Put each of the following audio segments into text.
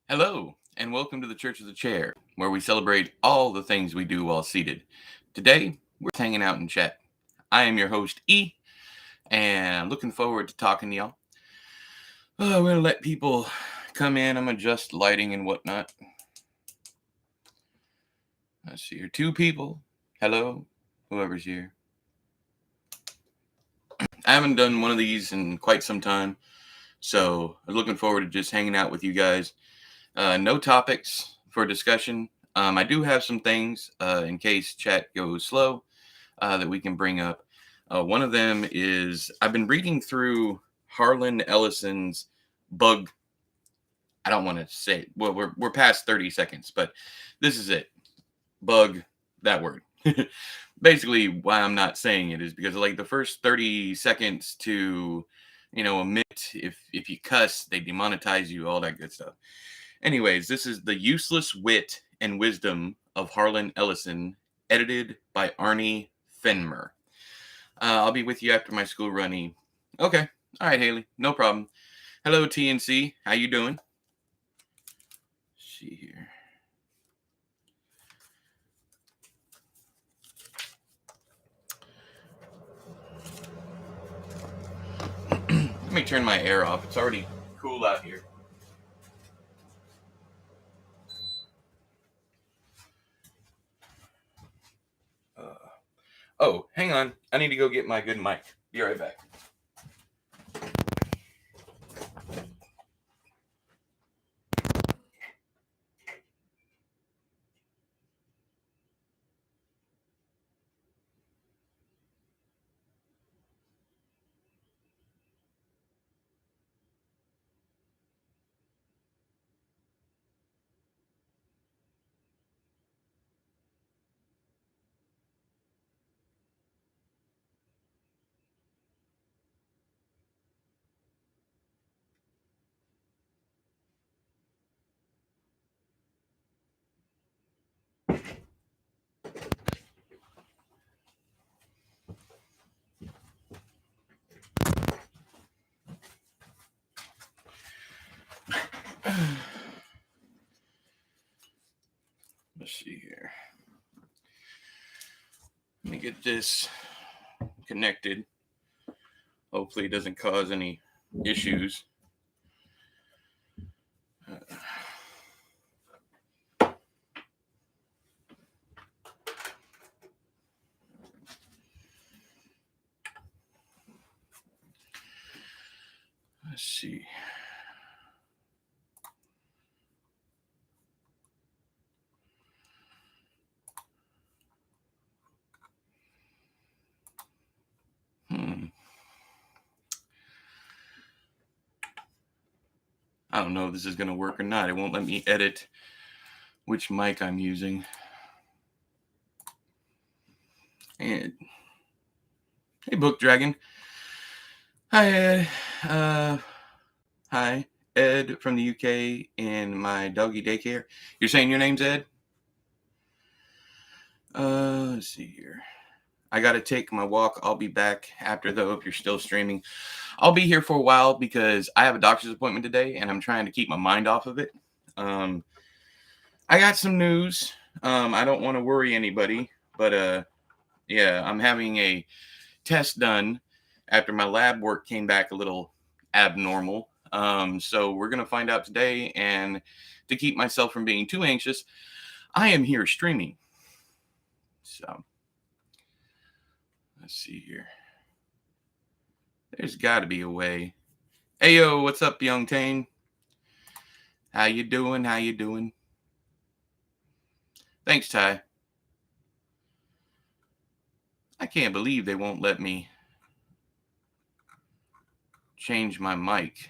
Hello, and welcome to the Church of the Chair, where we celebrate all the things we do while seated. Today, we're hanging out and chat. I am your host, E, and I'm looking forward to talking to y'all. We're going to let people come in. I'm going to adjust lighting and whatnot. Let's see here. 2 people. Hello, whoever's here. I haven't done one of these in quite some time, so I'm looking forward to just hanging out with you guys. No topics for discussion. I do have some things in case chat goes slow that we can bring up. One of them is I've been reading through Harlan Ellison's bug. I don't want to say it. Well, we're past 30 seconds, but this is it. Bug, that word. Basically, why I'm not saying it is because like the first 30 seconds to a minute, if you cuss, they demonetize you, all that good stuff. Anyways, this is The Useless Wit and Wisdom of Harlan Ellison, edited by Arnie Fenmer. I'll be with you after my school running. Okay. All right, Haley. No problem. Hello, TNC. How you doing? Let's see here. Let me turn my air off. It's already cool out here. Oh, hang on. I need to go get my good mic. Be right back. Let's see here. Let me get this connected. Hopefully it doesn't cause any issues. Let's see. I don't know if this is going to work or not. It won't let me edit which mic I'm using. And hey, Book Dragon. Hi, Ed. Hi, Ed from the UK in my doggy daycare. You're saying your name's Ed? Let's see here. I got to take my walk. I'll be back after, though, if you're still streaming. I'll be here for a while because I have a doctor's appointment today, and I'm trying to keep my mind off of it. I got some news. I don't want to worry anybody, but yeah, I'm having a test done after my lab work came back a little abnormal. So we're going to find out today, and to keep myself from being too anxious, I am here streaming. So let's see here. There's got to be a way. Hey, yo, what's up, Young Tane? How you doing? How you doing? Thanks, Ty. I can't believe they won't let me change my mic.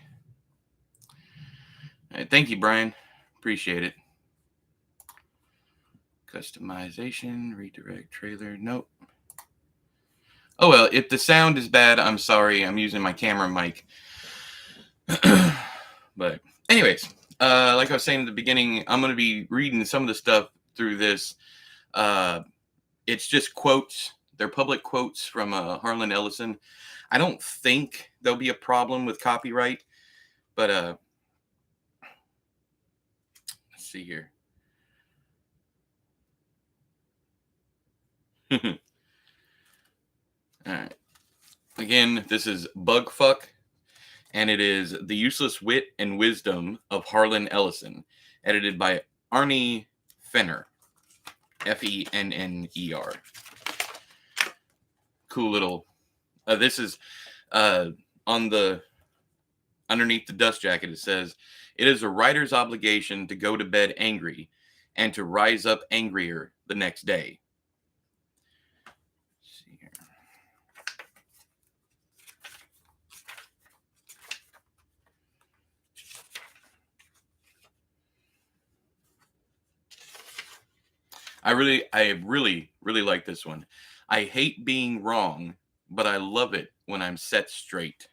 Thank you, Brian. Appreciate it. Customization, redirect, trailer. Nope. Oh, well, if the sound is bad, I'm sorry. I'm using my camera mic. But anyways, like I was saying at the beginning, I'm going to be reading some of the stuff through this. It's just quotes. They're public quotes from Harlan Ellison. I don't think there'll be a problem with copyright, but see here. All right. Again, this is Bugfuck, and it is The Useless Wit and Wisdom of Harlan Ellison, edited by Arnie Fenner. Fenner. Cool little. This is on the underneath the dust jacket. It says, "It is a writer's obligation to go to bed angry, and to rise up angrier the next day." Let's see here. I really like this one. "I hate being wrong, but I love it when I'm set straight."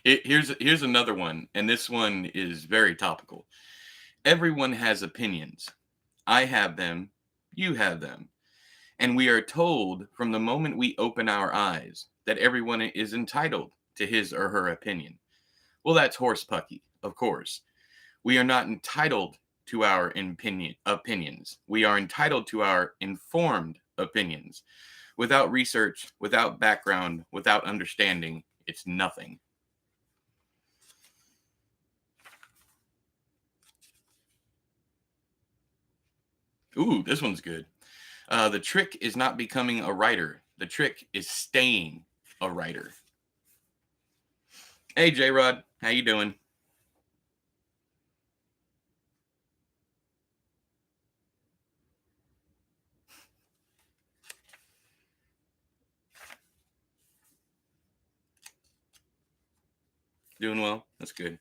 Here's another one, and this one is very topical. "Everyone has opinions. I have them, you have them, and we are told from the moment we open our eyes that everyone is entitled to his or her opinion." Well, that's horsepucky, of course. We are not entitled to our opinions. We are entitled to our informed opinions. Without research, without background, without understanding, it's nothing. Ooh, this one's good. "The trick is not becoming a writer. The trick is staying a writer." Hey, J-Rod, how you doing? Doing well. That's good.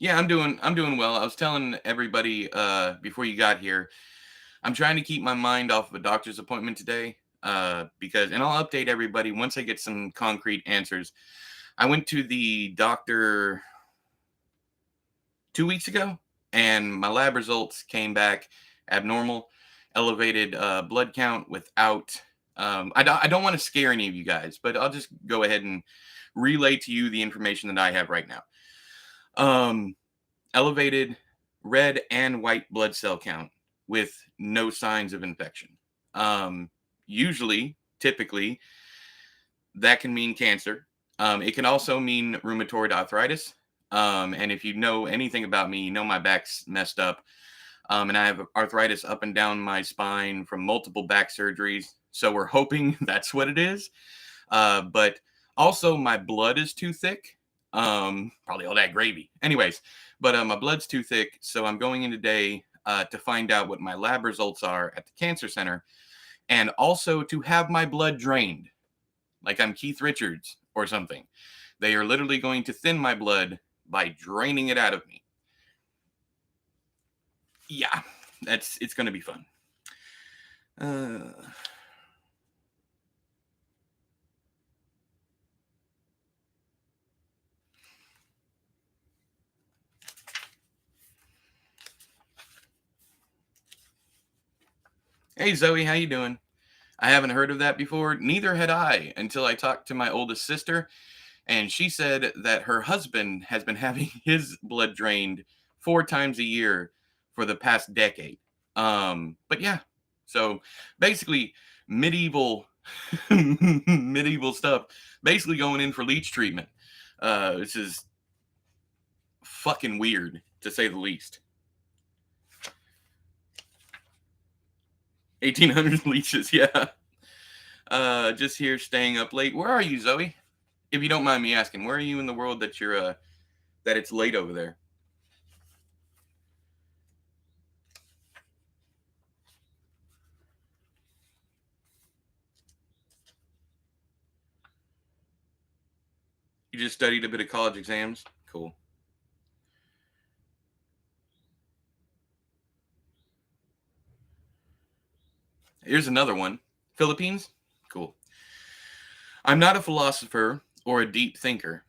Yeah, I'm doing well. I was telling everybody before you got here, I'm trying to keep my mind off of a doctor's appointment today, because, and I'll update everybody once I get some concrete answers. I went to the doctor 2 weeks ago, and my lab results came back abnormal, elevated blood count without. I don't want to scare any of you guys, but I'll just go ahead and relay to you the information that I have right now. Elevated red and white blood cell count with no signs of infection. Usually, typically, that can mean cancer. It can also mean rheumatoid arthritis. And if you know anything about me, you know my back's messed up. And I have arthritis up and down my spine from multiple back surgeries. So we're hoping that's what it is. But also, my blood is too thick. Probably all that gravy. Anyways, but my blood's too thick. So I'm going in today to find out what my lab results are at the cancer center, and also to have my blood drained like I'm Keith Richards or something. They are literally going to thin my blood by draining it out of me. Yeah, it's going to be fun. Hey Zoe, how you doing? I haven't heard of that before. Neither had I until I talked to my oldest sister, and she said that her husband has been having his blood drained 4 times a year for the past decade. But yeah, so basically medieval medieval stuff, basically going in for leech treatment. This is fucking weird to say the least. 1800s leeches, yeah. Just here staying up late. Where are you, Zoe? If you don't mind me asking, where are you in the world that you're that it's late over there? You just studied a bit of college exams? Cool. Here's another one. Philippines? Cool. "I'm not a philosopher or a deep thinker.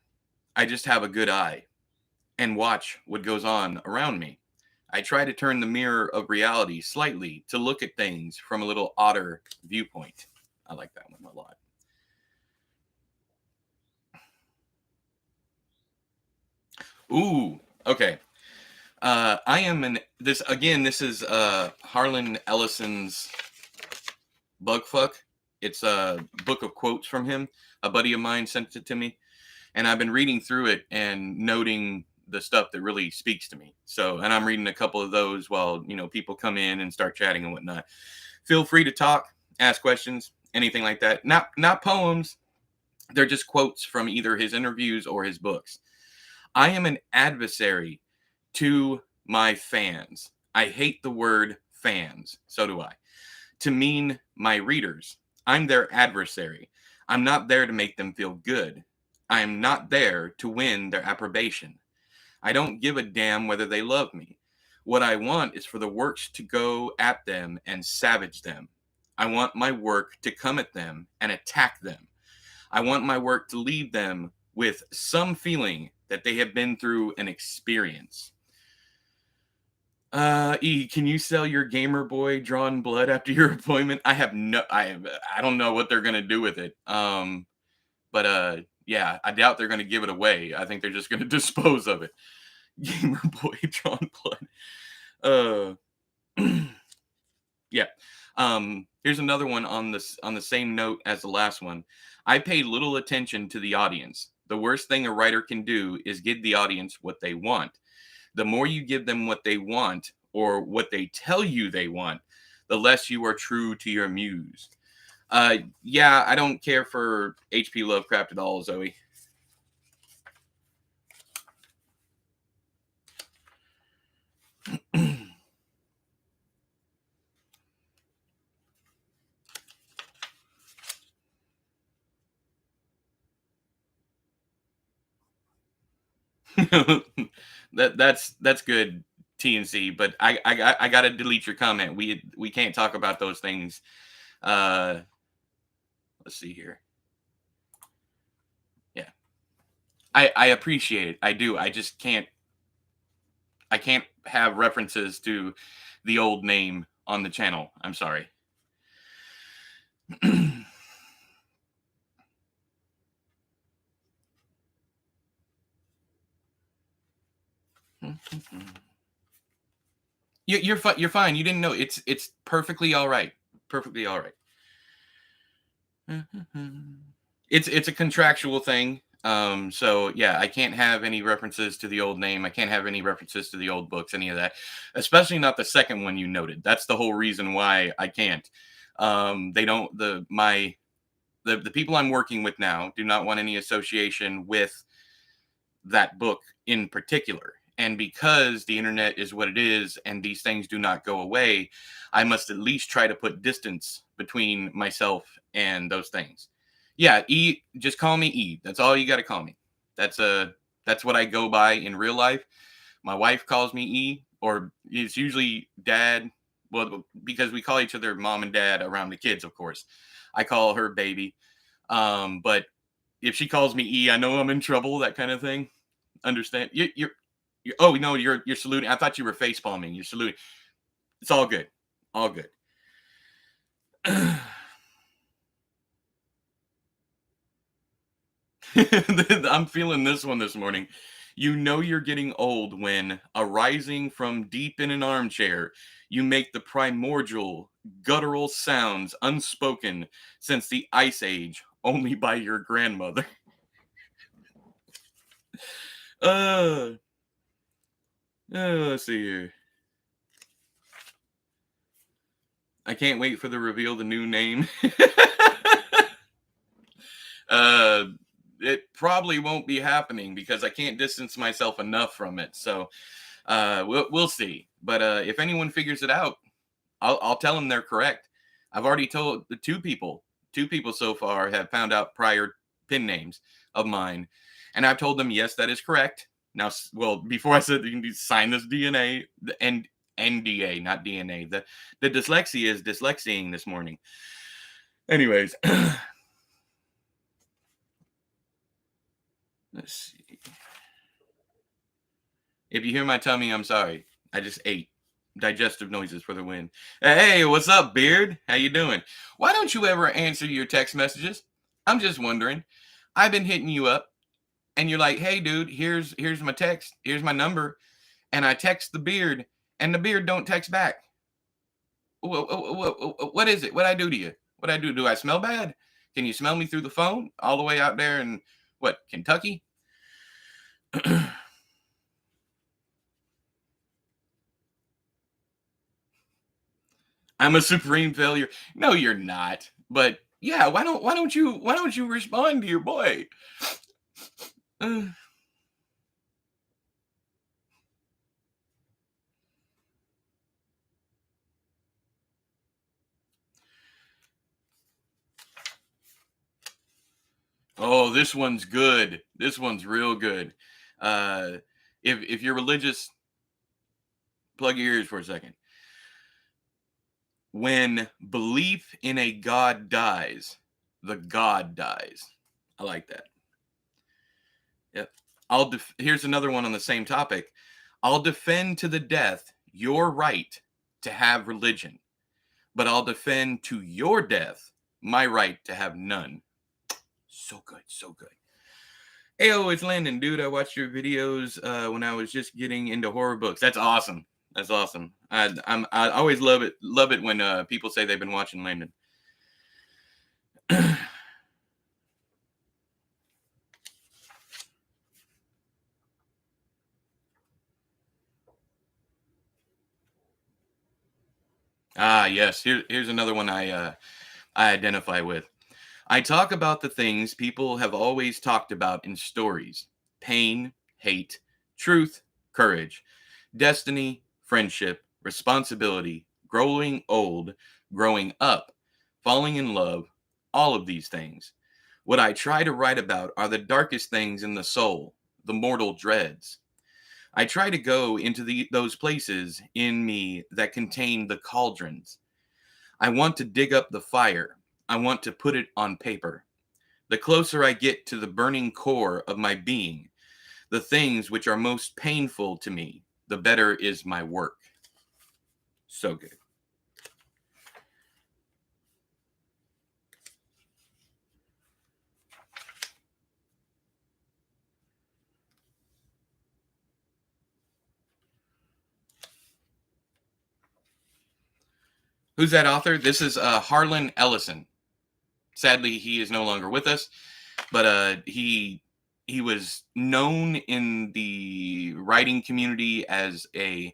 I just have a good eye and watch what goes on around me. I try to turn the mirror of reality slightly to look at things from a little odder viewpoint. I like that one a lot. Ooh, okay. I am an this again. This is Harlan Ellison's Bugfuck. It's a book of quotes from him. A buddy of mine sent it to me, and I've been reading through it and noting the stuff that really speaks to me. So, and I'm reading a couple of those while people come in and start chatting and whatnot. Feel free to talk, ask questions, anything like that. Not poems. They're just quotes from either his interviews or his books. I am an adversary to my fans. I hate the word fans. So do I. To mean my readers. I'm their adversary. I'm not there to make them feel good. I am not there to win their approbation. I don't give a damn whether they love me. What I want is for the works to go at them and savage them. I want my work to come at them and attack them. I want my work to leave them with some feeling that they have been through an experience. Can you sell your Gamer Boy drawn blood after your appointment? I don't know what they're gonna do with it. But yeah, I doubt they're gonna give it away. I think they're just gonna dispose of it. Gamer Boy drawn blood. Yeah. Here's another one on the same note as the last one. I pay little attention to the audience. The worst thing a writer can do is give the audience what they want. The more you give them what they want or what they tell you they want, the less you are true to your muse. Yeah, I don't care for H.P. Lovecraft at all, Zoe. That's good, TNC. But I gotta delete your comment. We can't talk about those things. Uh, let's see here. Yeah, I appreciate it. I do. I just can't. I can't have references to the old name on the channel. I'm sorry. You're fine. You didn't know. It's perfectly all right. Perfectly all right. It's a contractual thing. So yeah, I can't have any references to the old name. I can't have any references to the old books, any of that. Especially not the second one you noted. That's the whole reason why I can't. They don't the people I'm working with now do not want any association with that book in particular. And because the internet is what it is and these things do not go away, I must at least try to put distance between myself and those things. Yeah, E, just call me E. That's all you got to call me. That's what I go by in real life. My wife calls me E, or it's usually dad. Well, because we call each other mom and dad around the kids, of course. I call her baby. But if she calls me E, I know I'm in trouble, that kind of thing. Understand? You're oh no, you're saluting. I thought you were face palming. You're saluting. It's all good. All good. I'm feeling this one this morning. You know you're getting old when, arising from deep in an armchair, you make the primordial, guttural sounds unspoken since the Ice Age, only by your grandmother. uh, let's see here. I can't wait for the reveal the new name. uh, it probably won't be happening because I can't distance myself enough from it. So we'll see. But if anyone figures it out, I'll tell them they're correct. I've already told the two people. Two people so far have found out prior pin names of mine, and I've told them yes, that is correct. Now, well, before I said you can sign this DNA and NDA, not DNA. The dyslexia is dyslexiaing this morning. Anyways, Let's see. If you hear my tummy, I'm sorry. I just ate. Digestive noises for the win. Hey, what's up, Beard? How you doing? Why don't you ever answer your text messages? I'm just wondering. I've been hitting you up, and you're like, "Hey, dude, here's my text. Here's my number," and I text the Beard, and the Beard don't text back. What is it? What I do to you? What I do? Do I smell bad? Can you smell me through the phone all the way out there in what, Kentucky? I'm a supreme failure. No, you're not. But yeah, why don't you respond to your boy? Uh, oh, this one's good. This one's real good. Uh, if you're religious, plug your ears for a second. When belief in a god dies, the god dies. I like that. Yep. Here's another one on the same topic. I'll defend to the death your right to have religion, but I'll defend to your death my right to have none. So good, so good. Ayo, it's Landon, dude. I watched your videos when I was just getting into horror books. That's awesome. That's awesome. I always love it when people say they've been watching Landon. Yes. Here's another one I identify with. I talk about the things people have always talked about in stories: pain, hate, truth, courage, destiny, friendship, responsibility, growing old, growing up, falling in love, all of these things. What I try to write about are the darkest things in the soul, the mortal dreads. I try to go into those places in me that contain the cauldrons. I want to dig up the fire. I want to put it on paper. The closer I get to the burning core of my being, the things which are most painful to me, the better is my work. So good. Who's that author? This is Harlan Ellison. Sadly, he is no longer with us, but he was known in the writing community as a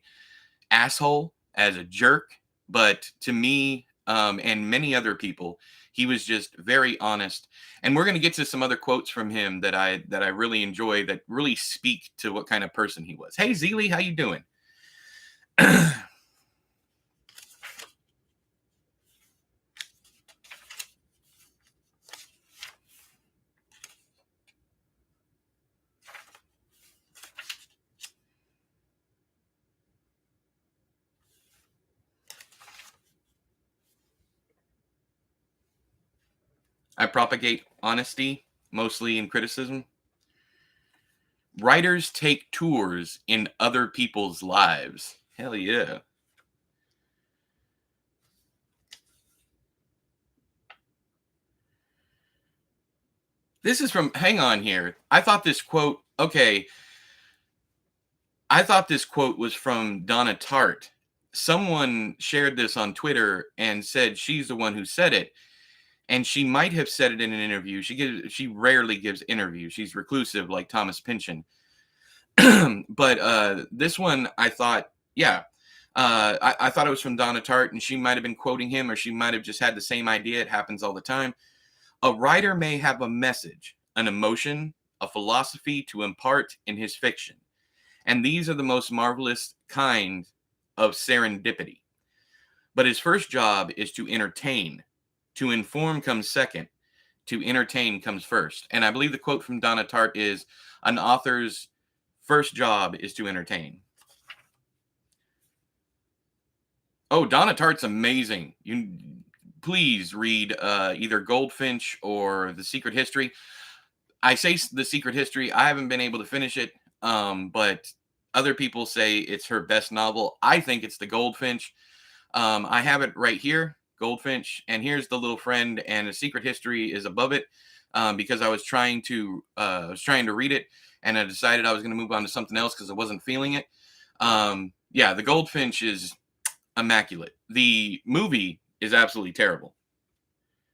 asshole, as a jerk, but to me and many other people, he was just very honest. And we're going to get to some other quotes from him that I really enjoy, that really speak to what kind of person he was. Hey, Zeely, how you doing? I propagate honesty, mostly in criticism. Writers take tours in other people's lives. Hell yeah. This is from, hang on here. I thought this quote was from Donna Tartt. Someone shared this on Twitter and said she's the one who said it. And she might have said it in an interview. She rarely gives interviews. She's reclusive like Thomas Pynchon. But this one, I thought, yeah, I thought it was from Donna Tartt, and she might have been quoting him, or she might have just had the same idea. It happens all the time. A writer may have a message, an emotion, a philosophy to impart in his fiction. And these are the most marvelous kind of serendipity. But his first job is to entertain. To inform comes second. To entertain comes first. And I believe the quote from Donna Tartt is, an author's first job is to entertain. Oh, Donna Tartt's amazing. You please read either Goldfinch or The Secret History. I say The Secret History. I haven't been able to finish it, but other people say it's her best novel. I think it's The Goldfinch. I have it right here, Goldfinch, and here's The Little Friend, and A Secret History is above it, because I was trying to read it, and I decided I was going to move on to something else because I wasn't feeling it. Yeah, The Goldfinch is immaculate. The movie is absolutely terrible.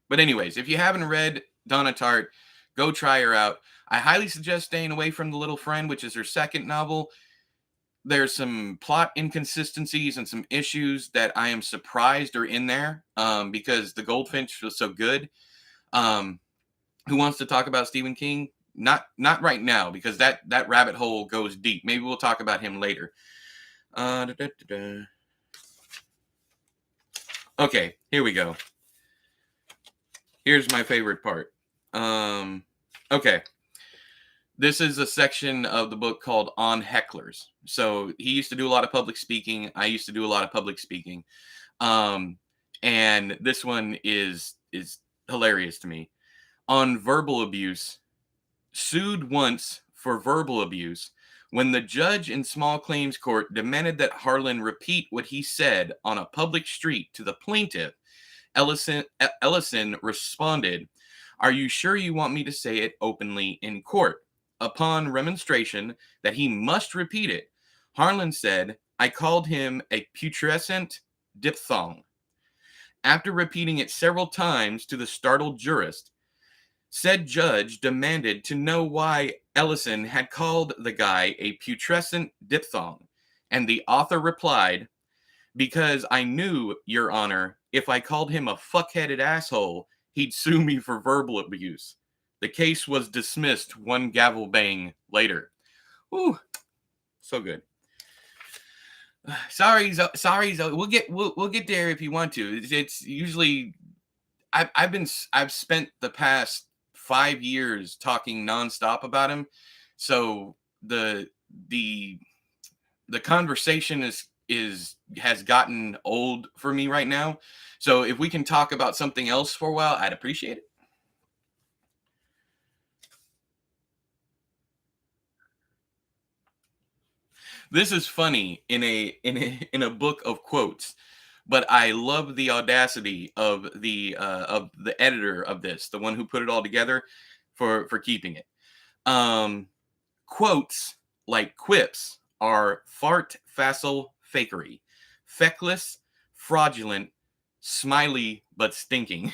But anyways, if you haven't read Donna Tartt, go try her out. I highly suggest staying away from The Little Friend, which is her second novel. There's some plot inconsistencies and some issues that I am surprised are in there, because The Goldfinch was so good. Who wants to talk about Stephen King? Not right now, because that rabbit hole goes deep. Maybe we'll talk about him later. Okay, here we go. Here's my favorite part. Okay. This is a section of the book called On Hecklers. So he used to do a lot of public speaking. I used to do a lot of public speaking. And this one is hilarious to me. On verbal abuse, sued once for verbal abuse when the judge in small claims court demanded that Harlan repeat what he said on a public street to the plaintiff. Ellison responded, "Are you sure you want me to say it openly in court?" Upon remonstration that he must repeat it, Harlan said, "I called him a putrescent diphthong." After repeating it several times to the startled jurist, said judge demanded to know why Ellison had called the guy a putrescent diphthong, and the author replied, "Because I knew, Your Honor, if I called him a fuck-headed asshole, he'd sue me for verbal abuse." The case was dismissed one gavel bang later. Ooh, so good. Sorry. We'll get there if you want to. It's usually I've spent the past 5 years talking nonstop about him, so the conversation has gotten old for me right now. So if we can talk about something else for a while, I'd appreciate it. This is funny in a book of quotes, but I love the audacity of the editor of this, the one who put it all together, for keeping it. Quotes like quips are fart facile fakery, feckless, fraudulent, smiley but stinking.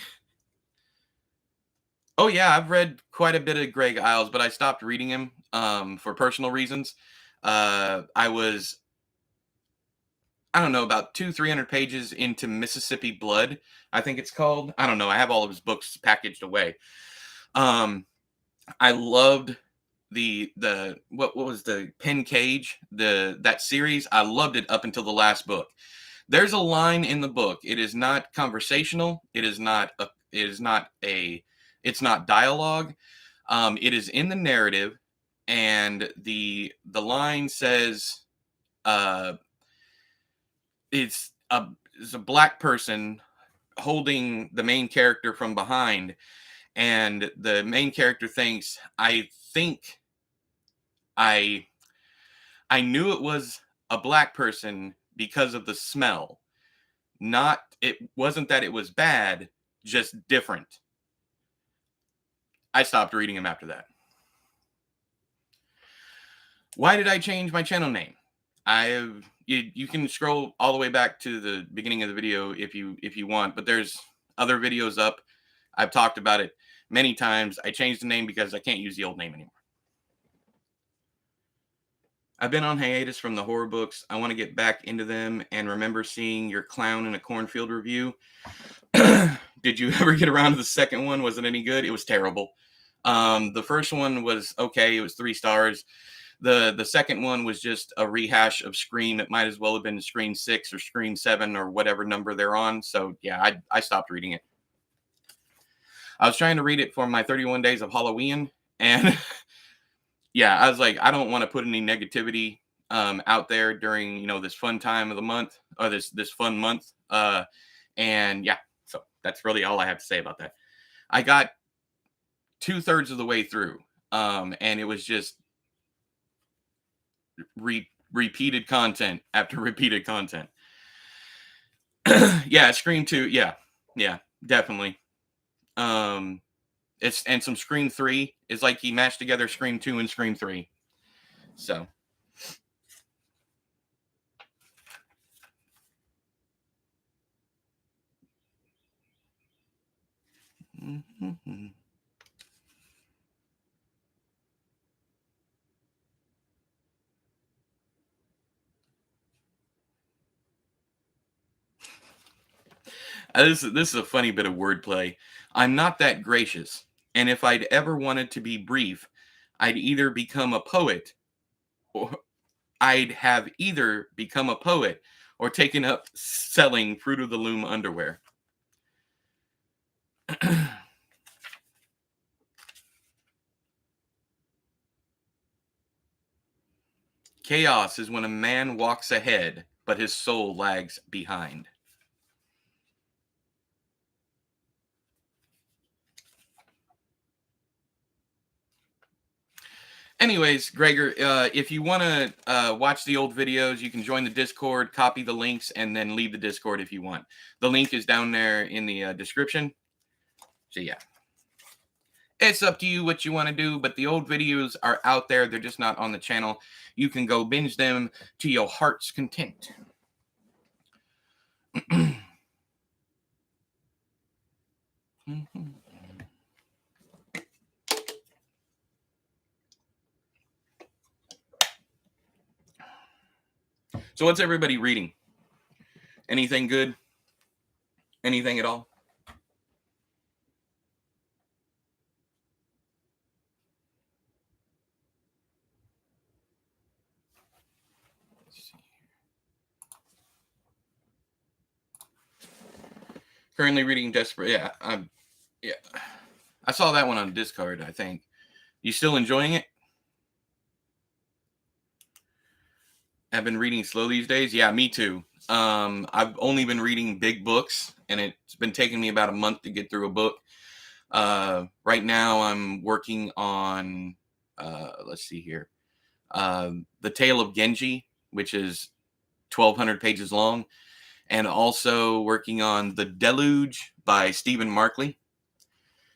Oh yeah, I've read quite a bit of Greg Iles, but I stopped reading him for personal reasons. I was, I don't know, about 200-300 pages into Mississippi Blood, I think it's called. I don't know. I have all of his books packaged away. I loved the what was the Pen Cage, that series. I loved it up until the last book. There's a line in the book. It is not conversational. It's not dialogue. It is in the narrative, and the line says, uh, it's a black person holding the main character from behind, and the main character thinks, "I think I knew it was a black person because of the smell. Not, it wasn't that it was bad, just different." I stopped reading him after that. Why did I change my channel name? You can scroll all the way back to the beginning of the video if you want, but there's other videos up. I've talked about it many times. I changed the name because I can't use the old name anymore. I've been on hiatus from the horror books. I want to get back into them, and remember seeing your Clown in a Cornfield review. Did you ever get around to the second one? Was it any good? It was terrible. The first one was okay. It was 3 stars. The second one was just a rehash of Scream. It might as well have been Scream 6 or Scream 7 or whatever number they're on. So yeah, I stopped reading it. I was trying to read it for my 31 days of Halloween, and yeah, I was like, I don't want to put any negativity out there during this fun time of the month, or this fun month. And yeah, so that's really all I have to say about that. I got 2/3 of the way through. And it was just repeated content after repeated content. Yeah, Scream 2. Yeah, definitely. It's and some Scream 3 is like he mashed together Scream 2 and Scream 3. So mhm. This is a funny bit of wordplay. I'm not that gracious, and if I'd ever wanted to be brief, I'd either become a poet or I'd have either become a poet or taken up selling Fruit of the Loom underwear. Chaos is when a man walks ahead, but his soul lags behind. Anyways, Gregor, if you want to watch the old videos, you can join the Discord, copy the links, and then leave the Discord if you want. The link is down there in the description. So, yeah. It's up to you what you want to do, but the old videos are out there. They're just not on the channel. You can go binge them to your heart's content. So, what's everybody reading? Anything good? Anything at all? Currently reading Desperate. Yeah, yeah. I saw that one on Discord, I think. You still enjoying it? I've been reading slow these days. Yeah, me too. I've only been reading big books, and it's been taking me about a month to get through a book. Right now, I'm working on, let's see here, The Tale of Genji, which is 1,200 pages long, and also working on The Deluge by Stephen Markley.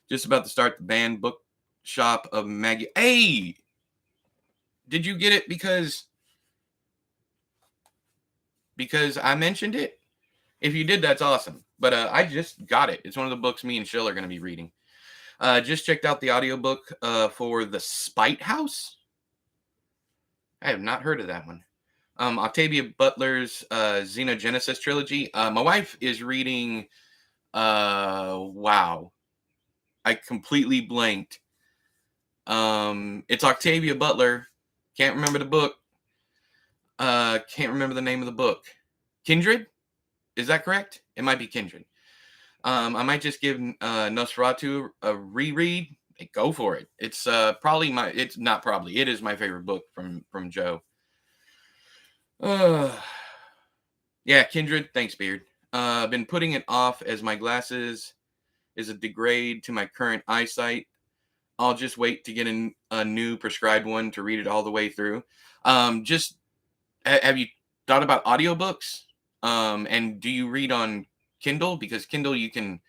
Just about to start the banned book shop of Maggie. Hey, did you get it because I mentioned it? If you did, that's awesome. But I just got it. It's one of the books me and Shill are going to be reading. Just checked out the audiobook for The Spite House. I have not heard of that one. Octavia Butler's Xenogenesis trilogy. My wife is reading. Wow, I completely blanked. It's Octavia Butler. Can't remember the book. Can't remember the name of the book. Kindred? Is that correct? It might be Kindred. I might just give Nosferatu a reread. Hey, go for it. It's probably my. It's not probably. It is my favorite book from Joe. Yeah, Kindred. Thanks, Beard. I've been putting it off as my glasses is a degrade to my current eyesight. I'll just wait to get a new prescribed one to read it all the way through. Just have you thought about audiobooks? And do you read on Kindle? Because Kindle, you can,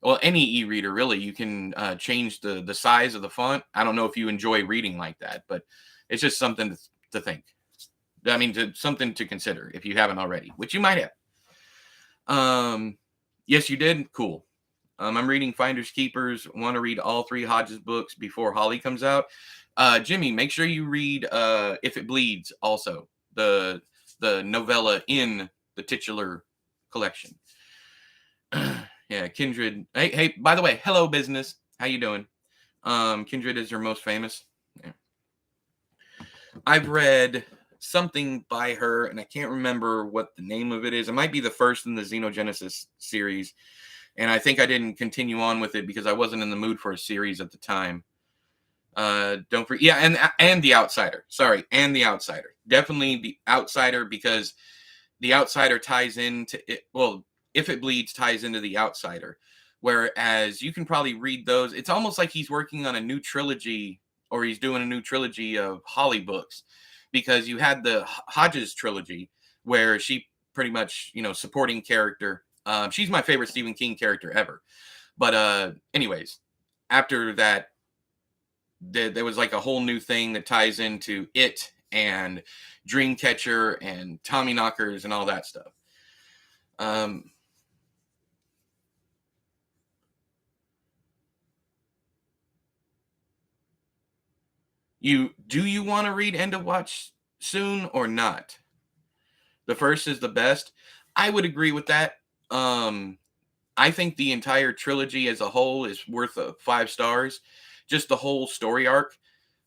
well, any e-reader really, you can change the size of the font. I don't know if you enjoy reading like that, but it's just something to think. I mean, something to consider if you haven't already, which you might have. Yes, you did. Cool. I'm reading Finders Keepers. Want to read all 3 Hodges books before Holly comes out. Jimmy, make sure you read If It Bleeds also, the novella in the titular collection. Yeah, Kindred. Hey, by the way, hello business. How you doing? Kindred is her most famous. Yeah. I've read something by her, and I can't remember what the name of it is. It might be the first in the Xenogenesis series. And I think I didn't continue on with it because I wasn't in the mood for a series at the time. Don't forget, yeah, and The Outsider. Sorry, and The Outsider. Definitely The Outsider, because The Outsider ties into it. Well, If It Bleeds ties into The Outsider. Whereas you can probably read those. It's almost like he's working on a new trilogy or he's doing a new trilogy of Holly books, because you had the Hodges trilogy where she pretty much, supporting character. She's my favorite Stephen King character ever. But anyways, after that, there was like a whole new thing that ties into it and Dreamcatcher and Tommy Knockers and all that stuff. Um, you want to read End of Watch soon or not? The first is the best. I would agree with that. Um, I think the entire trilogy as a whole is worth 5 stars, just the whole story arc.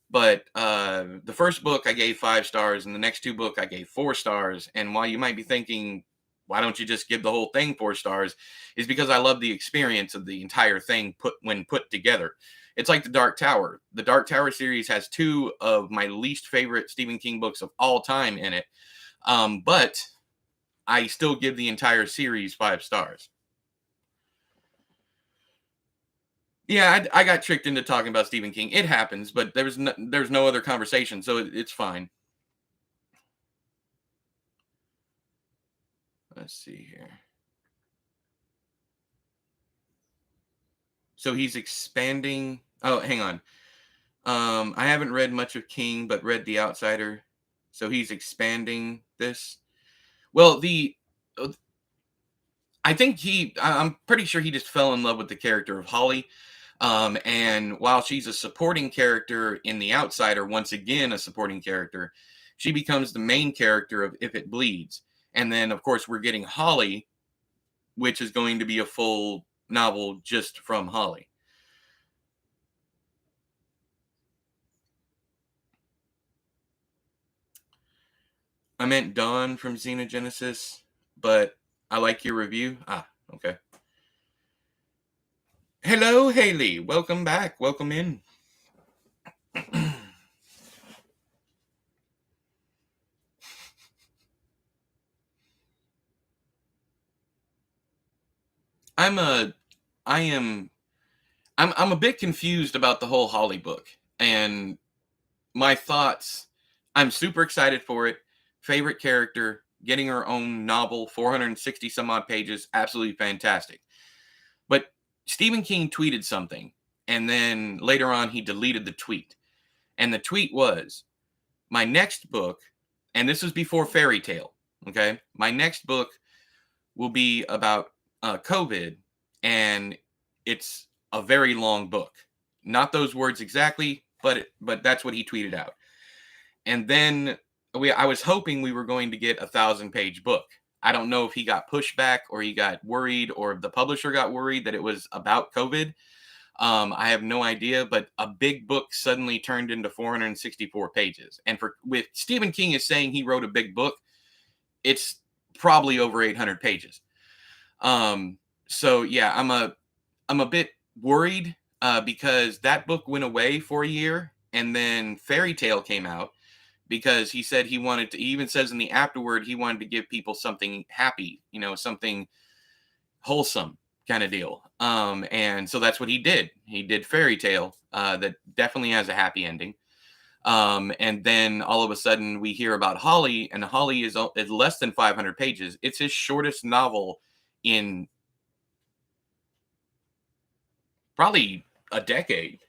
But the first book I gave 5 stars, and the next 2 books I gave 4 stars. And while you might be thinking, why don't you just give the whole thing 4 stars? Is because I love the experience of the entire thing when put together. It's like the Dark Tower. The Dark Tower series has 2 of my least favorite Stephen King books of all time in it. But I still give the entire series 5 stars. Yeah, I got tricked into talking about Stephen King. It happens, but there's no other conversation, so it's fine. Let's see here. So he's expanding. Oh, hang on. I haven't read much of King, but read The Outsider. So he's expanding this. Well, uh, I'm pretty sure he just fell in love with the character of Holly. And while she's a supporting character in The Outsider, once again a supporting character, she becomes the main character of If It Bleeds. And then, of course, we're getting Holly, which is going to be a full novel just from Holly. I meant Dawn from Xenogenesis, but I like your review. Ah, okay. Hello, Haley. Welcome back. Welcome in. I'm a, I am, I'm a bit confused about the whole Holly book and my thoughts. I'm super excited for it. Favorite character, getting her own novel, 460 some odd pages, absolutely fantastic. But Stephen King tweeted something, and then later on he deleted the tweet. And the tweet was, my next book, and this was before Fairy Tale, okay? My next book will be about COVID, and it's a very long book. Not those words exactly, but that's what he tweeted out. And then I was hoping we were going to get 1,000-page book. I don't know if he got pushback or he got worried or if the publisher got worried that it was about COVID. I have no idea, but a big book suddenly turned into 464 pages. And with Stephen King is saying he wrote a big book, it's probably over 800 pages. So yeah, I'm a bit worried because that book went away for a year, and then Fairy Tale came out because he said he wanted to. He even says in the afterword he wanted to give people something happy, something wholesome kind of deal. And so that's what he did. He did Fairy Tale, that definitely has a happy ending. And then all of a sudden we hear about Holly, and Holly is less than 500 pages. It's his shortest novel in probably a decade.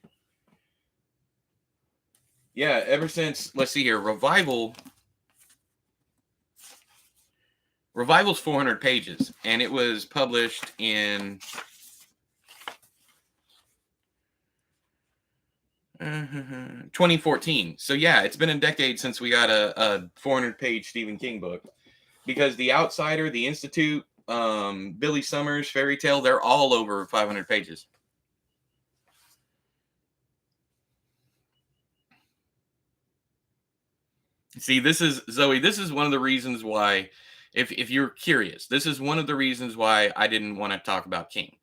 Yeah, ever since, let's see here, Revival's 400 pages, and it was published in 2014. So yeah, it's been a decade since we got a 400-page Stephen King book, because The Outsider, The Institute, Billy Summers, Fairy Tale, they're all over 500 pages. See, this is Zoe. This is one of the reasons why, if you're curious, this is one of the reasons why I didn't want to talk about King,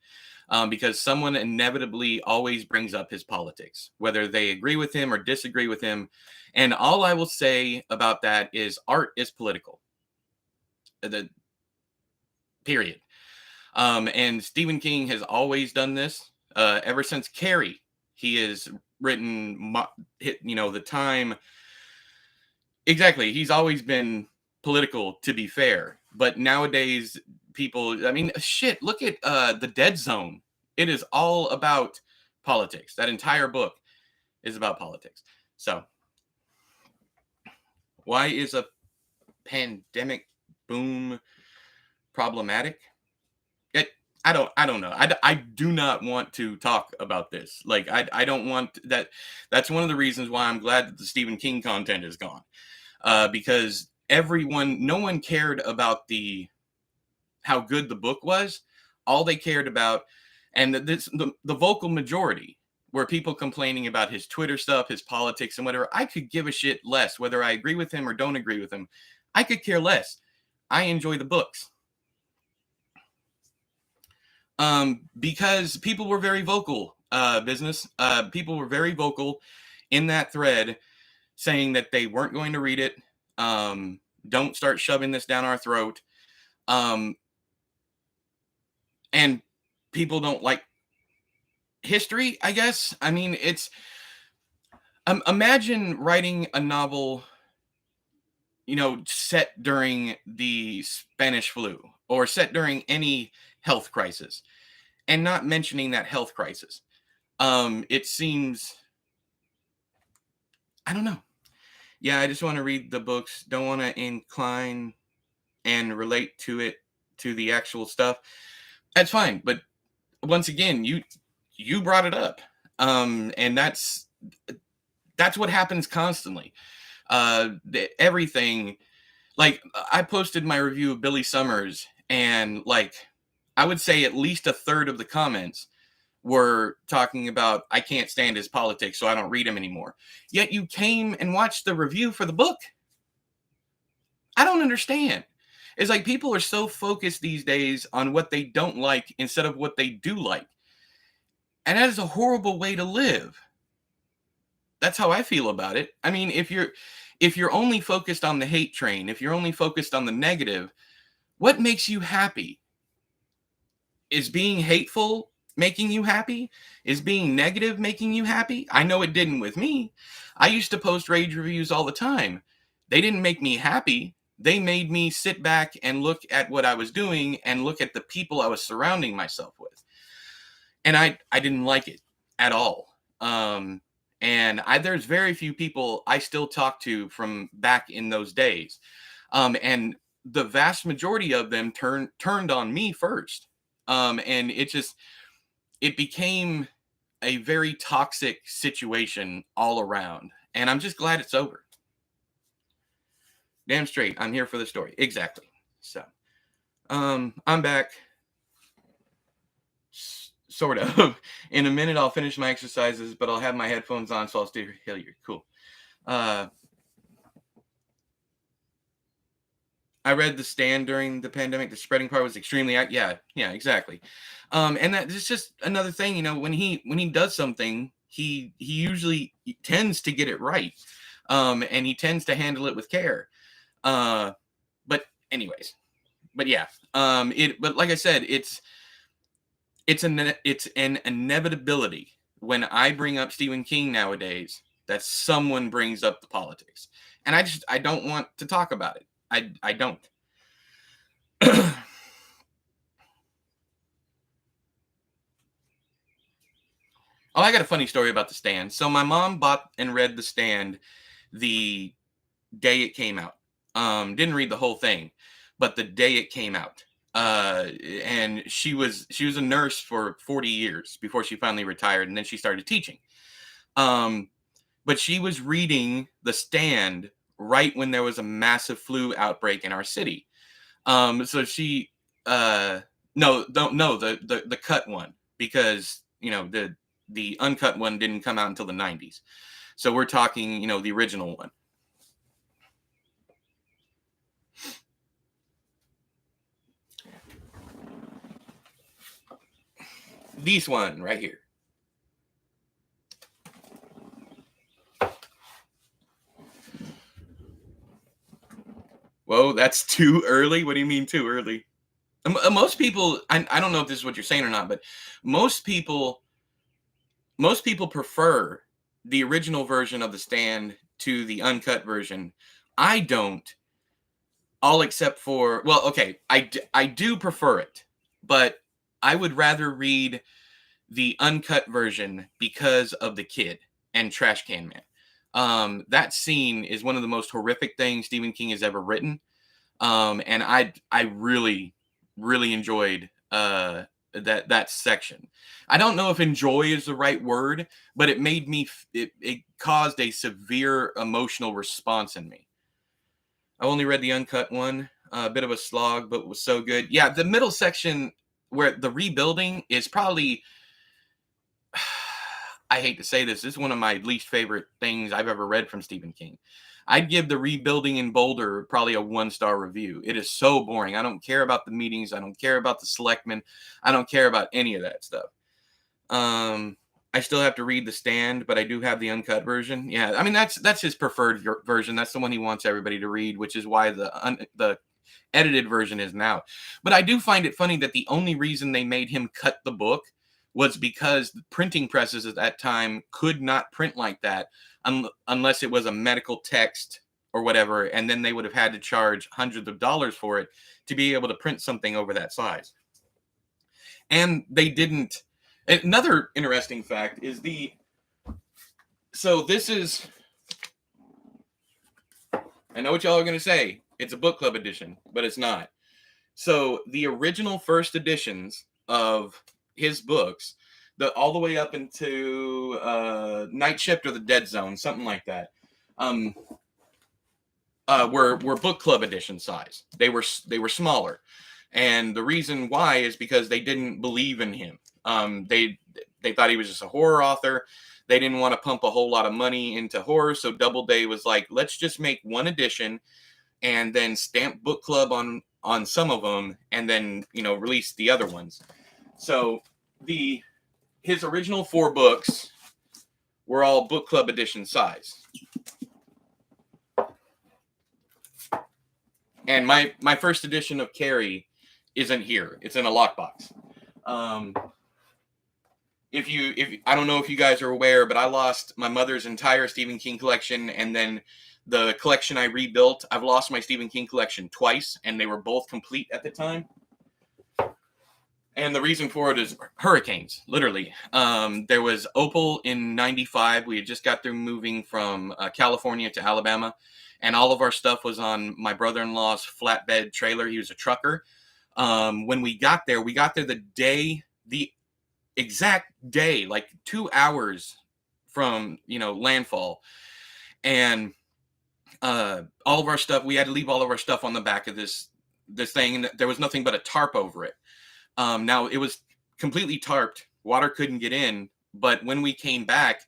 because someone inevitably always brings up his politics, whether they agree with him or disagree with him. And all I will say about that is art is political. The period. And Stephen King has always done this ever since Carrie. He has written, the time. Exactly. He's always been political, to be fair. But nowadays, people, I mean, shit, look at The Dead Zone. It is all about politics. That entire book is about politics. So, why is a pandemic boom problematic? I don't know. I do not want to talk about this. Like, I don't want that. That's one of the reasons why I'm glad that the Stephen King content is gone. Because no one cared about how good the book was. All they cared about, and the vocal majority, were people complaining about his Twitter stuff, his politics, and whatever. I could give a shit less whether I agree with him or don't agree with him. I could care less. I enjoy the books. Because people were very vocal, people were very vocal in that thread saying that they weren't going to read it. Don't start shoving this down our throat. And people don't like history, I guess. I mean, it's imagine writing a novel, set during the Spanish flu or set during any health crisis and not mentioning that health crisis. It seems, I don't know. Yeah, I just want to read the books. Don't want to incline and relate to the actual stuff. That's fine. But once again, you brought it up. And that's what happens constantly. Everything, like, I posted my review of Billy Summers, and like, I would say at least a third of the comments were talking about, I can't stand his politics, so I don't read him anymore. Yet you came and watched the review for the book. I don't understand. It's like people are so focused these days on what they don't like instead of what they do like. And that is a horrible way to live. That's how I feel about it. I mean, if you're only focused on the hate train, if you're only focused on the negative, what makes you happy? Is being hateful making you happy? Is being negative making you happy? I know it didn't with me. I used to post rage reviews all the time. They didn't make me happy. They made me sit back and look at what I was doing and look at the people I was surrounding myself with. And I didn't like it at all. And there's very few people I still talk to from back in those days. And the vast majority of them turned on me first. And it became a very toxic situation all around. And I'm just glad it's over. Damn straight. I'm here for the story. Exactly. So, I'm back. Sort of. In a minute, I'll finish my exercises, but I'll have my headphones on, so I'll stay here. Cool. I read The Stand during the pandemic. The spreading part was extremely, yeah, exactly. And that is just another thing, when he does something, he usually tends to get it right. And he tends to handle it with care. But anyways, but yeah, but like I said, it's an inevitability when I bring up Stephen King nowadays that someone brings up the politics, and I don't want to talk about it. I don't. Oh, I got a funny story about The Stand. So my mom bought and read The Stand the day it came out. Didn't read the whole thing, but the day it came out. And she was a nurse for 40 years before she finally retired, and then she started teaching. But she was reading The Stand right when there was a massive flu outbreak in our city. So she the cut one, because the uncut one didn't come out until the 90s. So we're talking, the original one. This one right here. Whoa, that's too early? What do you mean too early? Most people, I don't know if this is what you're saying or not, but most people prefer the original version of The Stand to the uncut version, I don't, all except for, well, okay, I do prefer it, but I would rather read the uncut version because of the kid and Trash Can Man. That scene is one of the most horrific things Stephen King has ever written. And I really, really enjoyed that section. I don't know if enjoy is the right word, but it made me, it caused a severe emotional response in me. I only read the uncut one, a bit of a slog, but was so good. Yeah, the middle section where the rebuilding is probably, I hate to say this is one of my least favorite things I've ever read from Stephen King. I'd give the rebuilding in Boulder probably a 1-star review. It is so boring. I don't care about the meetings. I don't care about the selectmen. I don't care about any of that stuff. I still have to read The Stand, but I do have the uncut version. Yeah, I mean that's his preferred version. That's the one he wants everybody to read, which is why the edited version is now. But I do find it funny that the only reason they made him cut the book was because the printing presses at that time could not print like that unless it was a medical text or whatever, and then they would have had to charge hundreds of dollars for it to be able to print something over that size. And they didn't. Another interesting fact is so this is, I know what y'all are going to say, it's a book club edition, but it's not. So the original first editions of his books, all the way up into Night Shift or the Dead Zone, something like that, were book club edition size. They were smaller, and the reason why is because they didn't believe in him. They thought he was just a horror author. They didn't want to pump a whole lot of money into horror, so Doubleday was like, let's just make one edition and then stamp book club on some of them, and then release the other ones. So his original 4 books were all book club edition size. And my first edition of Carrie isn't here. It's in a lockbox. If I don't know if you guys are aware, but I lost my mother's entire Stephen King collection, and then the collection I rebuilt. I've lost my Stephen King collection twice, and they were both complete at the time. And the reason for it is hurricanes, literally. There was Opal in 95. We had just got through moving from California to Alabama, and all of our stuff was on my brother-in-law's flatbed trailer. He was a trucker. When we got there the exact day, like 2 hours from landfall, and all of our stuff, we had to leave all of our stuff on the back of this thing, and there was nothing but a tarp over it. Now it was completely tarped, water couldn't get in, but when we came back,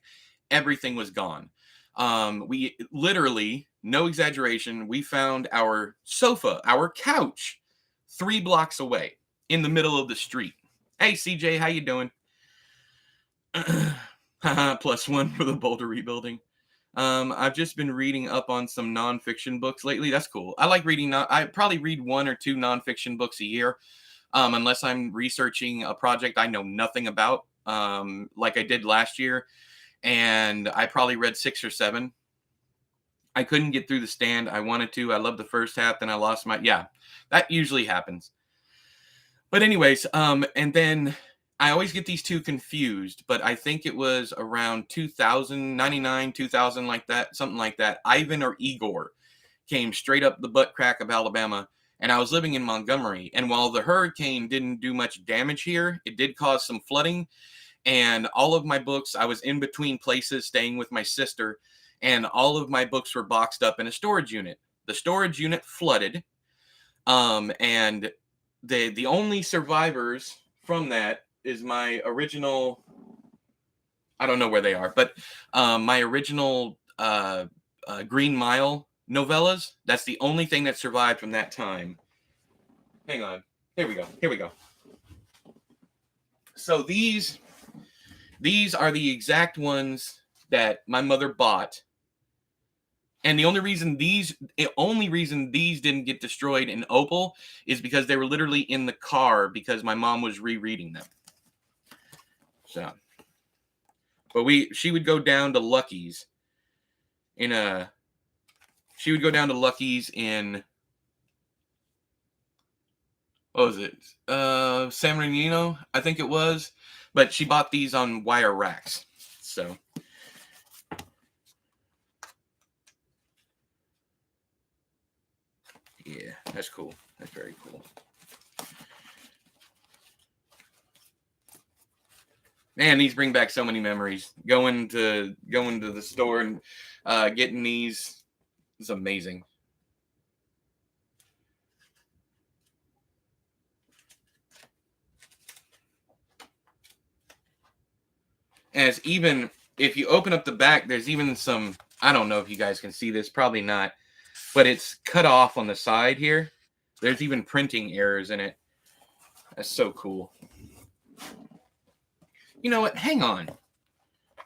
everything was gone. We literally, no exaggeration, we found our sofa, our couch 3 blocks away in the middle of the street. Hey CJ, how you doing? +1 for the Boulder rebuilding. I've just been reading up on some nonfiction books lately. That's cool. I like reading. I probably read 1 or 2 nonfiction books a year, unless I'm researching a project I know nothing about, like I did last year. And I probably read 6 or 7. I couldn't get through The Stand. I wanted to. I loved the first half, then I lost yeah, that usually happens. But anyways, and then I always get these 2 confused, but I think it was around 2099, 2000, like that, something like that. Ivan or Igor came straight up the butt crack of Alabama, and I was living in Montgomery. And while the hurricane didn't do much damage here, it did cause some flooding. And all of my books, I was in between places staying with my sister, and all of my books were boxed up in a storage unit. The storage unit flooded, and the only survivors from that is my original, I don't know where they are, but my original Green Mile novellas. That's the only thing that survived from that time. Hang on. Here we go. So these are the exact ones that my mother bought. And the only reason these didn't get destroyed in Opal is because they were literally in the car because my mom was rereading them. So But she would go down to Lucky's in a she would go down to Lucky's in, what was it? San Bernardino, I think it was. But she bought these on wire racks. So yeah, that's cool. That's very cool. Man, these bring back so many memories. Going to the store and getting these is amazing. As even if you open up the back, there's even some, I don't know if you guys can see this, probably not, but it's cut off on the side here. There's even printing errors in it. That's so cool. You know what? Hang on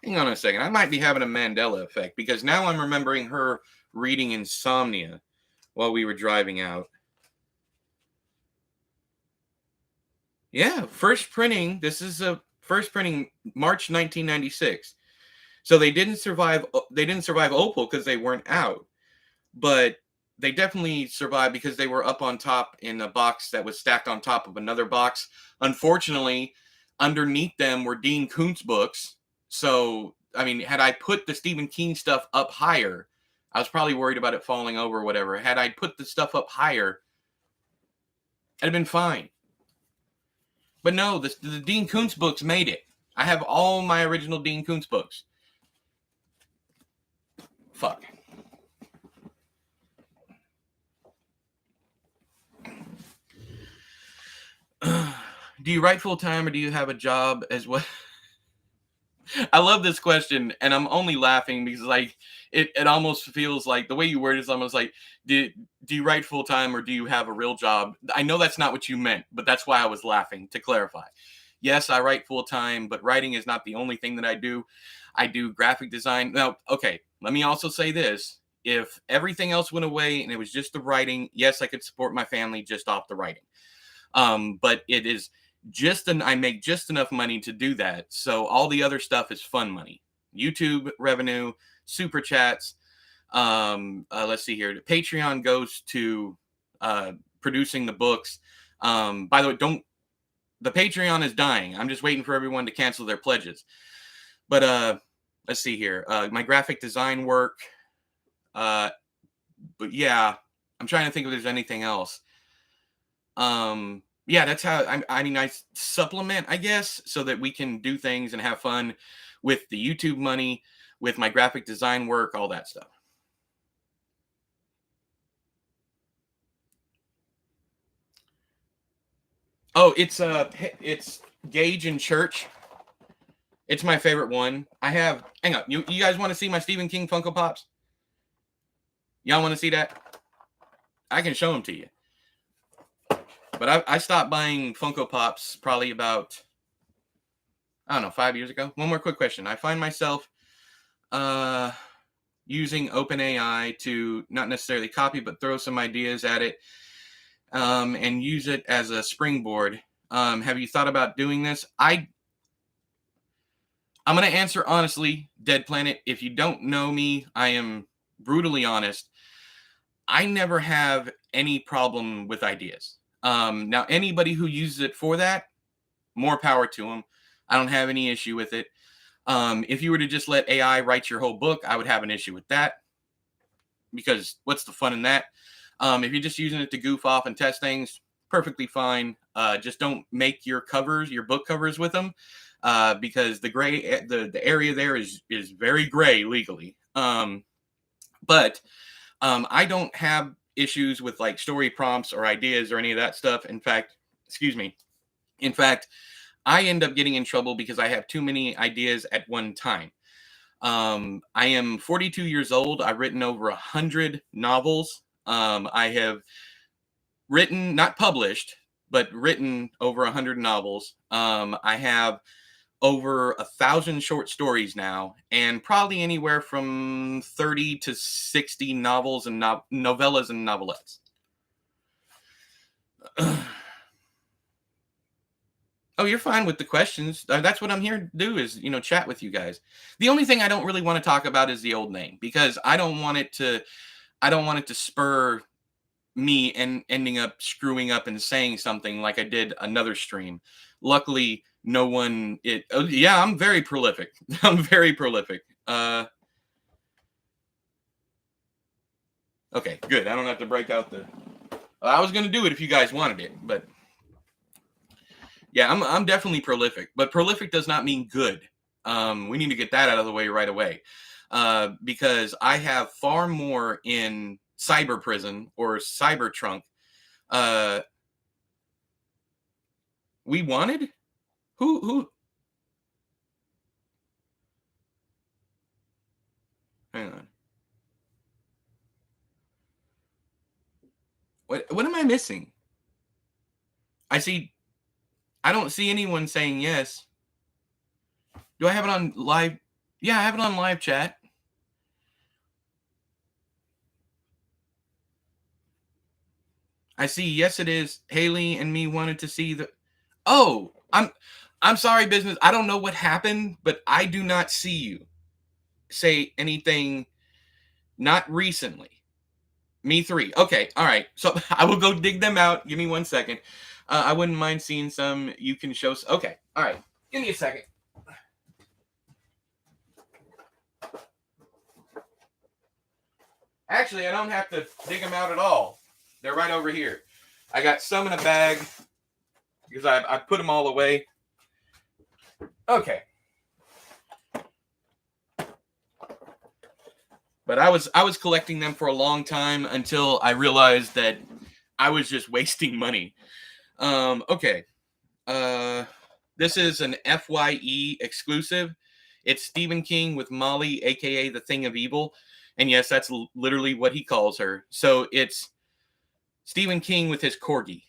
a second. I might be having a Mandela effect, because now I'm remembering her reading Insomnia while we were driving out. Yeah, first printing. This is a first printing, March 1996. So they didn't survive. They didn't survive Opal because they weren't out, but they definitely survived because they were up on top in a box that was stacked on top of another box. Unfortunately, underneath them were Dean Koontz books. So, I mean, had I put the Stephen King stuff up higher, I was probably worried about it falling over or whatever. Had I put the stuff up higher, it'd have been fine. But no, the Dean Koontz books made it. I have all my original Dean Koontz books. Fuck. Do you write full time or do you have a job as well? I love this question, and I'm only laughing because like it almost feels like the way you word it is almost like, do you write full time or do you have a real job? I know that's not what you meant, but that's why I was laughing, to clarify. Yes, I write full time, but writing is not the only thing that I do. I do graphic design. Now, okay, let me also say this. If everything else went away and it was just the writing, yes, I could support my family just off the writing. But it is I make just enough money to do that. So all the other stuff is fun money. YouTube revenue, super chats. Let's see here. Patreon goes to producing the books. By the way, the Patreon is dying. I'm just waiting for everyone to cancel their pledges. But let's see here. My graphic design work. But yeah, I'm trying to think if there's anything else. Yeah, that's how I mean, I supplement, I guess, so that we can do things and have fun with the YouTube money, with my graphic design work, all that stuff. Oh, it's Gage in Church. It's my favorite one. Hang on, you guys want to see my Stephen King Funko Pops? Y'all want to see that? I can show them to you. But I stopped buying Funko Pops probably about, I don't know, 5 years ago. One more quick question. I find myself using OpenAI to not necessarily copy, but throw some ideas at it and use it as a springboard. Have you thought about doing this? I'm going to answer honestly, Dead Planet. If you don't know me, I am brutally honest. I never have any problem with ideas. Now, anybody who uses it for that, more power to them. I don't have any issue with it. If you were to just let AI write your whole book, I would have an issue with that, because what's the fun in that? If you're just using it to goof off and test things, perfectly fine. Just don't make your book covers with them, because the area there is very gray legally. But I don't have issues with like story prompts or ideas or any of that stuff. In fact, I end up getting in trouble because I have too many ideas at one time. I am 42 years old. I've written over 100 novels. I have written, not published, but written over 100 novels. I have over 1,000 short stories now, and probably anywhere from 30 to 60 novels and novellas and novelettes. Oh, you're fine with the questions. That's what I'm here to do is, chat with you guys. The only thing I don't really want to talk about is the old name because I don't want it to spur me and ending up screwing up and saying something like I did another stream. Luckily, no one oh, yeah, I'm very prolific. I'm very prolific. Okay, good. I don't have to break out the I was going to do it if you guys wanted it, but yeah, I'm definitely prolific, but prolific does not mean good. We need to get that out of the way right away, because I have far more in cyber prison or cyber trunk. Uh, we wanted who? Hang on. What am I missing? I see. I don't see anyone saying yes. Do I have it on live? Yeah, I have it on live chat. I see. Yes, it is. Haley and me wanted to see the. Oh, I'm sorry, business. I don't know what happened, but I do not see you say anything. Not recently. Me three. Okay. All right. So I will go dig them out. Give me 1 second. I wouldn't mind seeing some. You can show. Okay. All right. Give me a second. Actually, I don't have to dig them out at all. They're right over here. I got some in a bag because I put them all away. Okay. But I was collecting them for a long time until I realized that I was just wasting money. Okay. This is an FYE exclusive. It's Stephen King with Molly, aka the Thing of Evil. And yes, that's literally what he calls her. So it's Stephen King with his corgi.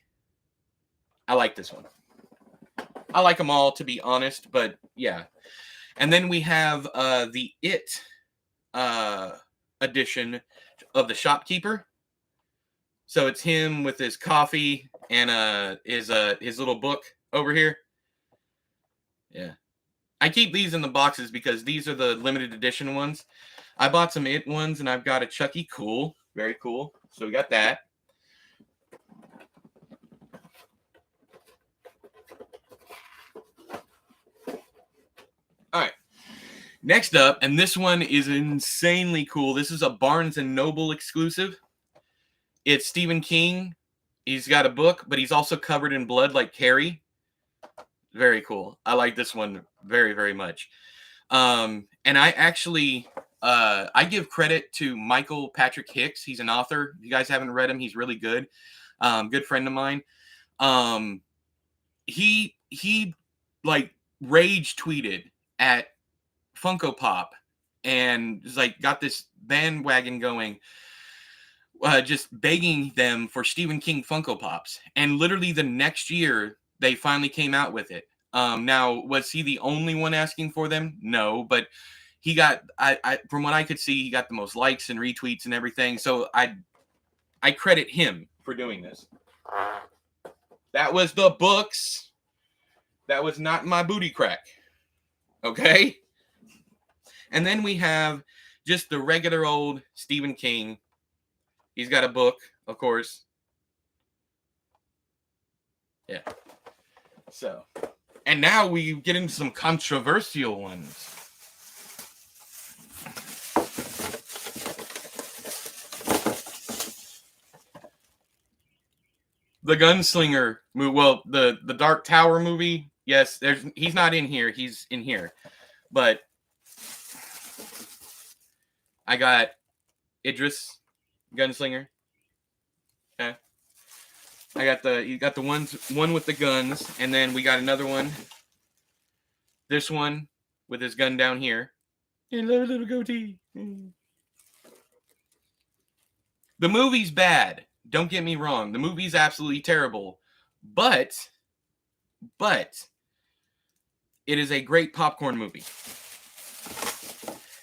I like this one. I like them all, to be honest, but yeah. And then we have the It edition of The Shopkeeper. So it's him with his coffee and his little book over here. Yeah. I keep these in the boxes because these are the limited edition ones. I bought some It ones and I've got a Chucky. Cool. Very cool. So we got that. All right. Next up, and this one is insanely cool. This is a Barnes & Noble exclusive. It's Stephen King. He's got a book, but he's also covered in blood like Carrie. Very cool. I like this one very, very much. And I actually, I give credit to Michael Patrick Hicks. He's an author. If you guys haven't read him, he's really good. Good friend of mine. He like rage tweeted at Funko Pop and was like got this bandwagon going, just begging them for Stephen King Funko Pops. And literally the next year, they finally came out with it. Now, was he the only one asking for them? No, but he got, I from what I could see, he got the most likes and retweets and everything. So I credit him for doing this. That was the books. That was not my booty crack. Okay? And then we have just the regular old Stephen King. He's got a book, of course. Yeah. So, and now we get into some controversial ones. The Gunslinger movie, well, the Dark Tower movie. Yes, he's not in here. He's in here. But I got Idris Gunslinger. Okay. You got the one with the guns, and then we got another one. This one with his gun down here. And a little goatee. The movie's bad. Don't get me wrong. The movie's absolutely terrible. But it is a great popcorn movie.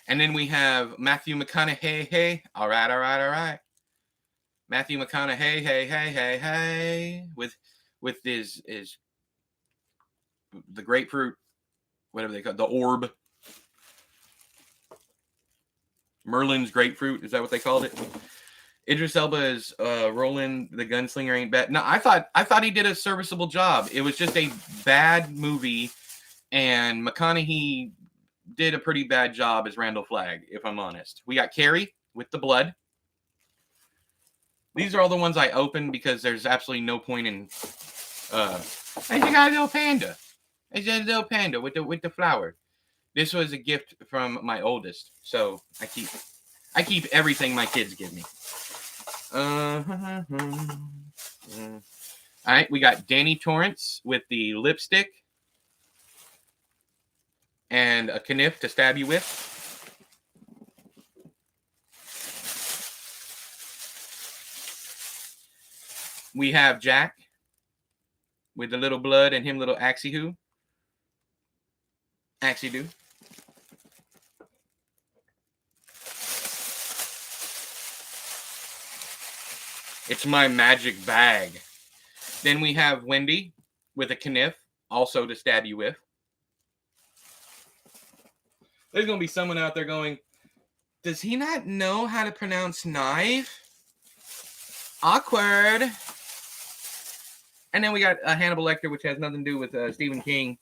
And then we have Matthew McConaughey. Hey, all right. Matthew McConaughey. Hey, with his the grapefruit, whatever they call it, the orb. Merlin's grapefruit, is that what they called it? Idris Elba is Roland the Gunslinger ain't bad. No, I thought he did a serviceable job. It was just a bad movie, and McConaughey did a pretty bad job as Randall Flagg, if I'm honest. We got Carrie with the blood. These are all the ones I opened because there's absolutely no point in. I got a little panda. It's a little panda with the flower. This was a gift from my oldest, so I keep everything my kids give me. All right, we got Danny Torrance with the lipstick and a knife to stab you with. We have Jack with the little blood and him little Axie-Hoo. Axie-Doo. It's my magic bag. Then we have Wendy with a knife, also to stab you with. There's going to be someone out there going, does he not know how to pronounce knife? Awkward. And then we got Hannibal Lecter, which has nothing to do with Stephen King.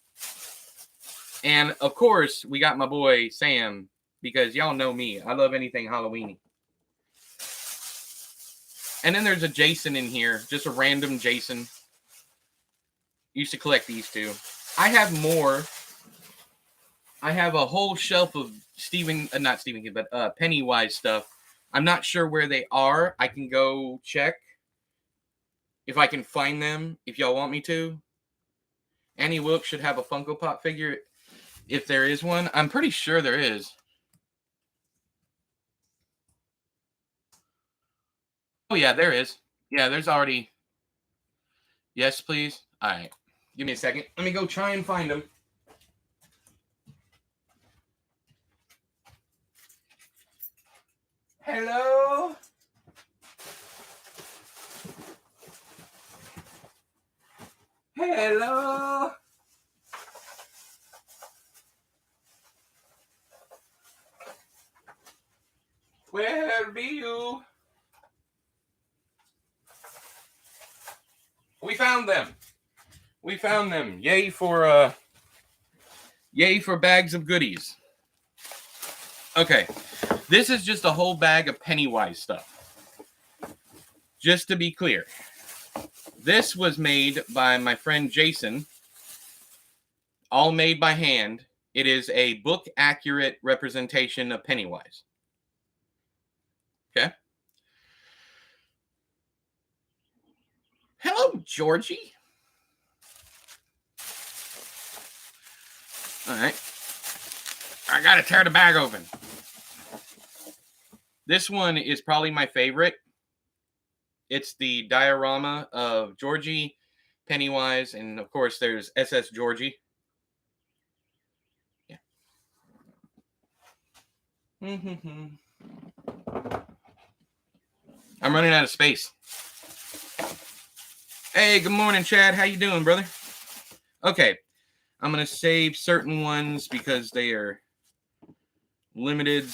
And, of course, we got my boy Sam, because y'all know me. I love anything Halloween-y. And then there's a Jason in here, just a random Jason. Used to collect these two. I have more. I have a whole shelf of not Stephen King, but Pennywise stuff. I'm not sure where they are. I can go check if I can find them, if y'all want me to. Annie Wilkes should have a Funko Pop figure if there is one. I'm pretty sure there is. Oh, yeah, there is. Yeah, there's already. Yes, please. All right. Give me a second. Let me go try and find them. Hello? Hello? Where be you? We found them. We found them. Yay for bags of goodies. Okay. This is just a whole bag of Pennywise stuff. Just to be clear. This was made by my friend Jason. All made by hand. It is a book-accurate representation of Pennywise. Okay. Hello, Georgie. All right. I got to tear the bag open. This one is probably my favorite. It's the diorama of Georgie, Pennywise, and of course there's SS Georgie. Yeah. I'm running out of space. Hey, good morning, Chad. How you doing, brother? Okay. I'm going to save certain ones because they are limited.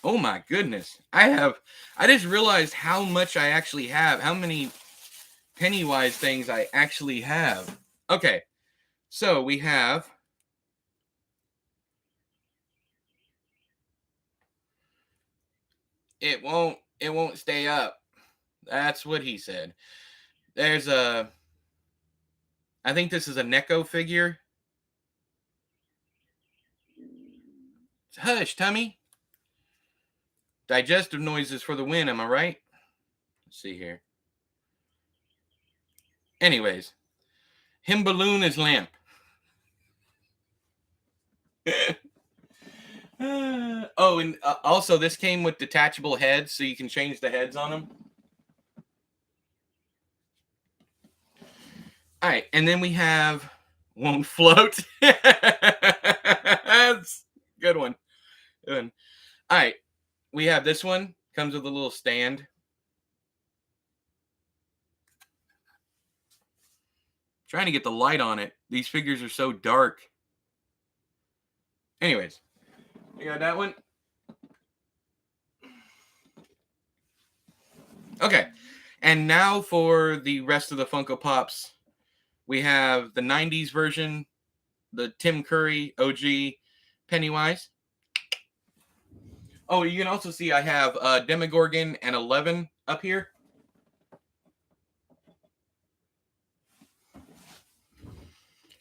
Oh my goodness. I just realized how much I actually have. How many Pennywise things I actually have. Okay. So we have it won't stay up. That's what he said. There's I think this is a Neko figure. Hush, tummy. Digestive noises for the win, am I right? Let's see here. Anyways, him balloon is lamp. Oh, and also this came with detachable heads, so you can change the heads on them. All right, and then we have won't float. That's good one. Good one. All right. We have this one. Comes with a little stand. Trying to get the light on it. These figures are so dark. Anyways, you got that one? Okay. And now for the rest of the Funko Pops. We have the 90s version, the Tim Curry OG Pennywise. Oh, you can also see I have Demogorgon and 11 up here.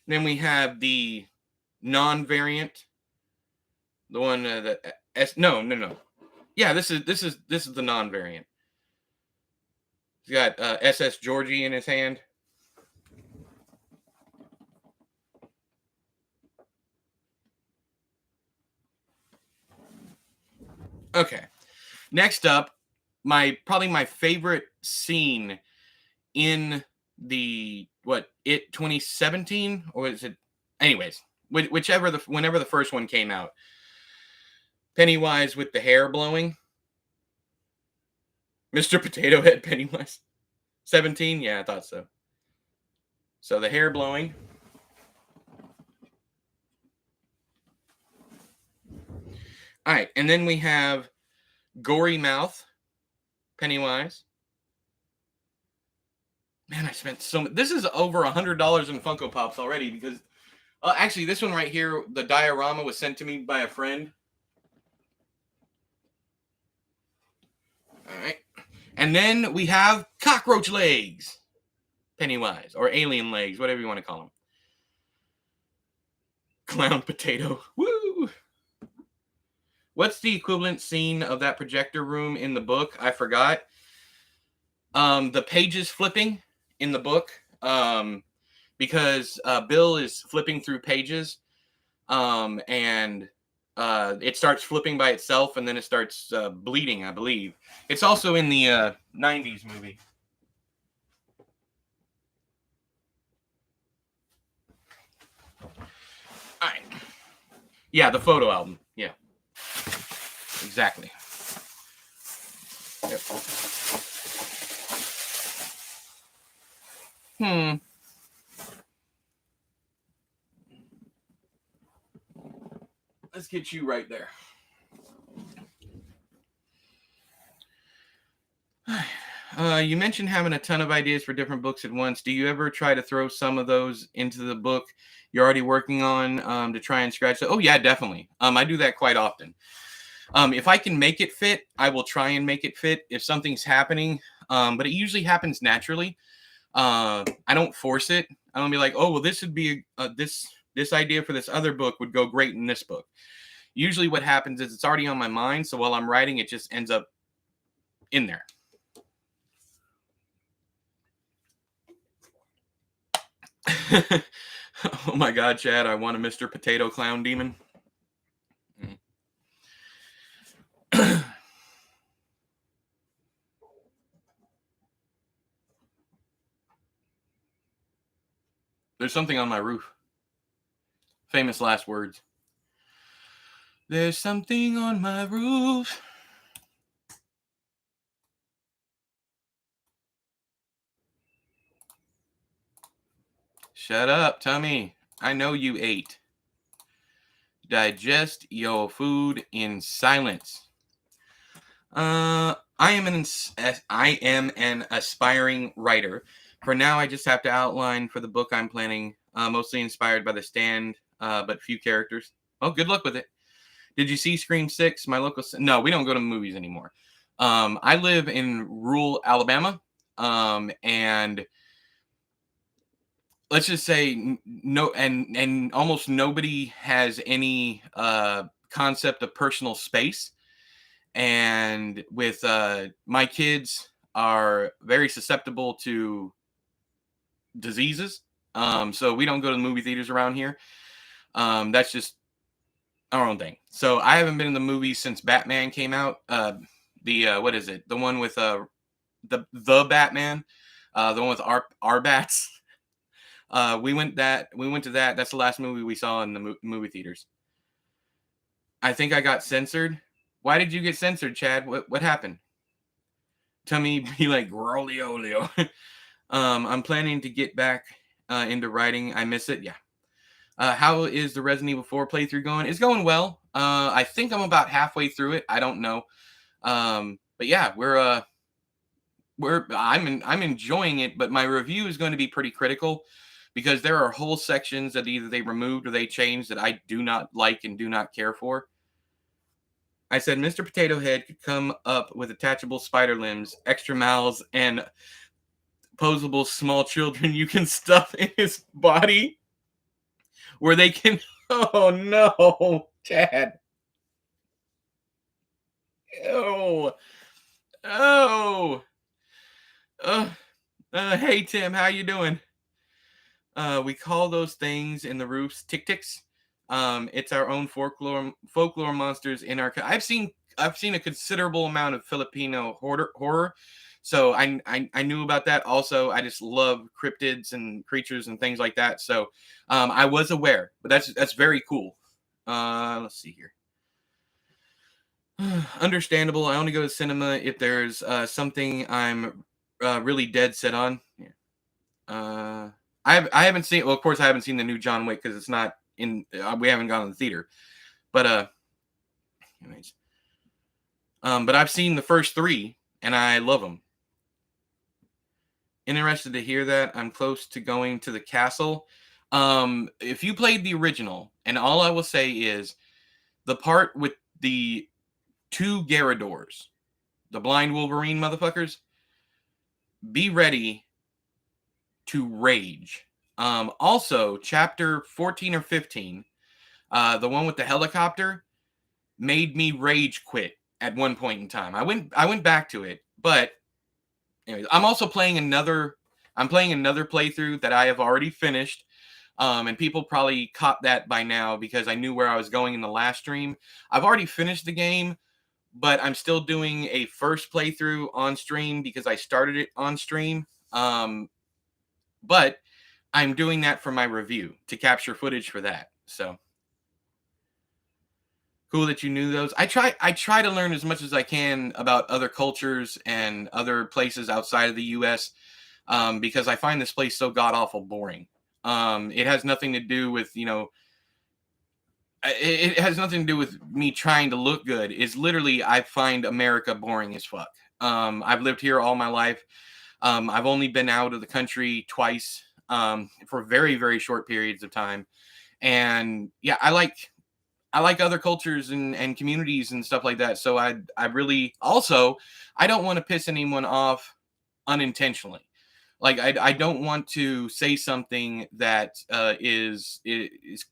Then we have the non-variant, the one that no. Yeah, this is the non-variant. He's got SS Georgie in his hand. Okay. Next up, probably my favorite scene in the It 2017, or is it? Anyways, whenever the first one came out, Pennywise with the hair blowing. Mr. Potato Head Pennywise. 17? Yeah, I thought so. So the hair blowing. All right, and then we have Gory Mouth Pennywise. Man, I spent so much. This is over $100 in Funko Pops already because actually this one right here, the diorama was sent to me by a friend. All right. And then we have Cockroach Legs Pennywise, or Alien Legs, whatever you want to call them. Clown Potato. Woo! What's the equivalent scene of that projector room in the book? I forgot. The pages flipping in the book, because Bill is flipping through pages, and it starts flipping by itself, and then it starts bleeding, I believe. It's also in the 90s movie. All right. Yeah, the photo album. Yeah. Exactly. Yep. Let's get you right there. You mentioned having a ton of ideas for different books at once. Do you ever try to throw some of those into the book you're already working on to try and scratch it? Oh, yeah, definitely. I do that quite often. If I can make it fit, I will try and make it fit if something's happening. But it usually happens naturally. I don't force it. I don't be like, oh, well, this would be this idea for this other book would go great in this book. Usually what happens is it's already on my mind. So while I'm writing, it just ends up in there. Oh my God, Chad, I want a Mr. Potato Clown Demon. There's something on my roof. Famous last words. There's something on my roof. Shut up, Tummy. I know you ate. Digest your food in silence. I am an aspiring writer. For now, I just have to outline for the book I'm planning, mostly inspired by The Stand, but few characters. Oh, good luck with it. Did you see Scream 6? My local... No, we don't go to movies anymore. I live in rural Alabama, and let's just say no, and almost nobody has any concept of personal space. And with my kids are very susceptible to diseases, so we don't go to the movie theaters around here. That's just our own thing. So I haven't been in the movies since Batman came out. What is it? The one with the Batman, the one with our bats. We went to that. That's the last movie we saw in the movie theaters. I think I got censored. Why did you get censored, Chad? What happened? Tell me, be like Rolio. I'm planning to get back into writing. I miss it. Yeah. How is the Resident Evil 4 playthrough going? It's going well. I think I'm about halfway through it. I don't know. But yeah, I'm enjoying it, but my review is going to be pretty critical because there are whole sections that either they removed or they changed that I do not like and do not care for. I said Mr. Potato Head could come up with attachable spider limbs, extra mouths, and posable small children you can stuff in his body where they can. Oh no, Chad. Oh, oh. Hey Tim, how you doing? We call those things in the roofs tick-ticks. It's our own folklore monsters in our. I've seen a considerable amount of Filipino horror, so I knew about that. Also, I just love cryptids and creatures and things like that. So I was aware, but that's very cool. Let's see here. Understandable. I only go to cinema if there's something I'm really dead set on. Yeah. I haven't seen. Well, of course, I haven't seen the new John Wick because it's not in. We haven't gone to the theater, but anyways, but I've seen the first three and I love them. Interested to hear that. I'm close to going to the castle. If you played the original, and all I will say is the part with the two Garradors, the blind Wolverine motherfuckers, be ready to rage. Also, chapter 14 or 15, the one with the helicopter, made me rage quit at one point in time. I went back to it, but anyways, I'm playing another playthrough that I have already finished. And people probably caught that by now because I knew where I was going in the last stream. I've already finished the game, but I'm still doing a first playthrough on stream because I started it on stream. But I'm doing that for my review to capture footage for that. So cool that you knew those. I try to learn as much as I can about other cultures and other places outside of the U.S. Because I find this place so god awful boring. It has nothing to do with it has nothing to do with me trying to look good. It's literally I find America boring as fuck. I've lived here all my life. I've only been out of the country twice for very, very short periods of time. And yeah, I like other cultures and communities and stuff like that. So I really also, I don't want to piss anyone off unintentionally. Like I don't want to say something that is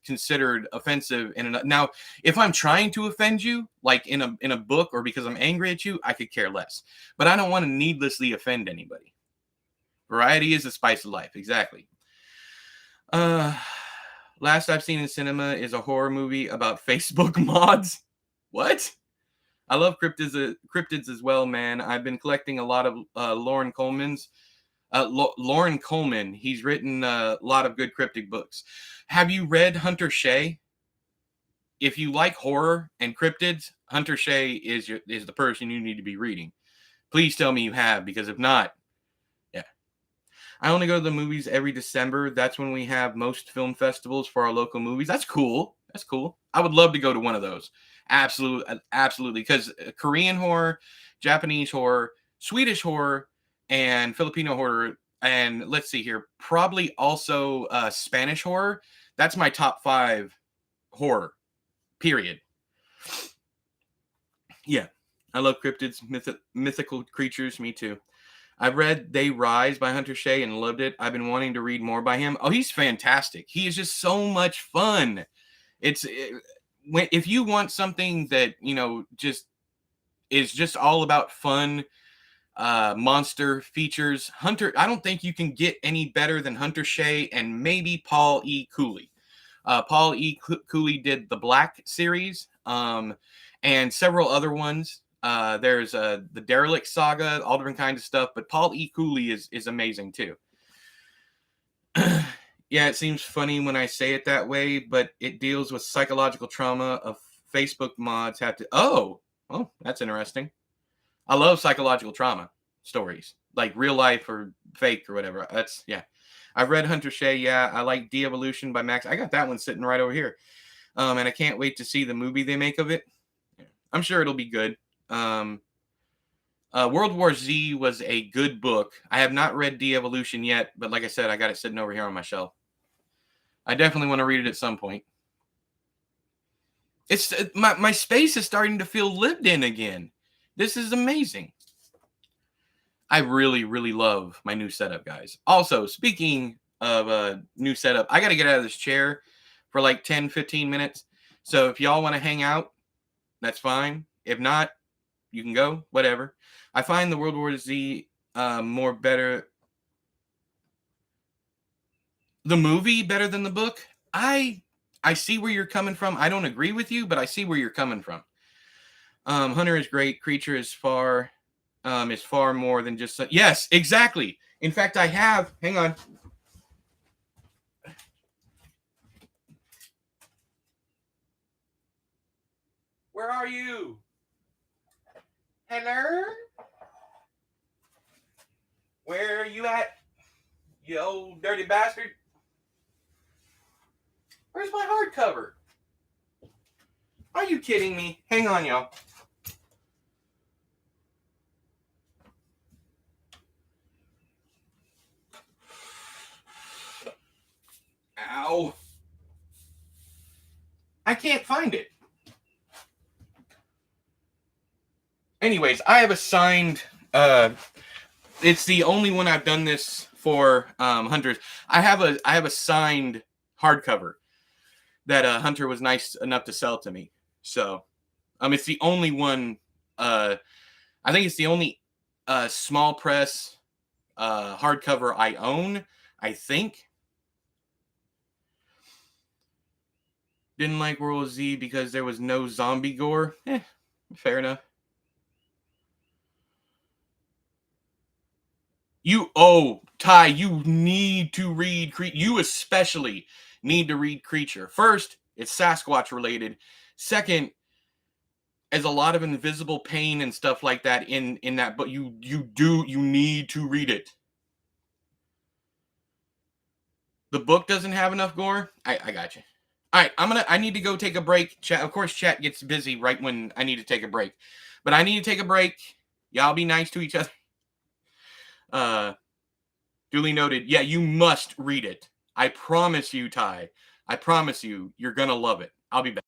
considered offensive. Now, if I'm trying to offend you, like in a book or because I'm angry at you, I could care less. But I don't want to needlessly offend anybody. Variety is the spice of life. Exactly. Last I've seen in cinema is a horror movie about Facebook mods. What? I love cryptids as well, man. I've been collecting a lot of Lorn Coleman's. Lorn Coleman. He's written a lot of good cryptid books. Have you read Hunter Shea? If you like horror and cryptids, Hunter Shea is the person you need to be reading. Please tell me you have, because if not, yeah. I only go to the movies every December. That's when we have most film festivals for our local movies. That's cool. That's cool. I would love to go to one of those. Absolutely. Because Korean horror, Japanese horror, Swedish horror, and Filipino horror, and let's see here, probably also Spanish horror. That's my top 5 horror, period. Yeah, I love cryptids, mythical creatures. Me too. I've read They Rise by Hunter Shea and loved it. I've been wanting to read more by him. Oh, he's fantastic. He is just so much fun. If you want something that, just is just all about fun, monster features, Hunter, I don't think you can get any better than Hunter Shea and maybe Paul E. Cooley. Paul E. Cooley did the Black series, and several other ones. There's the Derelict Saga, all different kinds of stuff, but Paul E. Cooley is amazing too. Yeah, it seems funny when I say it that way, but it deals with psychological trauma of Facebook mods have to. Oh, that's interesting. I love psychological trauma stories, like real life or fake or whatever. That's yeah. I've read Hunter Shea. Yeah, I like De-Evolution by Max. I got that one sitting right over here. And I can't wait to see the movie they make of it. Yeah. I'm sure it'll be good. Um, World War Z was a good book. I have not read De-Evolution yet, but like I said, I got it sitting over here on my shelf. I definitely want to read it at some point. It's my space is starting to feel lived in again. This is amazing. I really, really love my new setup, guys. Also, speaking of a new setup, I got to get out of this chair for like 10, 15 minutes. So if y'all want to hang out, that's fine. If not, you can go, whatever. I find the World War Z more better. The movie better than the book. I see where you're coming from. I don't agree with you, but I see where you're coming from. Hunter is great. Creature is far more than just yes, exactly. In fact, I have. Hang on. Where are you? Hello? Where are you at? You old dirty bastard. Where's my hardcover? Are you kidding me? Hang on, y'all. Ow. I can't find it. Anyways, I have a signed it's the only one I've done this for hunters. I have a signed hardcover that Hunter was nice enough to sell to me. So, it's the only one I think it's the only small press hardcover I own, I think. Didn't like World War Z because there was no zombie gore. Fair enough. Ty, you need to read you especially need to read Creature. First, it's Sasquatch related. Second, there's a lot of invisible pain and stuff like that in that, but you need to read it. The book doesn't have enough gore. I got you. All right, I need to go take a break. Chat, of course, chat gets busy right when I need to take a break, but I need to take a break. Y'all be nice to each other. Uh, Duly noted. Yeah, you must read it. I promise you, Ty. I promise you, you're gonna love it. I'll be back.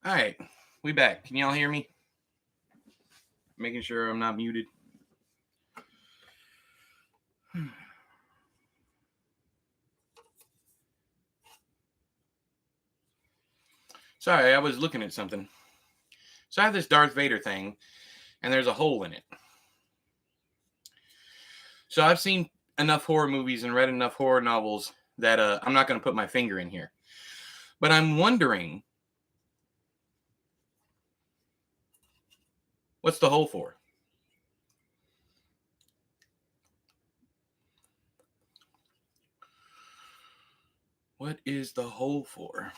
All right, we back. Can y'all hear me? Making sure I'm not muted. Sorry, I was looking at something. So I have this Darth Vader thing, and there's a hole in it. So I've seen enough horror movies and read enough horror novels that I'm not going to put my finger in here. But I'm wondering, what's the hole for? What is the hole for?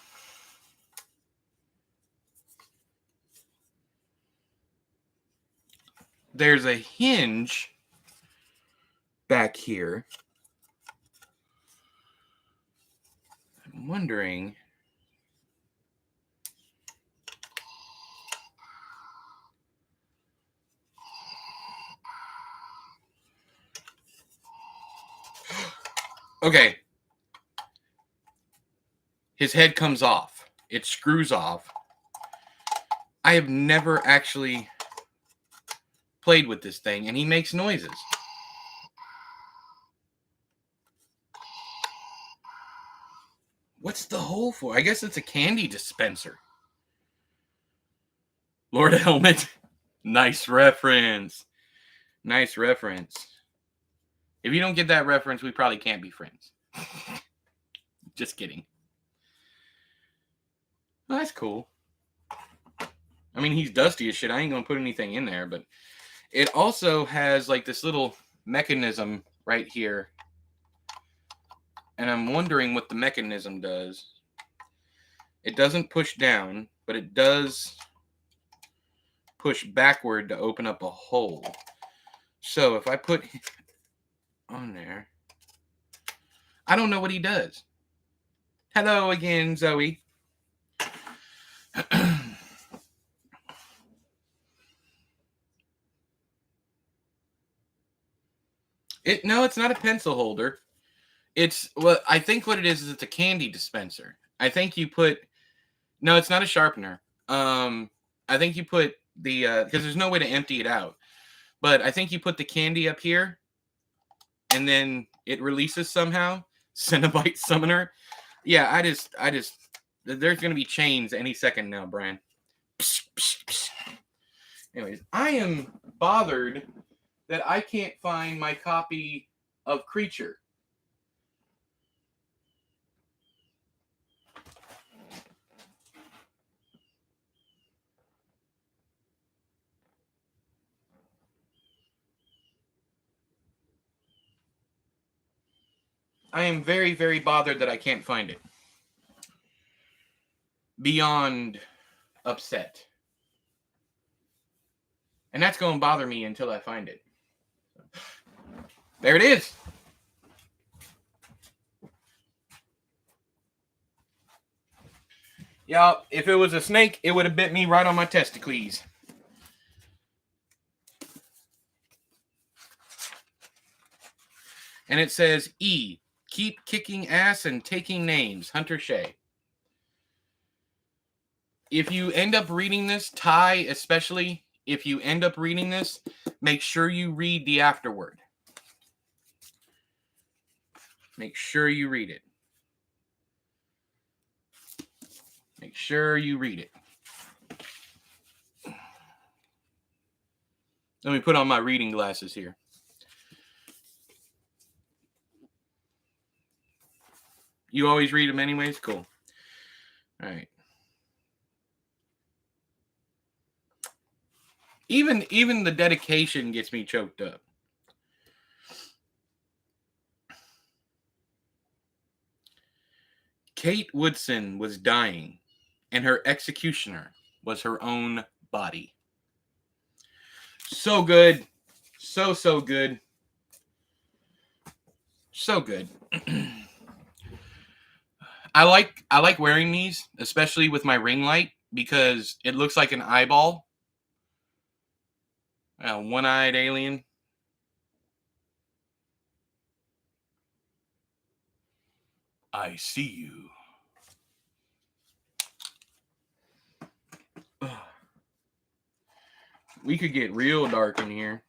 There's a hinge back here. I'm wondering. Okay. His head comes off. It screws off. I have never actually played with this thing, and he makes noises. What's the hole for? I guess it's a candy dispenser. Lord Helmet. Nice reference. Nice reference. If you don't get that reference, we probably can't be friends. Just kidding. Well, that's cool. I mean, he's dusty as shit. I ain't gonna put anything in there, but it also has like this little mechanism right here. And I'm wondering what the mechanism does. It doesn't push down, but it does push backward to open up a hole. So if I put on there, I don't know what he does. Hello again, Zoe. No, it's not a pencil holder. It's I think what it is it's a candy dispenser. I think you put no, it's not a sharpener. I think you put the because there's no way to empty it out. But I think you put the candy up here, and then it releases somehow. Cenobite Summoner. Yeah, I just there's gonna be chains any second now, Brian. Psh, psh, psh. Anyways, I am bothered that I can't find my copy of Creature. I am very, very bothered that I can't find it. Beyond upset. And that's going to bother me until I find it. There it is. Yeah, if it was a snake, it would have bit me right on my testicles. And it says, E, keep kicking ass and taking names, Hunter Shea. If you end up reading this, Ty especially, if you end up reading this, make sure you read the afterword. Make sure you read it. Make sure you read it. Let me put on my reading glasses here. You always read them anyways? Cool. All right. Even the dedication gets me choked up. Kate Woodson was dying, and her executioner was her own body. So good. So good. So good. I like wearing these, especially with my ring light, because it looks like an eyeball. One-eyed alien. I see you. we could get real dark in here.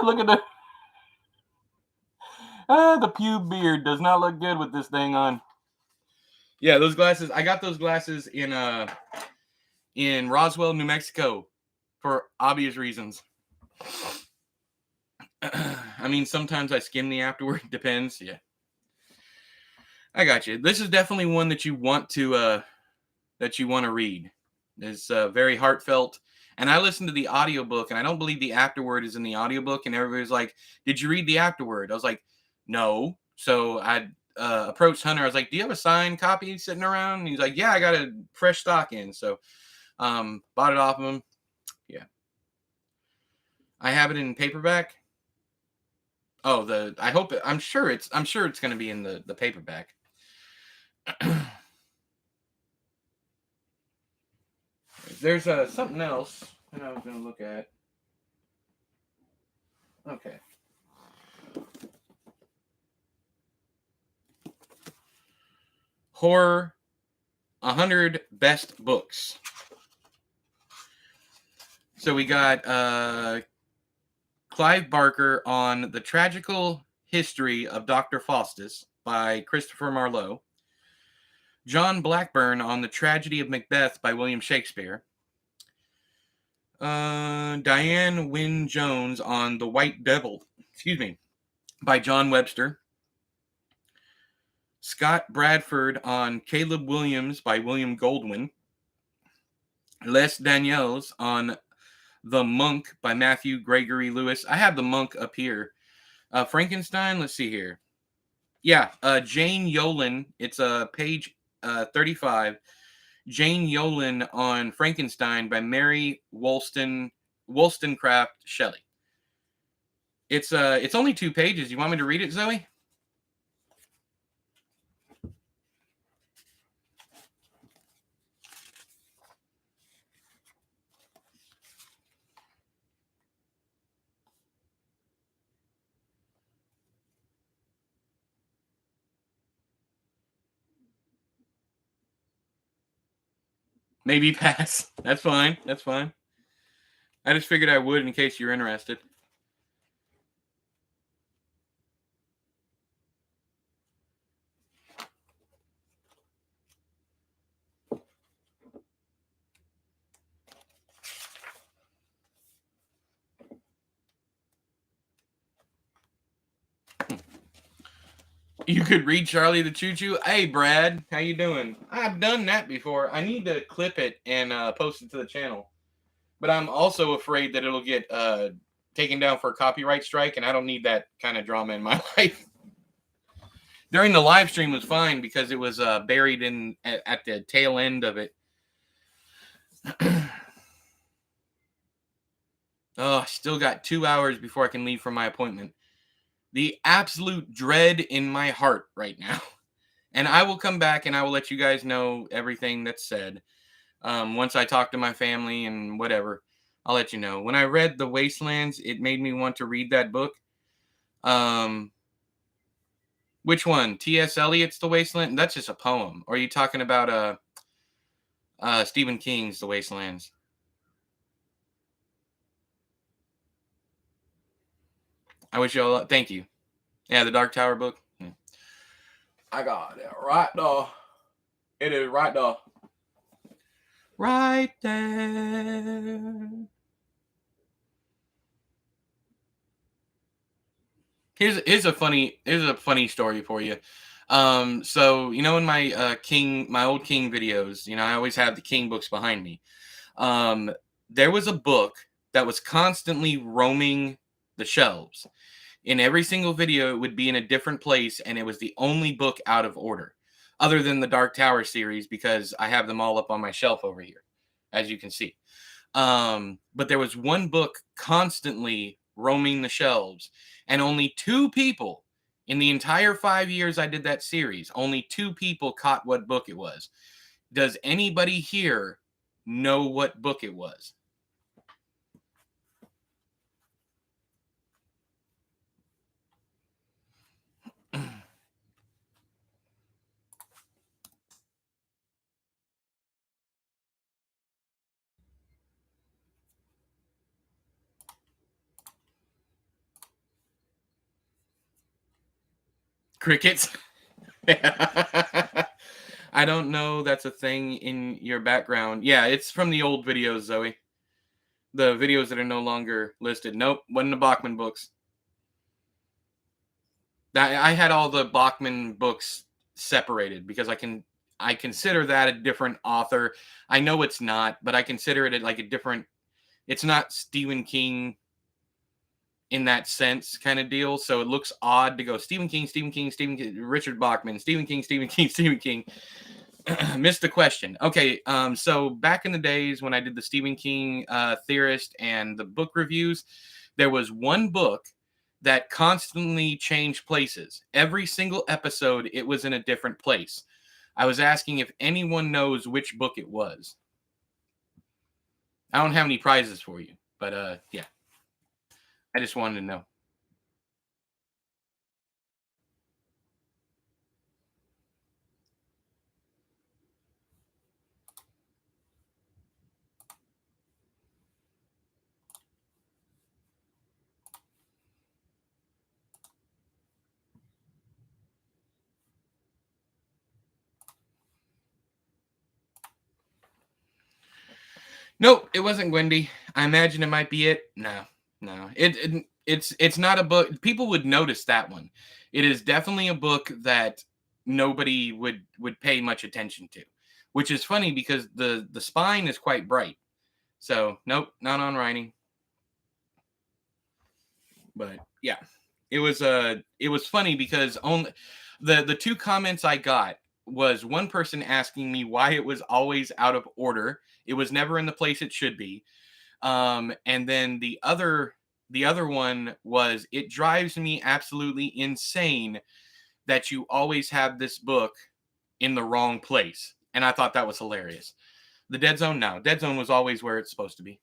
Look at the pube beard does not look good with this thing on. Yeah, those glasses. I got those glasses in Roswell, New Mexico, for obvious reasons. I mean, sometimes I skim the afterward. Depends. Yeah, I got you. This is definitely one that you want to read. It's very heartfelt. And I listened to the audiobook, and I don't believe the afterword is in the audiobook. And everybody's like, "Did you read the afterword?" I was like, "No." So I approached Hunter. I was like, "Do you have a signed copy sitting around?" And he's like, "Yeah, I got a fresh stock in." So bought it off of him. Yeah, I have it in paperback. Oh, I'm sure it's going to be in the paperback. There's something else that I was going to look at. Okay. Horror 100 best books. So we got Clive Barker on The Tragical History of Dr. Faustus by Christopher Marlowe. John Blackburn on The Tragedy of Macbeth by William Shakespeare. Diane Wynne Jones on The White Devil, by John Webster. Scott Bradford on Caleb Williams by William Goldwyn. Les Daniels on The Monk by Matthew Gregory Lewis. I have The Monk up here. Frankenstein, let's see here. Yeah, Jane Yolen. It's page 35. Jane Yolen on Frankenstein by Mary Wollstonecraft Shelley. It's only 2 pages. You want me to read it, Zoe? Maybe pass. That's fine. That's fine. I just figured I would in case you're interested. You could read Charlie the Choo Choo. Hey, Brad, how you doing? I've done that before. I need to clip it and post it to the channel. But I'm also afraid that it'll get taken down for a copyright strike, and I don't need that kind of drama in my life. During the live stream was fine because it was buried in at the tail end of it. Oh, still got 2 hours before I can leave for my appointment. The absolute dread in my heart right now. And I will come back and I will let you guys know everything that's said. Once I talk to my family and whatever, I'll let you know. When I read The Wastelands, it made me want to read that book. Which one? T.S. Eliot's The Wasteland? That's just a poem. Or are you talking about Stephen King's The Wastelands? I wish you all. Thank you. Yeah, the Dark Tower book. Yeah. I got it right there. It is right there. Right there. Here's a funny story for you. So you know in my my old King videos, you know I always have the King books behind me. There was a book that was constantly roaming the shelves. In every single video, it would be in a different place, and it was the only book out of order, other than the Dark Tower series, because I have them all up on my shelf over here, as you can see. But there was one book constantly roaming the shelves, and only 2 people in the entire 5 years I did that series, only 2 people caught what book it was. Does anybody here know what book it was? Crickets. I don't know. That's a thing in your background. Yeah, it's from the old videos, Zoe. The videos that are no longer listed. Nope, wasn't the Bachman books. I had all the Bachman books separated because I consider that a different author. I know it's not, but I consider it like a different. It's not Stephen King in that sense kind of deal. So it looks odd to go Stephen King, Stephen King, Stephen King, Richard Bachman, Stephen King, Stephen King, Stephen King. Missed the question. Okay, so back in the days when I did the Stephen King theorist and the book reviews, there was one book that constantly changed places. Every single episode, it was in a different place. I was asking if anyone knows which book it was. I don't have any prizes for you, but yeah, I just wanted to know. Nope, it wasn't Wendy. I imagine it might be it. No, no. It's not a book. People would notice that one. It is definitely a book that nobody would pay much attention to, which is funny because the spine is quite bright. So nope, not on writing. But yeah, it was funny because only the two comments I got was one person asking me why it was always out of order. It was never in the place it should be. And then the other one was it drives me absolutely insane that you always have this book in the wrong place. And I thought that was hilarious. The Dead Zone, no. Dead Zone was always where it's supposed to be.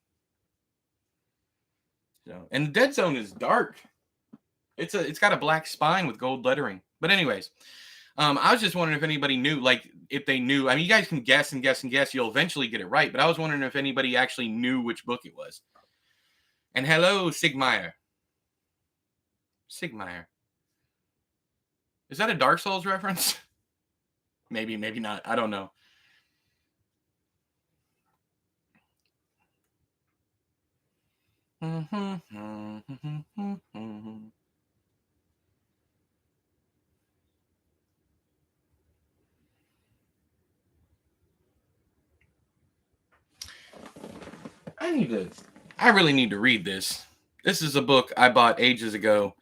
So, and the Dead Zone is dark. It's got a black spine with gold lettering. But anyways, I was just wondering if anybody knew, like if they knew. I mean, you guys can guess and guess and guess. You'll eventually get it right. But I was wondering if anybody actually knew which book it was. And hello, Sigmeyer. Sigmeyer. Is that a Dark Souls reference? Maybe, maybe not. I don't know. I need to. I really need to read this. This is a book I bought ages ago.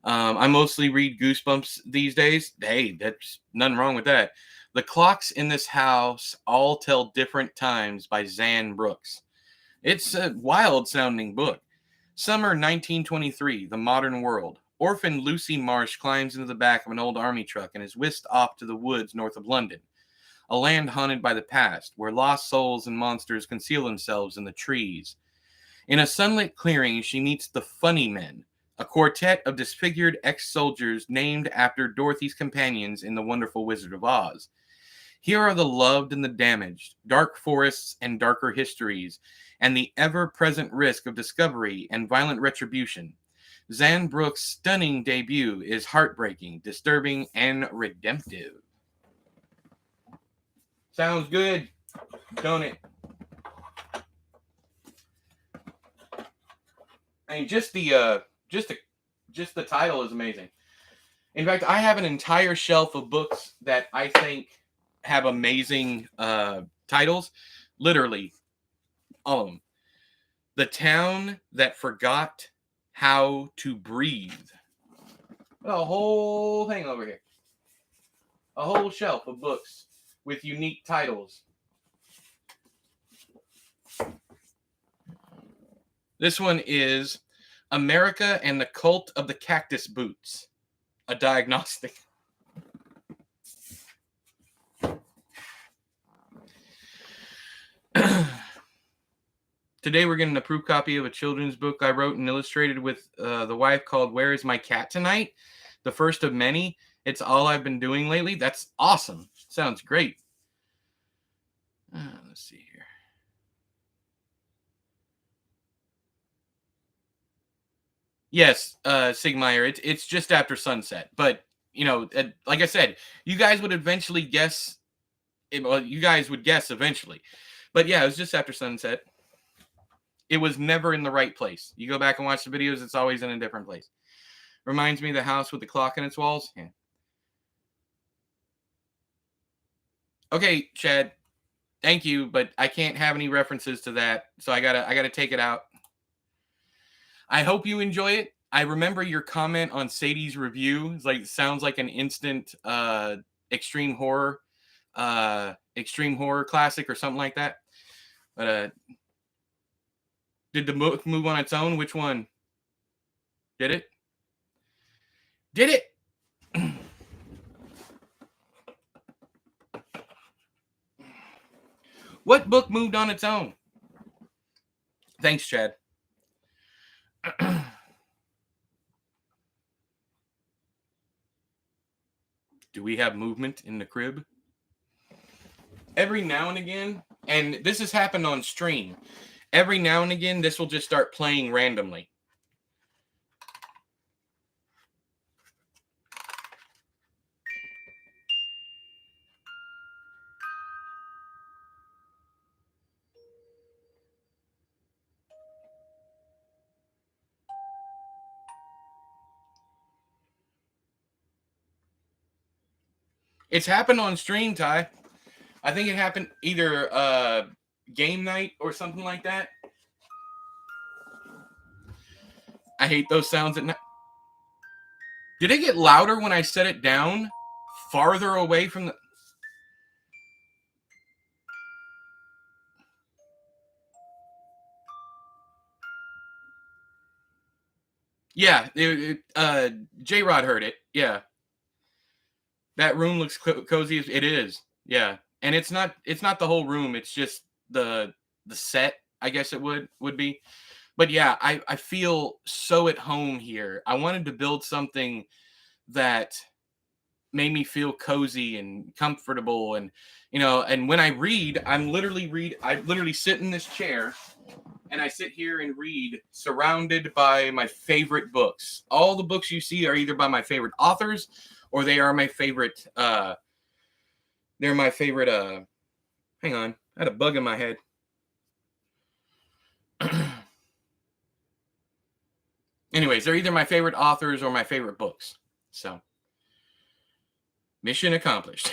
I mostly read Goosebumps these days. Hey, that's nothing wrong with that. The Clocks in This House All Tell Different Times by Zan Brooks. It's a wild sounding book. Summer 1923, the modern world. Orphan Lucy Marsh climbs into the back of an old army truck and is whisked off to the woods north of London, a land haunted by the past, where lost souls and monsters conceal themselves in the trees. In a sunlit clearing, she meets the Funny Men, a quartet of disfigured ex-soldiers named after Dorothy's companions in The Wonderful Wizard of Oz. Here are the loved and the damaged, dark forests and darker histories, and the ever-present risk of discovery and violent retribution. Zan Brooks' stunning debut is heartbreaking, disturbing, and redemptive. Sounds good, don't it? I mean, just the title is amazing. In fact, I have an entire shelf of books that I think have amazing titles. Literally, all of them. The Town That Forgot How to Breathe. A whole thing over here. A whole shelf of books with unique titles. This one is America and the Cult of the Cactus Boots, a diagnostic. Today we're getting an approved copy of a children's book I wrote and illustrated with the wife called Where Is My Cat Tonight? The first of many. It's all I've been doing lately. That's awesome. Sounds great. Let's see here. Yes, Sigmeyer, it's just after sunset. But like I said, you guys would eventually guess. Well, you guys would guess eventually. But yeah, it was just after sunset. It was never in the right place. You go back and watch the videos, it's always in a different place. Reminds me of the house with the clock in its walls. Yeah. Okay, Chad. Thank you, but I can't have any references to that, so I gotta take it out. I hope you enjoy it. I remember your comment on Sadie's review. It's like sounds like an instant extreme horror classic or something like that. But did the book move on its own? Which one? Did it? Did it? What book moved on its own? Thanks, Chad. Do we have movement in the crib? Every now and again, and this has happened on stream, every now and again, this will just start playing randomly. It's happened on stream, Ty. I think it happened either game night or something like that. I hate those sounds at night. Did it get louder when I set it down farther away from the... Yeah, J-Rod heard it. Yeah. That room looks cozy. It is. Yeah. And it's not the whole room. It's just the set, I guess it would be. But yeah, I feel so at home here. I wanted to build something that made me feel cozy and comfortable, and and when I read, I literally sit in this chair and I sit here and read surrounded by my favorite books. All the books you see are either by my favorite authors or they are my favorite hang on, I had a bug in my head. Anyways, they're either my favorite authors or my favorite books. So, mission accomplished.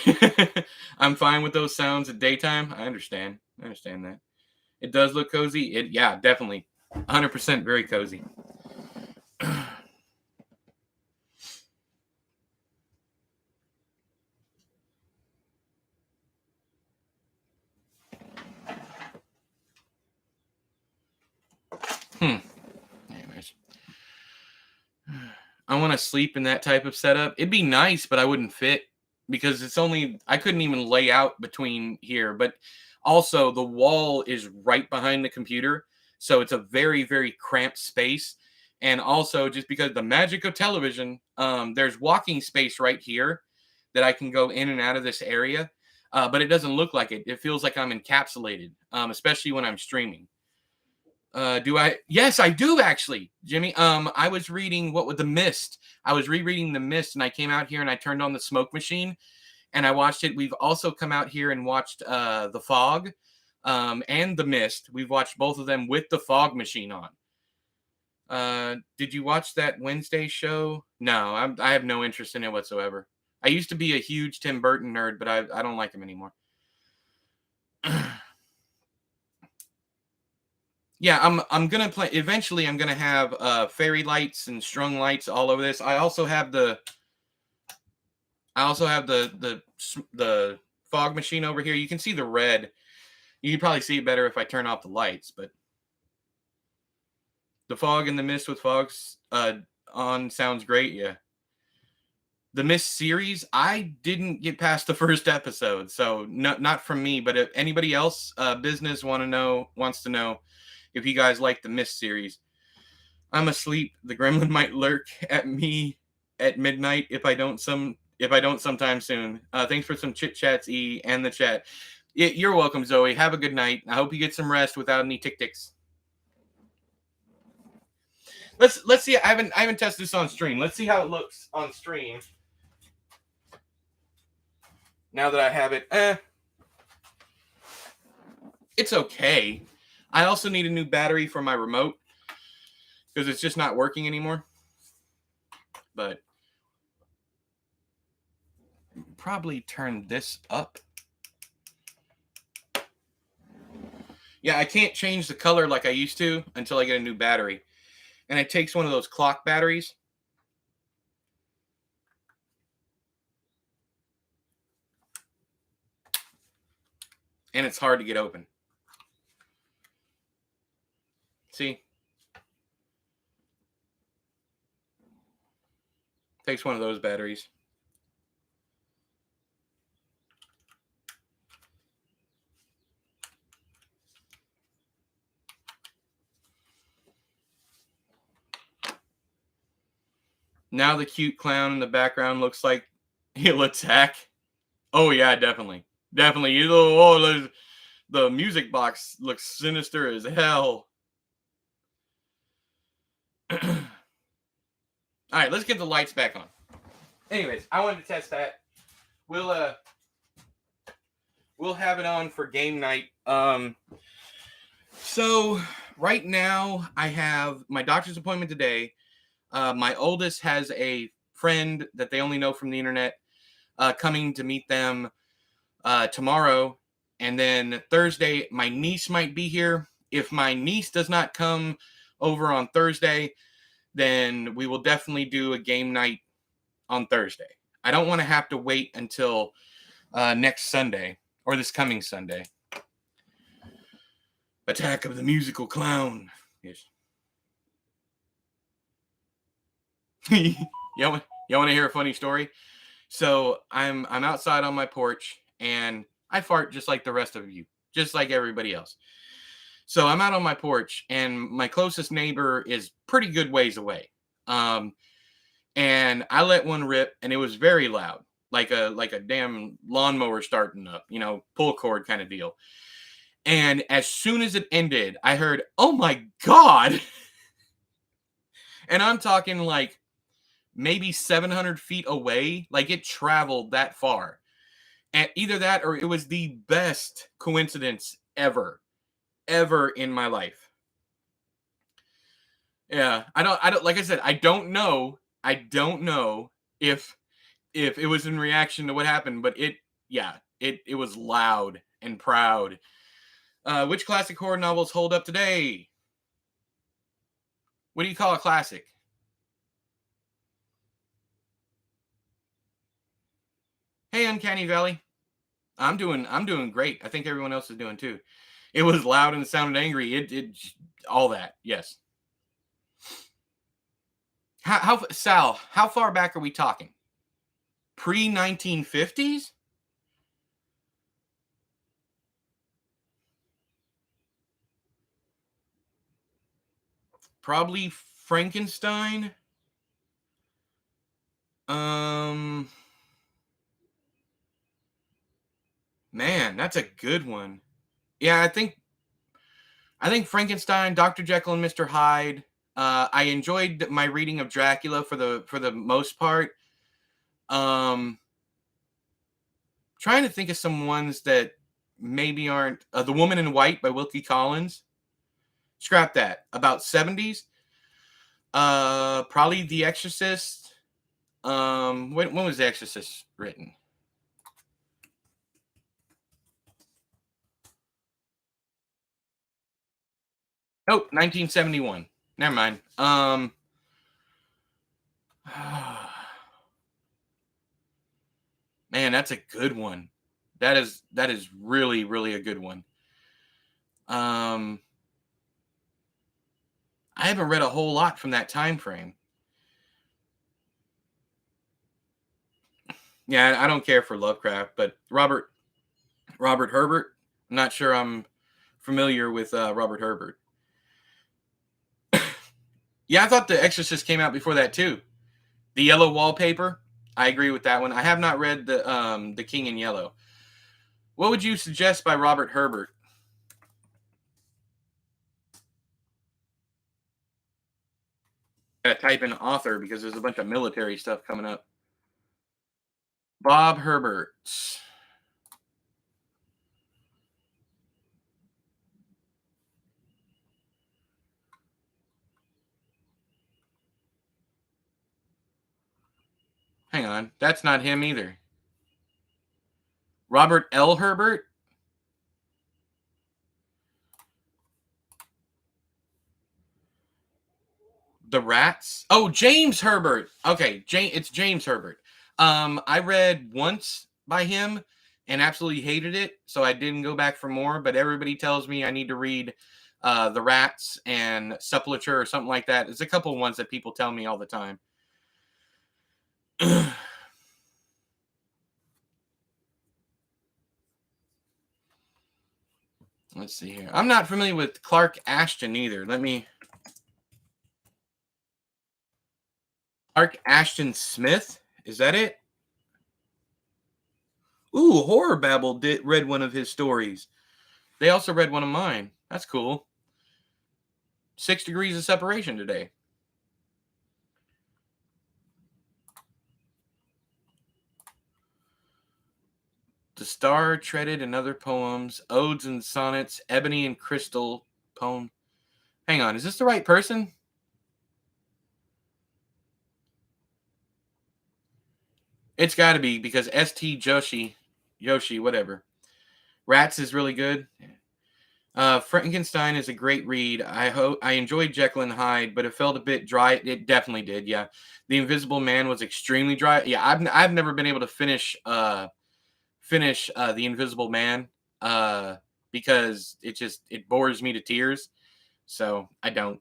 I'm fine with those sounds at daytime. I understand that. It does look cozy. Yeah, definitely. 100% very cozy. Anyways. I want to sleep in that type of setup. It'd be nice, but I wouldn't fit because I couldn't even lay out between here. But also the wall is right behind the computer. So it's a very, very cramped space. And also just because the magic of television, there's walking space right here that I can go in and out of this area. But it doesn't look like it. It feels like I'm encapsulated, especially when I'm streaming. Do I? Yes, I do actually, Jimmy. I was reading The Mist. I was rereading The Mist, and I came out here and I turned on the smoke machine, and I watched it. We've also come out here and watched The Fog, and The Mist. We've watched both of them with the fog machine on. Did you watch that Wednesday show? No, I have no interest in it whatsoever. I used to be a huge Tim Burton nerd, but I don't like him anymore. Yeah, I'm gonna play. Eventually, I'm gonna have fairy lights and strung lights all over this. I also have the fog machine over here. You can see the red. You can probably see it better if I turn off the lights, but the fog and the mist with fogs on sounds great. Yeah. The Mist series, I didn't get past the first episode, so not from me. But if anybody else business wants to know if you guys like the Mist series, I'm asleep. The gremlin might lurk at me at midnight if I don't sometime soon. Thanks for some chit chats, E, and the chat. You're welcome, Zoe. Have a good night. I hope you get some rest without any tic-tics. Let's see. I haven't tested this on stream. Let's see how it looks on stream. now that I have it, it's okay. I also need a new battery for my remote because it's just not working anymore. But probably turn this up. Yeah, I can't change the color like I used to until I get a new battery. And it takes one of those clock batteries. And it's hard to get open. See? Takes one of those batteries. Now the cute clown in the background looks like he'll attack. Oh yeah, definitely. Definitely. The music box looks sinister as hell. All right, let's get the lights back on. Anyways, I wanted to test that. We'll have it on for game night. So right now I have my doctor's appointment today. My oldest has a friend that they only know from the internet coming to meet them tomorrow. And then Thursday, my niece might be here. If my niece does not come over on Thursday, then we will definitely do a game night on Thursday. I don't want to have to wait until next Sunday or this coming Sunday. Attack of the Musical Clown. Yes. y'all want to hear a funny story? So I'm outside on my porch and I fart just like the rest of you, just like everybody else. So I'm out on my porch and my closest neighbor is pretty good ways away. And I let one rip and it was very loud, like a damn lawnmower starting up, pull cord kind of deal. And as soon as it ended, I heard, "Oh my God." And I'm talking like maybe 700 feet away. Like it traveled that far. And either that or it was the best coincidence ever in my life. Yeah, I don't like I said, I don't know if it was in reaction to what happened, but it was loud and proud. Which classic horror novels hold up today? What do you call a classic? Hey, Uncanny Valley. I'm doing great. I think everyone else is doing too. It was loud and sounded angry. It all that. Yes. Sal, how far back are we talking? Pre 1950s? Probably Frankenstein. Um Man, that's a good one. Yeah, I think Frankenstein, Dr. Jekyll and Mr. Hyde. I enjoyed my reading of Dracula for the most part. Um, Trying to think of some ones that maybe aren't The Woman in White by Wilkie Collins. Scrap that. About 70s. Probably The Exorcist. When was The Exorcist written? Nope, 1971. Never mind. Man, that's a good one. That is really really a good one. Um, I haven't read a whole lot from that time frame. Yeah, I don't care for Lovecraft, but Robert Herbert. I'm not sure I'm familiar with Robert Herbert. Yeah, I thought The Exorcist came out before that too. The Yellow Wallpaper. I agree with that one. I have not read the King in Yellow. What would you suggest by Robert Herbert? I type in author because there's a bunch of military stuff coming up. Bob Herbert. Hang on. That's not him either. Robert L. Herbert? The Rats? Oh, James Herbert. Okay, it's James Herbert. I read once by him and absolutely hated it, so I didn't go back for more, but everybody tells me I need to read The Rats and Suppleture or something like that. There's a couple ones that people tell me all the time. Let's see here. I'm not familiar with Clark Ashton either. Clark Ashton Smith? Is that it? Ooh, Horror Babble read one of his stories. They also read one of mine. That's cool. 6 degrees of separation today. The Star Treaded and Other Poems, Odes and Sonnets, Ebony and Crystal poem. Hang on, is this the right person? It's got to be because St. Yoshi, whatever. Rats is really good. Frankenstein is a great read. I enjoyed Jekyll and Hyde, but it felt a bit dry. It definitely did. Yeah, The Invisible Man was extremely dry. Yeah, I've never been able to finish The Invisible Man because it bores me to tears. So I don't.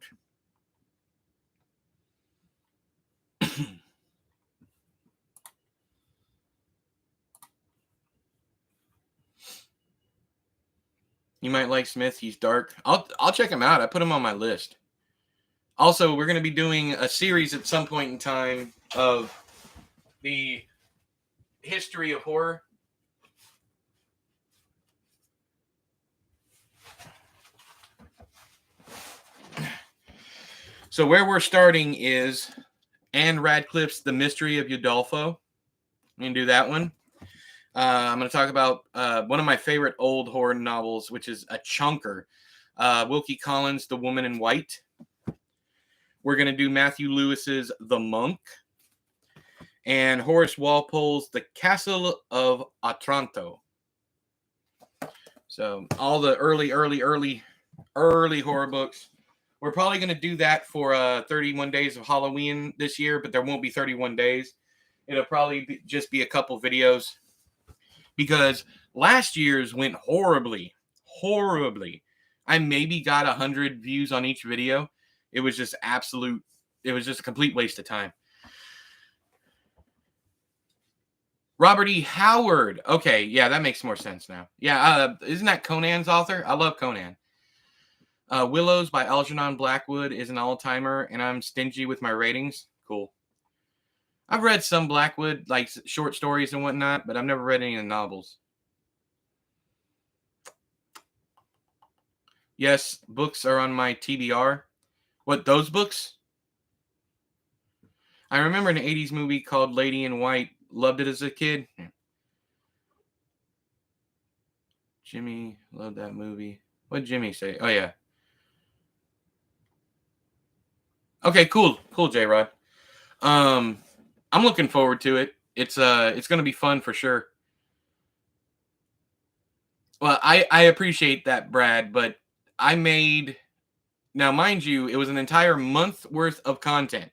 You might like Smith. He's dark. I'll check him out. I put him on my list. Also, we're going to be doing a series at some point in time of the history of horror. So where we're starting is Anne Radcliffe's The Mystery of Udolpho. I'm going to do that one. I'm going to talk about one of my favorite old horror novels, which is a chunker. Wilkie Collins' The Woman in White. We're going to do Matthew Lewis's The Monk. And Horace Walpole's The Castle of Otranto. So all the early horror books. We're probably going to do that for 31 days of Halloween this year, but there won't be 31 days. It'll probably just be a couple videos because last year's went horribly. I maybe got 100 views on each video. It was just a complete waste of time. Robert E. Howard. Okay, yeah, that makes more sense now. Yeah, isn't that Conan's author? I love Conan. Willows by Algernon Blackwood is an all-timer, and I'm stingy with my ratings. Cool. I've read some Blackwood, like short stories and whatnot, but I've never read any of the novels. Yes, books are on my TBR. What, those books? I remember an 80s movie called Lady in White. Loved it as a kid. Jimmy, loved that movie. What did Jimmy say? Oh, yeah. Okay, cool, J-Rod. I'm looking forward to it. It's going to be fun for sure. Well, I appreciate that, Brad, but now, mind you, it was an entire month worth of content.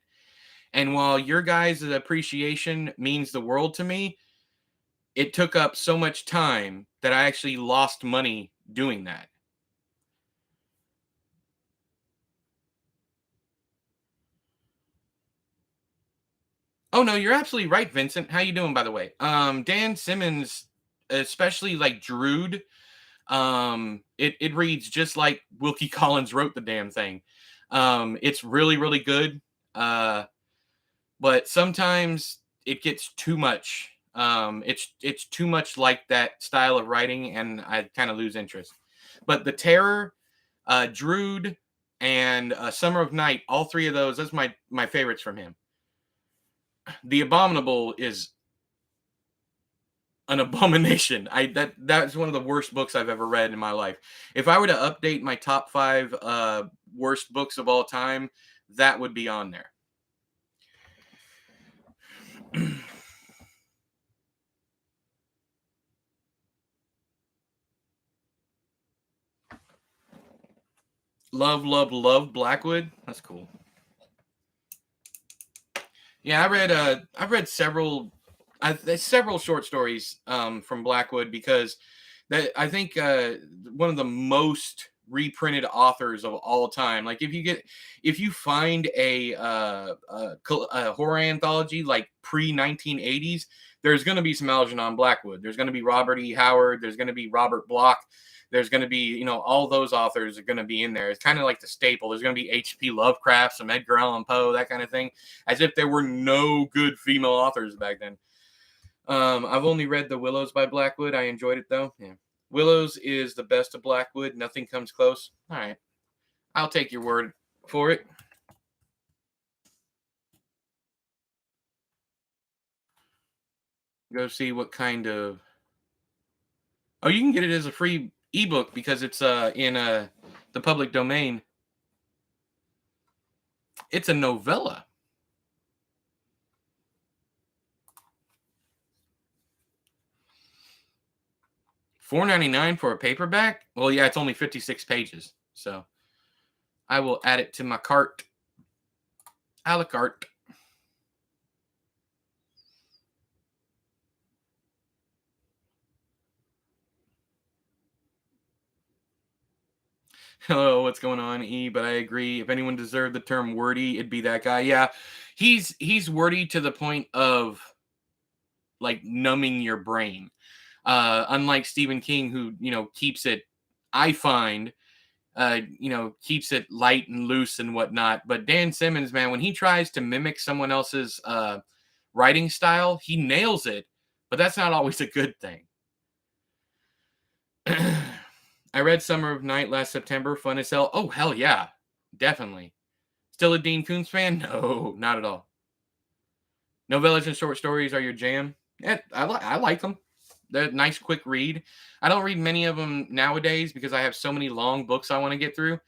And while your guys' appreciation means the world to me, it took up so much time that I actually lost money doing that. Oh no, you're absolutely right, Vincent. How you doing, by the way? Dan Simmons, especially like Drood, it reads just like Wilkie Collins wrote the damn thing. It's really good. But sometimes it gets too much. It's too much like that style of writing, and I kind of lose interest. But The Terror, Drood, and Summer of Night, all three of those, that's my favorites from him. The Abominable is an abomination. That's one of the worst books I've ever read in my life. If I were to update my top 5 worst books of all time, that would be on there. Love, love, love Blackwood. That's cool. Yeah, I've read several short stories from Blackwood because that I think one of the most reprinted authors of all time. Like if you find a horror anthology like pre 1980s, there's going to be some Algernon Blackwood. There's going to be Robert E. Howard. There's going to be Robert Bloch. There's going to be, all those authors are going to be in there. It's kind of like the staple. There's going to be H.P. Lovecraft, some Edgar Allan Poe, that kind of thing, as if there were no good female authors back then. I've only read The Willows by Blackwood. I enjoyed it though. Yeah. Willows is the best of Blackwood. Nothing comes close. All right. I'll take your word for it. Go see what kind of. Oh, you can get it as a free ebook because it's in the public domain. It's a novella. $4.99 for a paperback? Well, yeah, it's only 56 pages. So I will add it to my cart. A la carte. Hello, what's going on, E? But I agree. If anyone deserved the term wordy, it'd be that guy. Yeah, he's wordy to the point of like numbing your brain. Unlike Stephen King, who keeps it, I find, keeps it light and loose and whatnot. But Dan Simmons, man, when he tries to mimic someone else's writing style, he nails it. But that's not always a good thing. I read Summer of Night last September. Fun as hell. Oh, hell yeah. Definitely. Still a Dean Koontz fan? No, not at all. Novellas and short stories are your jam? Yeah, I like them. They're a nice, quick read. I don't read many of them nowadays because I have so many long books I want to get through.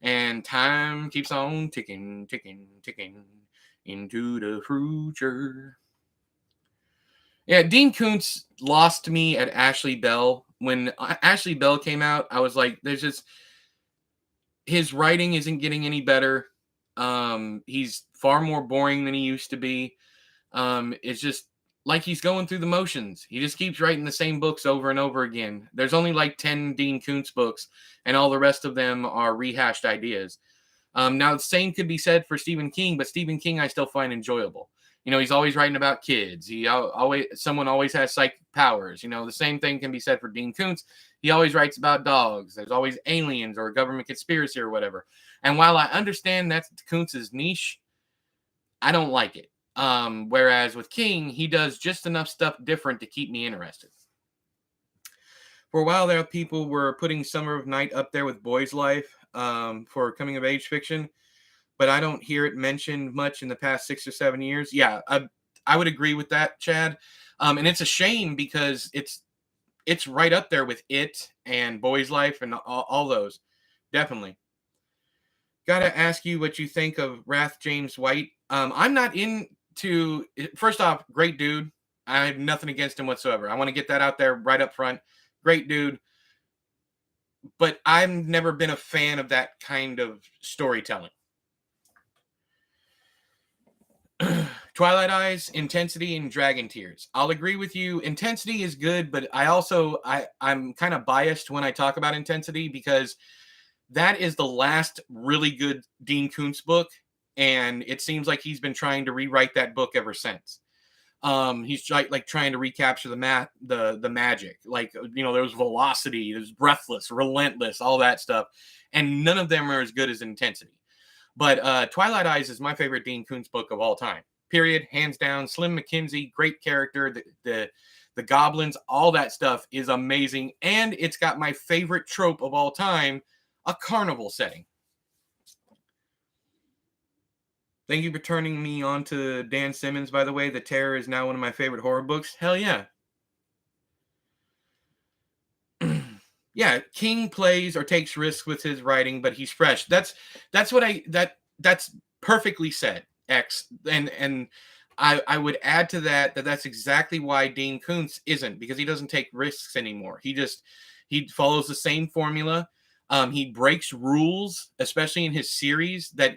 And time keeps on ticking, ticking, ticking into the future. Yeah, Dean Koontz lost me at Ashley Bell. When Ashley Bell came out, I was like, there's just his writing isn't getting any better. He's far more boring than he used to be. It's just like he's going through the motions. He just keeps writing the same books over and over again. There's only like 10 Dean Koontz books, and all the rest of them are rehashed ideas. Now, the same could be said for Stephen King, but Stephen King I still find enjoyable. He's always writing about kids. Someone always has psychic powers. The same thing can be said for Dean Koontz. He always writes about dogs. There's always aliens or a government conspiracy or whatever. And while I understand that's Koontz's niche, I don't like it. Whereas with King, he does just enough stuff different to keep me interested. For a while there, people were putting Summer of Night up there with Boy's Life for coming of age fiction, but I don't hear it mentioned much in the past 6 or 7 years. Yeah, I would agree with that, Chad. And it's a shame because it's right up there with It and Boy's Life and all those. Definitely. Gotta ask you what you think of Wrath James White. I'm not into. First off, great dude. I have nothing against him whatsoever. I want to get that out there right up front. Great dude. But I've never been a fan of that kind of storytelling. Twilight Eyes, Intensity, and Dragon Tears. I'll agree with you. Intensity is good, but I'm kind of biased when I talk about Intensity because that is the last really good Dean Koontz book, and it seems like he's been trying to rewrite that book ever since. He's like trying to recapture the magic. Like, there's Velocity, there's Breathless, Relentless, all that stuff, and none of them are as good as Intensity. But Twilight Eyes is my favorite Dean Koontz book of all time. Period, hands down. Slim McKinsey, great character. The goblins, all that stuff is amazing, and it's got my favorite trope of all time, a carnival setting. Thank you for turning me on to Dan Simmons, by the way. The Terror is now one of my favorite horror books. Hell yeah. Yeah, King plays or takes risks with his writing, but he's fresh. That's perfectly said, X. And I would add to that's exactly why Dean Koontz isn't, because he doesn't take risks anymore. He follows the same formula. He breaks rules, especially in his series that,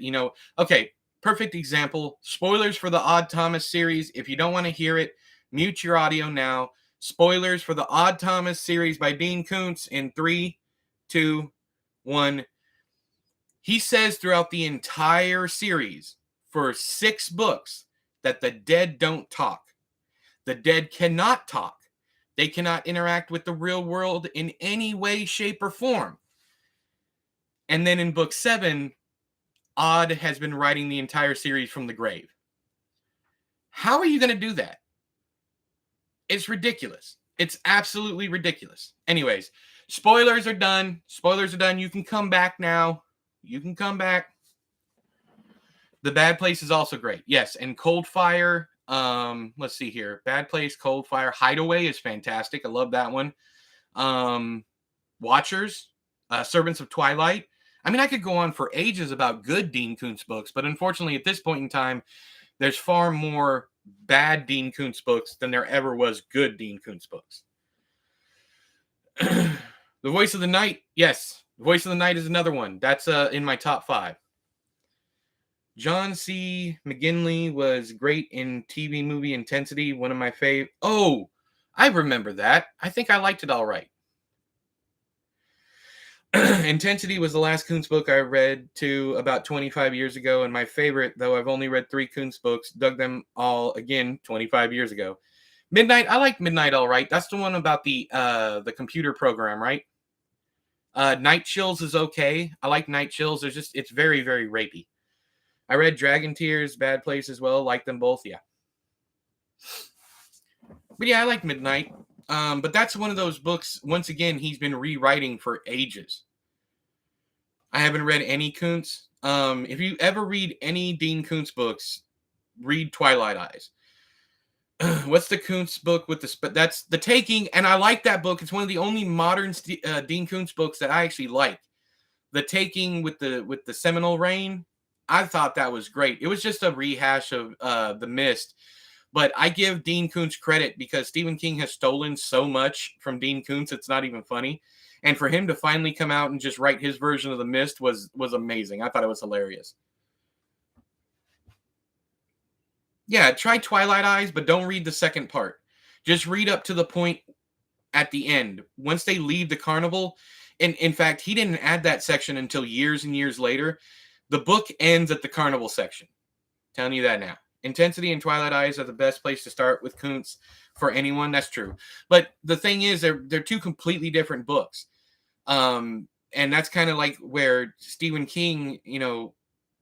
okay, perfect example. Spoilers for the Odd Thomas series. If you don't want to hear it, mute your audio now. Spoilers for the Odd Thomas series by Dean Koontz in 3, 2, 1. He says throughout the entire series for 6 books that the dead don't talk. The dead cannot talk. They cannot interact with the real world in any way, shape, or form. And then in book 7, Odd has been writing the entire series from the grave. How are you going to do that? It's ridiculous. It's absolutely ridiculous. Anyways, spoilers are done. Spoilers are done. You can come back now. You can come back. The Bad Place is also great. Yes, and Cold Fire. Let's see here. Bad Place, Cold Fire, Hideaway is fantastic. I love that one. Watchers, Servants of Twilight. I mean, I could go on for ages about good Dean Koontz books, but unfortunately, at this point in time, there's far more bad Dean Koontz books than there ever was good Dean Koontz books. The Voice of the Night. Yes, The Voice of the Night is another one. That's in my top 5. John C. McGinley was great in TV movie Intensity, one of my favorite. Oh, I remember that. I think I liked it all right. Intensity was the last Koontz book I read to about 25 years ago, and my favorite, though I've only read 3 Koontz books, dug them all again 25 years ago. Midnight, I like Midnight all right. That's the one about the computer program, right? Night Chills is okay. I like Night Chills. It's very, very rapey. I read Dragon Tears, Bad Place as well. Like them both, yeah. But yeah, I like Midnight. But that's one of those books, once again, he's been rewriting for ages. I haven't read any Koontz. If you ever read any Dean Koontz books, read Twilight Eyes. What's the Koontz book with that's The Taking, and I like that book. It's one of the only modern Dean Koontz books that I actually like. The Taking with the Seminole Rain. I thought that was great. It was just a rehash of The Mist. But I give Dean Koontz credit because Stephen King has stolen so much from Dean Koontz, it's not even funny. And for him to finally come out and just write his version of The Mist was amazing. I thought it was hilarious. Yeah, try Twilight Eyes, but don't read the second part. Just read up to the point at the end. Once they leave the carnival, and in fact, he didn't add that section until years and years later. The book ends at the carnival section. Telling you that now. Intensity and Twilight Eyes are the best place to start with Koontz for anyone. That's true. But the thing is, they're 2 completely different books. And that's kind of like where Stephen King,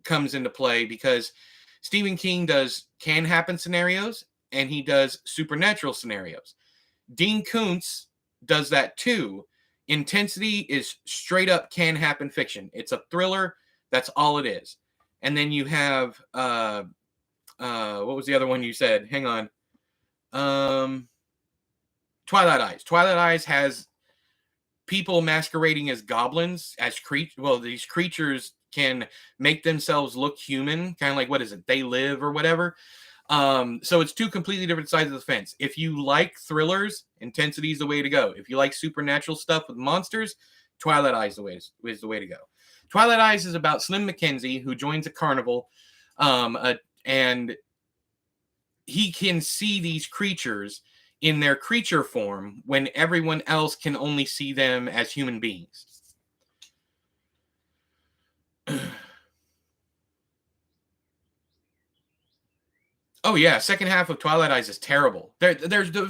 comes into play, because Stephen King does can happen scenarios and he does supernatural scenarios. Dean Koontz does that too. Intensity is straight up can happen fiction. It's a thriller. That's all it is. And then you have what was the other one you said? Hang on. Twilight Eyes. Twilight Eyes has people masquerading as goblins, as these creatures can make themselves look human, kind of like, what is it? They Live or whatever. So it's 2 completely different sides of the fence. If you like thrillers, Intensity is the way to go. If you like supernatural stuff with monsters, Twilight Eyes is the way to go. Twilight Eyes is about Slim Mackenzie, who joins a carnival, and he can see these creatures in their creature form when everyone else can only see them as human beings. Oh yeah, second half of Twilight Eyes is terrible. There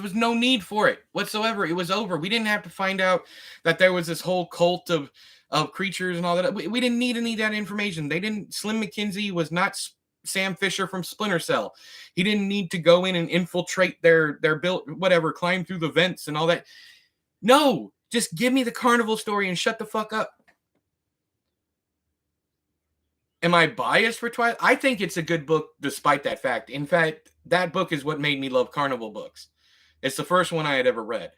was no need for it whatsoever. It was over. We didn't have to find out that there was this whole cult of creatures and all that. We didn't need any of that information. Slim McKenzie was not Sam Fisher from Splinter Cell. He didn't need to go in and infiltrate their built whatever, climb through the vents and all that. No, just give me the carnival story and shut the fuck up. Am I biased for Twilight? I think it's a good book despite that fact. In fact, that book is what made me love carnival books. It's the first one I had ever read.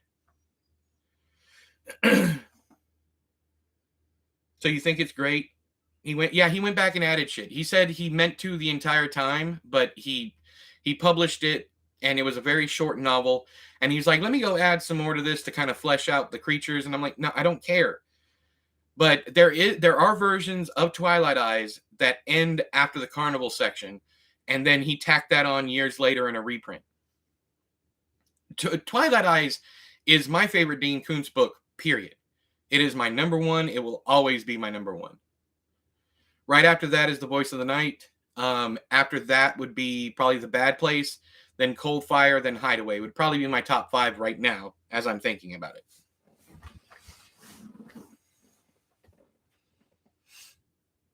So you think it's great? He went back and added shit. He said he meant to the entire time, but he published it, and it was a very short novel. And he's like, let me go add some more to this to kind of flesh out the creatures. And I'm like, no, I don't care. But there are versions of Twilight Eyes that end after the carnival section, and then he tacked that on years later in a reprint. Twilight Eyes is my favorite Dean Koontz book, period. It is my number one. It will always be my number one. Right after that is The Voice of the Night. After that would be probably The Bad Place, then Cold Fire, then Hideaway. Would probably be my top 5 right now as I'm thinking about it.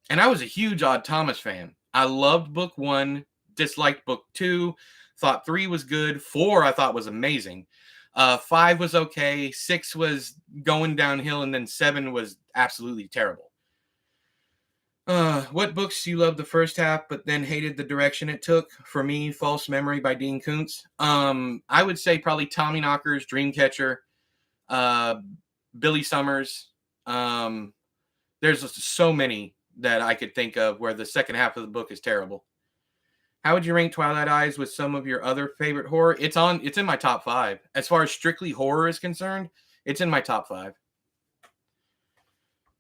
And I was a huge Odd Thomas fan. I loved book 1, disliked book 2, thought 3 was good, 4 I thought was amazing. 5 was okay, 6 was going downhill, and then 7 was absolutely terrible. What books you loved the first half but then hated the direction it took? For me, False Memory by Dean Koontz. I would say probably Tommyknockers, Dreamcatcher, Billy Summers. There's so many that I could think of where the second half of the book is terrible. How would you rank Twilight Eyes with some of your other favorite horror? It's in my top 5. As far as strictly horror is concerned, it's in my top 5.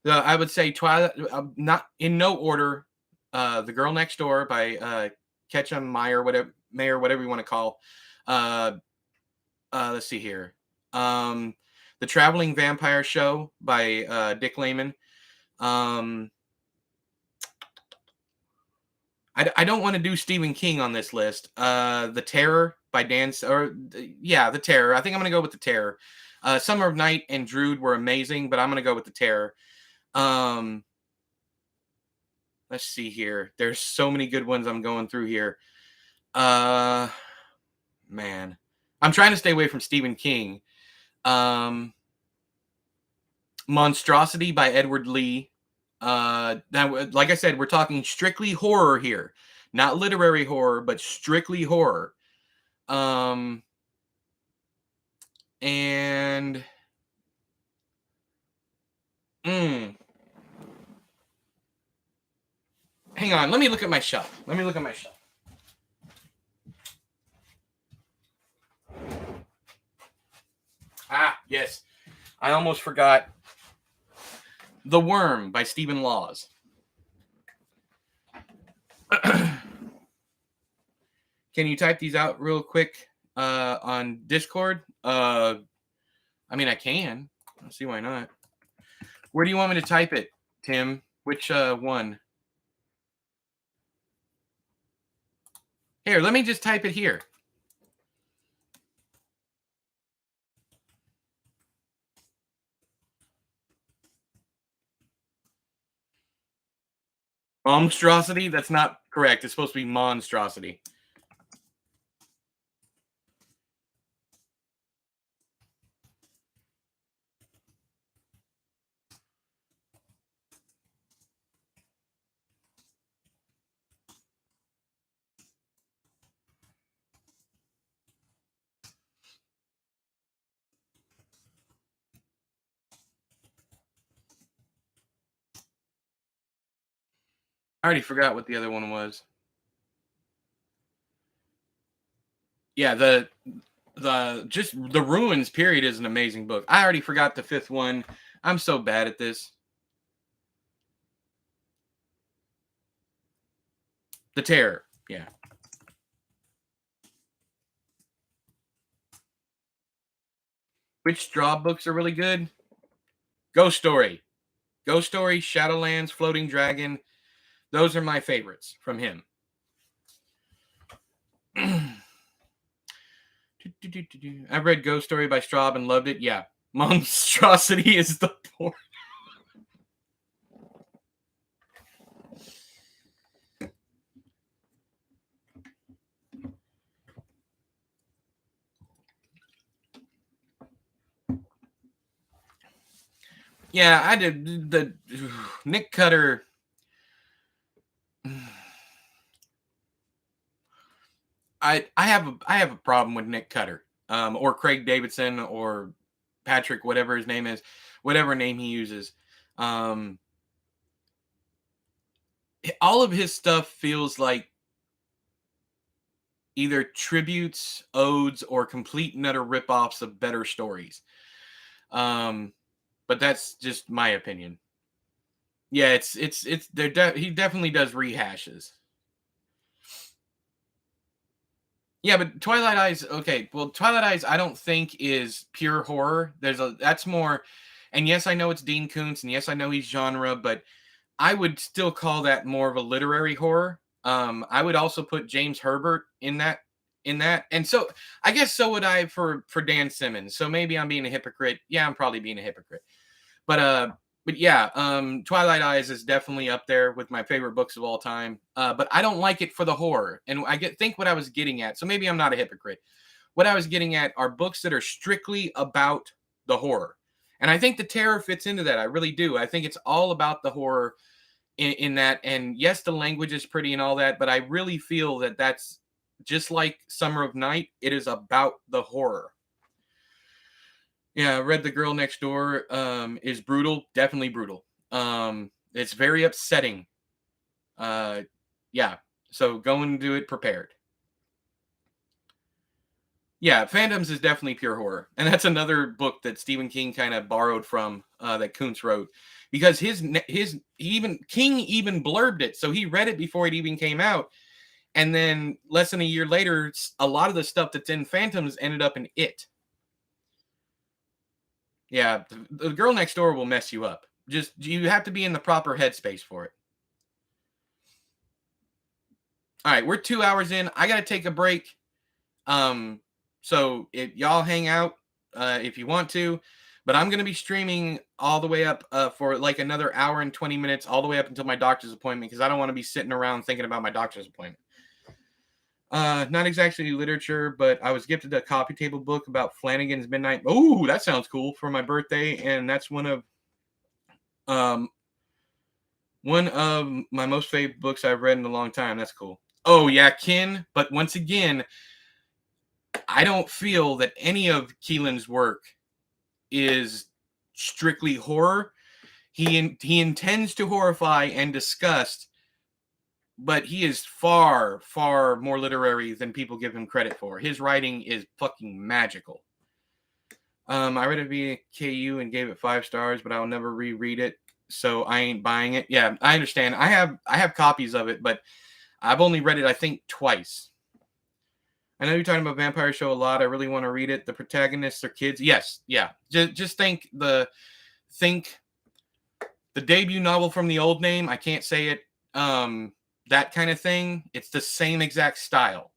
I would say Twilight, not in no order. The Girl Next Door by Ketchum Meyer, whatever you want to call. Let's see here. The Traveling Vampire Show by Dick Lehman. I don't want to do Stephen King on this list. The Terror by The Terror. I think I'm going to go with The Terror. Summer of Night and Drood were amazing, but I'm going to go with The Terror. Let's see here. There's so many good ones I'm going through here. Man, I'm trying to stay away from Stephen King. Monstrosity by Edward Lee. Now, like I said, we're talking strictly horror here, not literary horror, but strictly horror. And hang on, let me look at my shelf. Ah, yes. I almost forgot. The Worm by Stephen Laws. Can you type these out real quick on Discord? I mean, I can. I'll see why not. Where do you want me to type it, Tim? Which one? Here, let me just type it here. Monstrosity? That's not correct. It's supposed to be monstrosity. I already forgot what the other one was. Yeah, the Ruins period is an amazing book. I already forgot the 5th one. I'm so bad at this. The Terror. Yeah. Which Straw books are really good? Ghost Story, Shadowlands, Floating Dragon. Those are my favorites from him. I've read Ghost Story by Straub and loved it. Yeah. Monstrosity is the point. Yeah, I did the Nick Cutter. I have a problem with Nick Cutter, or Craig Davidson, or Patrick, whatever his name is, whatever name he uses. All of his stuff feels like either tributes, odes, or complete and utter ripoffs of better stories. But that's just my opinion. Yeah, it's he definitely does rehashes. Yeah, but Twilight Eyes, okay. Well, Twilight Eyes, I don't think is pure horror. That's more, and yes, I know it's Dean Koontz, and yes, I know he's genre, but I would still call that more of a literary horror. I would also put James Herbert in that, and so I guess so would I for Dan Simmons. So maybe I'm being a hypocrite. Yeah, I'm probably being a hypocrite. But yeah, Twilight Eyes is definitely up there with my favorite books of all time. But I don't like it for the horror, and think what I was getting at. So maybe I'm not a hypocrite. What I was getting at are books that are strictly about the horror, and I think the terror fits into that. I really do. I think it's all about the horror in that. And yes, the language is pretty and all that, but I really feel that that's just like Summer of Night. It is about the horror. Yeah, I read The Girl Next Door. Is brutal, definitely brutal. It's very upsetting. Uh, yeah, so go into it prepared. Yeah, Phantoms is definitely pure horror, and that's another book that Stephen King kind of borrowed from that Kuntz wrote, because King even blurbed it, so he read it before it even came out, and then less than a year later, a lot of the stuff that's in Phantoms ended up in it. Yeah, the Girl Next Door will mess you up. Just you have to be in the proper headspace for it. All right, we're 2 hours in. I gotta take a break. So if y'all hang out, if you want to, but I'm gonna be streaming all the way up for like another hour and 20 minutes, all the way up until my doctor's appointment, because I don't want to be sitting around thinking about my doctor's appointment. Not exactly literature, but I was gifted a coffee table book about Flanagan's Midnight. Oh, that sounds cool, for my birthday, and that's um one of my most favorite books I've read in a long time. That's cool. Oh yeah, Kin. But once again, I don't feel that any of Keelan's work is strictly horror. He intends to horrify and disgust, but he is far far more literary than people give him credit for. His writing is fucking magical. I read it via KU and gave it 5 stars, but I'll never reread it, so I ain't buying it. Yeah, I understand. I have copies of it, but I've only read it I think twice. I know you're talking about Vampire Show a lot. I really want to read it. The protagonists are kids. Yes, yeah. Just think the debut novel from the old name. I can't say it. That kind of thing. It's the same exact style.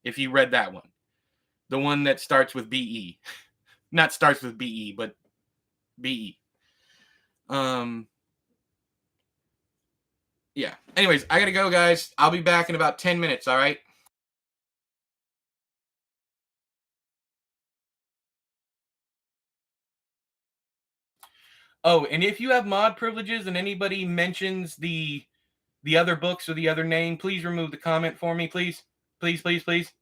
If you read that one, the one that starts with BE, not starts with BE, but BE. Um, yeah. Anyways, I gotta go, guys. I'll be back in about 10 minutes. All right. Oh, and if you have mod privileges and anybody mentions the other books or the other name, please remove the comment for me, please. Please, please, please.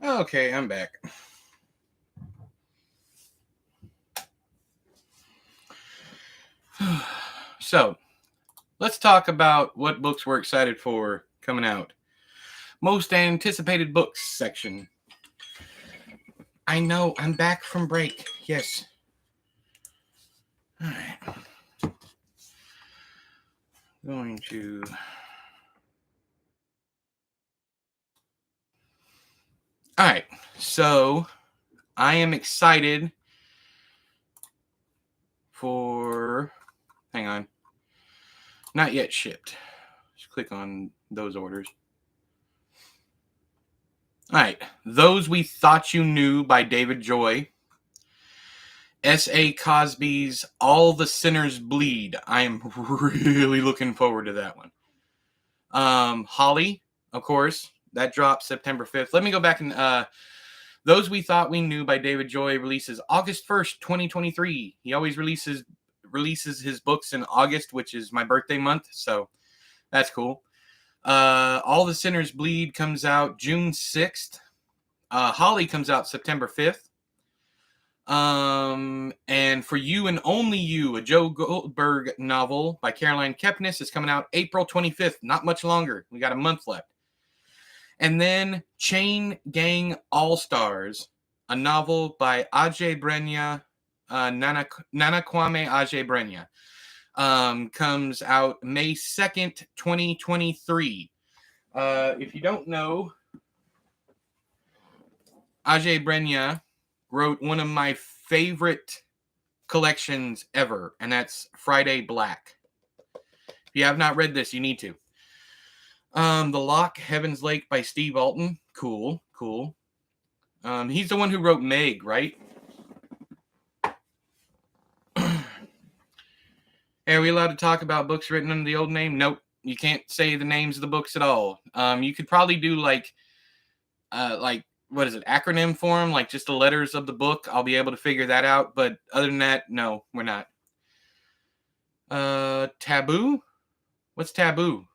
Okay, I'm back. So, let's talk about what books we're excited for coming out. Most anticipated books section. I know, I'm back from break. Yes. All right. Going to. All right. So, I am excited for. Hang on. Not yet shipped. Just click on those orders. All right. Those We Thought You Knew by David Joy. S.A. Cosby's All the Sinners Bleed. I am really looking forward to that one. Holly, of course. That drops September 5th. Let me go back and Those We Thought We Knew by David Joy releases August 1st, 2023. He always releases his books in August, which is my birthday month, so that's cool. All the Sinners Bleed comes out June 6th. Holly comes out September 5th. And For You and Only You, a Joe Goldberg novel by Caroline Kepnes, is coming out April 25th. Not much longer. We got a month left. And then Chain Gang All-Stars, a novel by Ajay Brenya, Nanakwame Ajay Brenya, comes out May 2nd, 2023. If you don't know, Ajay Brenya wrote one of my favorite collections ever, and that's Friday Black. If you have not read this, you need to. The Lock, Heaven's Lake by Steve Alton. Cool. He's the one who wrote Meg, right? Are we allowed to talk about books written under the old name? Nope. You can't say the names of the books at all. You could probably do like what is it, acronym form, like just the letters of the book. I'll be able to figure that out. But other than that, no, we're not. Taboo? What's Taboo?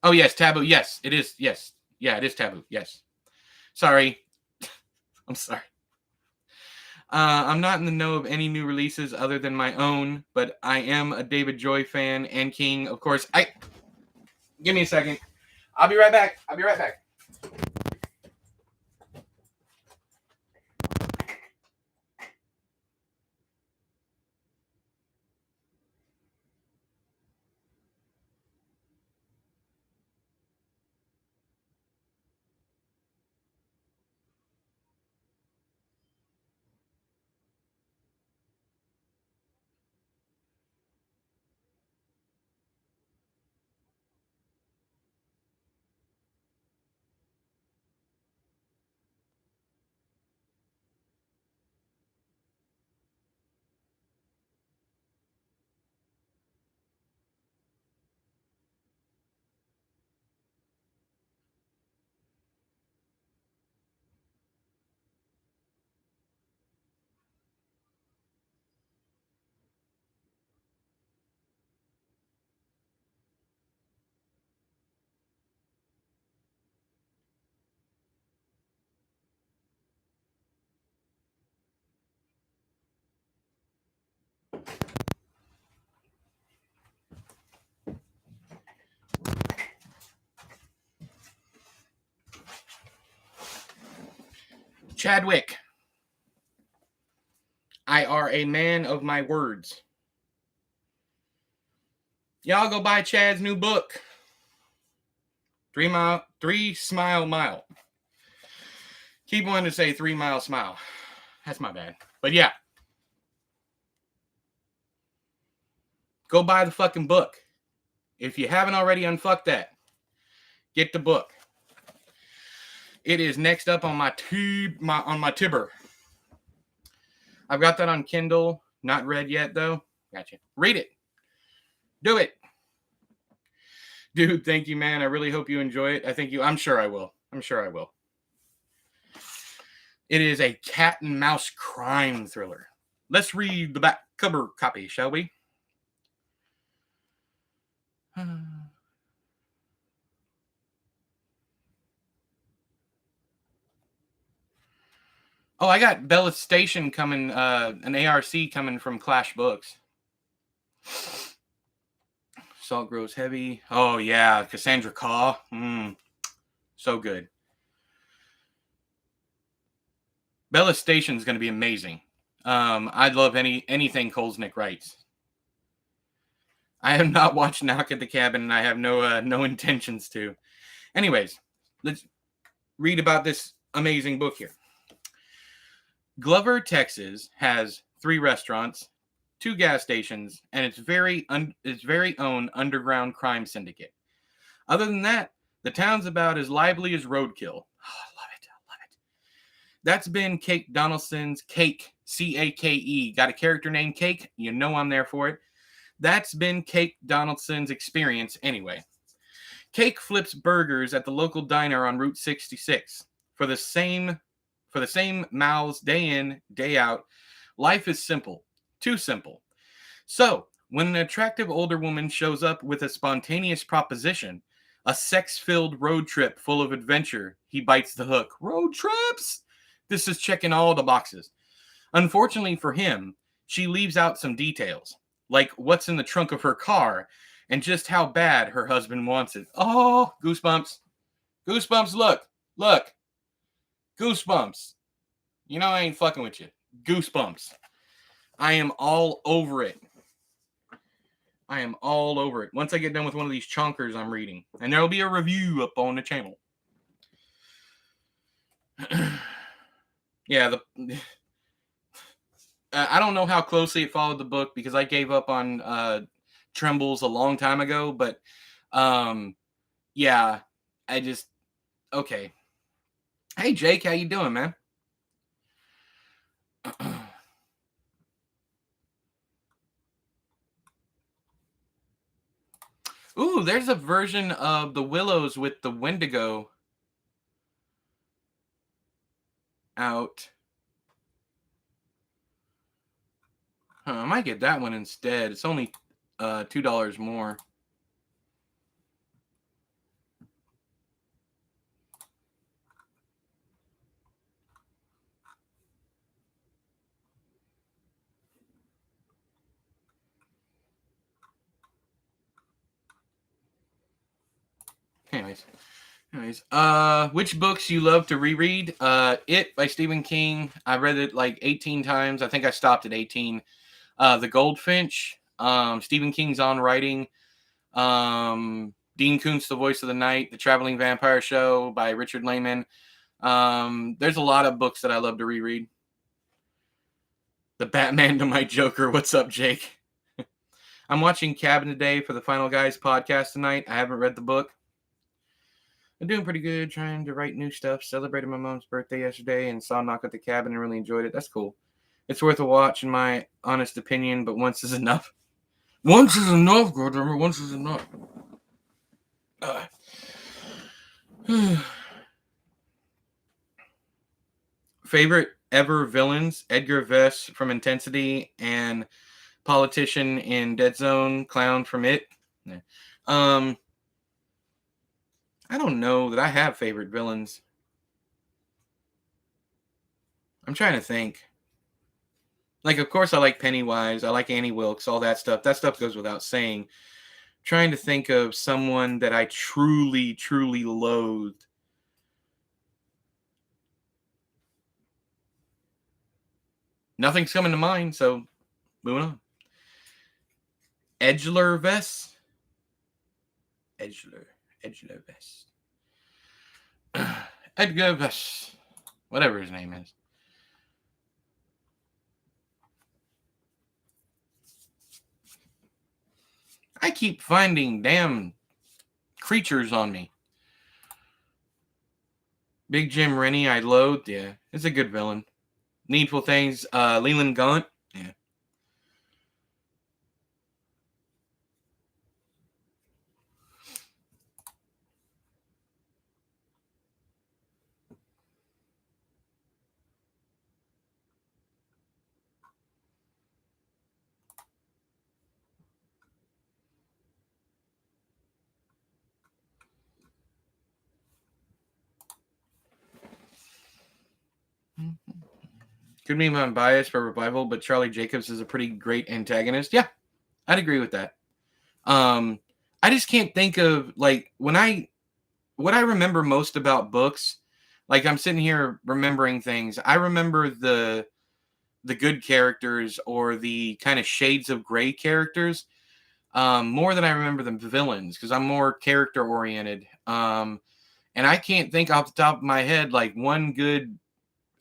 Oh, yes, Taboo. Yes, it is. Yes. Yeah, it is Taboo. Yes. Sorry. I'm sorry. I'm not in the know of any new releases other than my own, but I am a David Joy fan and King, of course. Give me a second. I'll be right back. Chadwick. I are a man of my words. Y'all go buy Chad's new book. 3 Smile Mile. Keep wanting to say 3 Mile Smile. That's my bad. But yeah. Go buy the fucking book. If you haven't already unfucked that, get the book. It is next up on my Tibber. I've got that on Kindle. Not read yet, though. Gotcha. Read it. Do it. Dude, thank you, man. I really hope you enjoy it. I'm sure I will. It is a cat and mouse crime thriller. Let's read the back cover copy, shall we? Oh, I got Bella Station coming, an ARC coming from Clash Books. Salt Grows Heavy. Oh, yeah. Cassandra Caw. So good. Bella Station is going to be amazing. I'd love anything Kolznick writes. I have not watched Knock at the Cabin, and I have no intentions to. Anyways, let's read about this amazing book here. Glover, Texas, has 3 restaurants, 2 gas stations, and its very own underground crime syndicate. Other than that, the town's about as lively as roadkill. Oh, I love it. I love it. That's been Cake Donaldson's Cake, C-A-K-E. Got a character named Cake? You know I'm there for it. That's been Cake Donaldson's experience anyway. Cake flips burgers at the local diner on Route 66. For the same mouths day in, day out, life is simple. Too simple. So, when an attractive older woman shows up with a spontaneous proposition, a sex-filled road trip full of adventure, he bites the hook. Road trips! This is checking all the boxes. Unfortunately for him, she leaves out some details, like what's in the trunk of her car and just how bad her husband wants it. Oh, goosebumps. Goosebumps, look. Goosebumps. You know I ain't fucking with you. Goosebumps. I am all over it. Once I get done with one of these chonkers I'm reading. And there'll be a review up on the channel. Yeah, I don't know how closely it followed the book because I gave up on Trembles a long time ago. But, yeah, okay. Hey, Jake, how you doing, man? Ooh, there's a version of The Willows with the Wendigo out. I might get that one instead. It's only $2 more. Anyways, which books you love to reread? It by Stephen King. I read it like 18 times. I think I stopped at 18. The Goldfinch. Stephen King's On Writing. Dean Koontz, The Voice of the Night. The Traveling Vampire Show by Richard Lehman. There's a lot of books that I love to reread. The Batman to my Joker. What's up, Jake? I'm watching Cabin today for the Final Guys podcast tonight. I haven't read the book. I'm doing pretty good, trying to write new stuff. Celebrated my mom's birthday yesterday and saw Knock at the Cabin and really enjoyed it. That's cool. It's worth a watch, in my honest opinion, but once is enough. Once is enough, goddammit. Once is enough. Favorite ever villains? Edgar Vest from Intensity and politician in Dead Zone, clown from It. Yeah. I don't know that I have favorite villains. I'm trying to think. Like, of course, I like Pennywise. I like Annie Wilkes, all that stuff. That stuff goes without saying. Trying to think of someone that I truly, truly loathed. Nothing's coming to mind, so moving on. Edgar Vest. Edgar Vest. Edgar Vest. Whatever his name is. I keep finding damn creatures on me. Big Jim Rennie, I loathe. Yeah, it's a good villain. Needful Things, Leland Gaunt. Yeah. Could be my bias for Revival, but Charlie Jacobs is a pretty great antagonist. Yeah, I'd agree with that. I just can't think of like what I remember most about books. Like I'm sitting here remembering things. I remember the good characters or the kind of shades of gray characters more than I remember the villains because I'm more character oriented. And I can't think off the top of my head like one good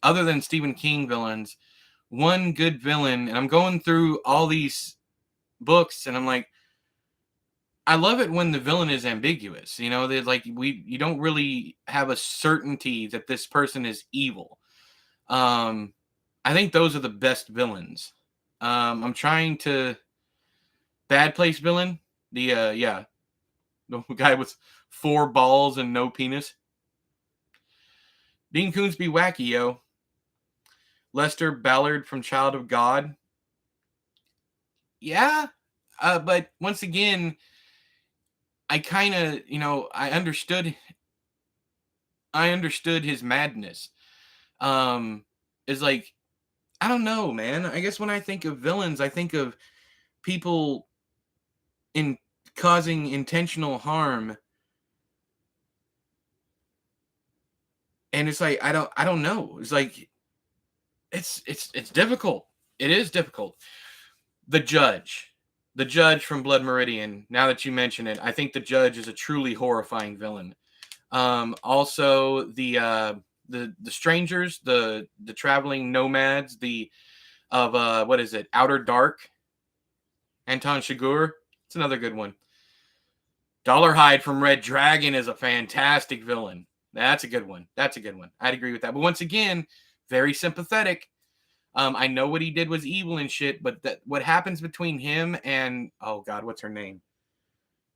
other than Stephen King villains, one good villain. And I'm going through all these books and I'm like, I love it when the villain is ambiguous. You know, that like you don't really have a certainty that this person is evil. Um, I think those are the best villains. I'm trying to Bad Place villain. The yeah, the guy with 4 balls and no penis. Dean Koontz be wacky, yo. Lester Ballard from Child of God. Yeah, but once again, I kind of I understood his madness. Is like I don't know, man. I guess when I think of villains, I think of people in causing intentional harm, and it's like I don't know. It's like it's difficult. It is difficult. The judge, the judge from Blood Meridian. Now that you mention it, I think the judge is a truly horrifying villain. Also the strangers, the traveling nomads, the of what is it? Outer Dark. Anton Chigurh. It's another good one. Dollarhide from Red Dragon is a fantastic villain. That's a good one. That's a good one. I'd agree with that. But once again, very sympathetic. I know what he did was evil and shit, but what happens between him and oh god, what's her name?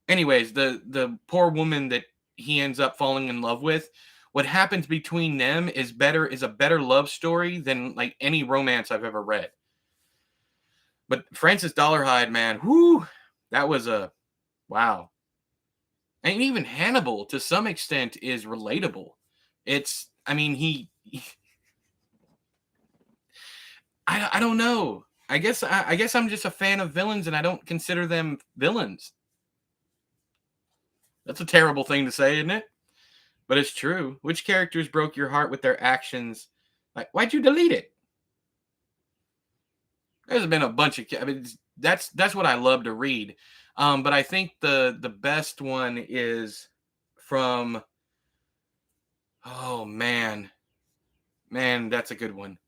Anyways, the poor woman that he ends up falling in love with, what happens between them is a better love story than like any romance I've ever read. But Francis Dollarhide, man, whoo, that was a wow. And even Hannibal, to some extent, is relatable. It's, I mean, I don't know. I guess I'm just a fan of villains, and I don't consider them villains. That's a terrible thing to say, isn't it? But it's true. Which characters broke your heart with their actions? Like, why'd you delete it? There's been a bunch of. I mean, that's what I love to read. But I think the best one is from. Oh man, that's a good one.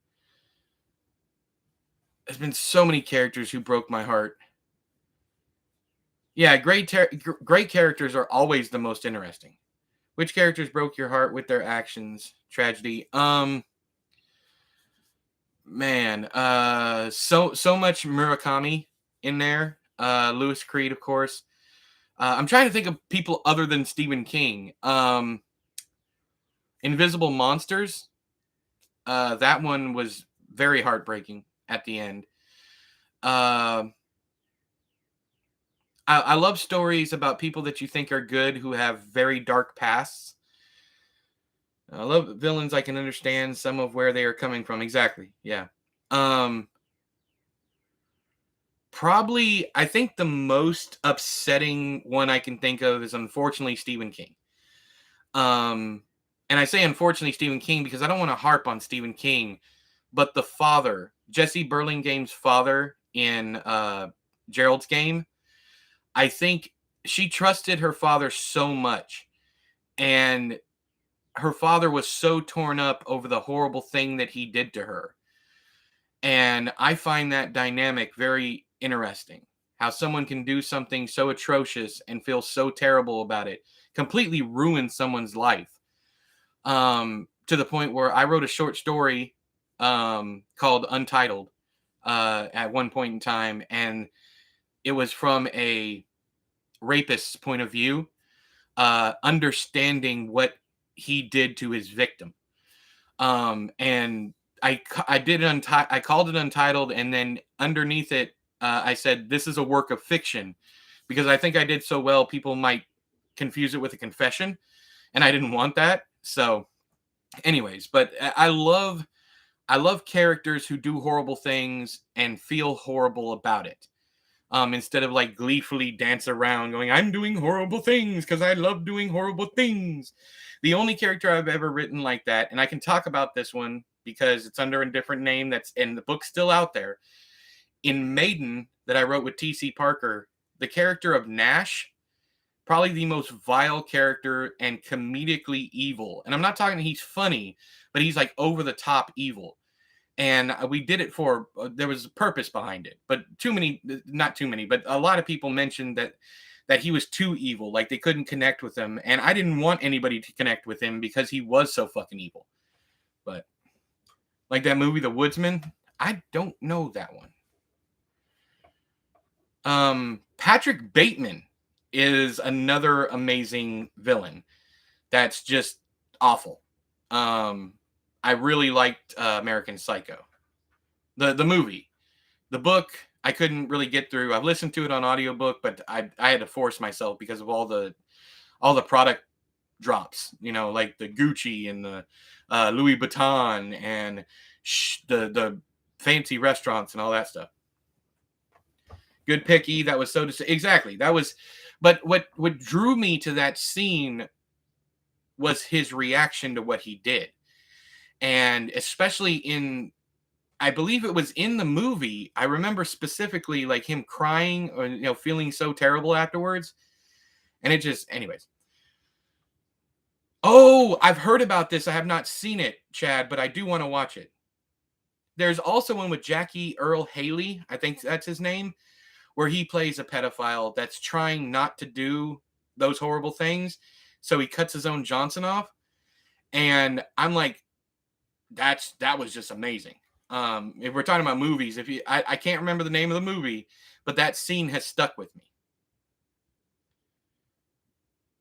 There's been so many characters who broke my heart. Yeah, great characters are always the most interesting. Which characters broke your heart with their actions? Tragedy. Man, so much Murakami in there. Lewis Creed, of course. I'm trying to think of people other than Stephen King. Invisible Monsters. That one was very heartbreaking at the end. I love stories about people that you think are good who have very dark pasts. I love villains. I can understand some of where they are coming from. Exactly. Yeah. Um, Probably, I think the most upsetting one I can think of is unfortunately Stephen King. Um, and I say unfortunately Stephen King because I don't want to harp on Stephen King, but the father, Jesse Burlingame's father in Gerald's Game, I think she trusted her father so much, and her father was so torn up over the horrible thing that he did to her. And I find that dynamic very interesting. How someone can do something so atrocious and feel so terrible about it, completely ruin someone's life. To the point where I wrote a short story called Untitled at one point in time, and it was from a rapist's point of view, understanding what he did to his victim. And I did I called it Untitled, and then underneath it, I said this is a work of fiction because I think I did so well people might confuse it with a confession, and I didn't want that. So, anyways, but I love characters who do horrible things and feel horrible about it. Instead of like gleefully dance around going, I'm doing horrible things because I love doing horrible things. The only character I've ever written like that, and I can talk about this one because it's under a different name that's and the book's still out there. In Maiden, that I wrote with TC Parker, the character of Nash, probably the most vile character and comedically evil. And I'm not talking he's funny, but he's like over the top evil. And we did it for there was a purpose behind it, but not too many, but a lot of people mentioned that he was too evil, like they couldn't connect with him, and I didn't want anybody to connect with him because he was so fucking evil. But like that movie The Woodsman, I don't know that one. Patrick Bateman is another amazing villain that's just awful. I really liked American Psycho, the movie. The book I couldn't really get through. I've listened to it on audiobook, but I had to force myself because of all the product drops, like the Gucci and the Louis Vuitton and the fancy restaurants and all that stuff. Good picky. That was exactly. That was, but what drew me to that scene was his reaction to what he did. And especially I believe it was in the movie, I remember specifically like him crying or, feeling so terrible afterwards. And it just, anyways. Oh, I've heard about this. I have not seen it, Chad, but I do want to watch it. There's also one with Jackie Earl Haley, I think that's his name, where he plays a pedophile that's trying not to do those horrible things. So he cuts his own Johnson off. And I'm like, that was just amazing. If we're talking about movies, I can't remember the name of the movie, but that scene has stuck with me.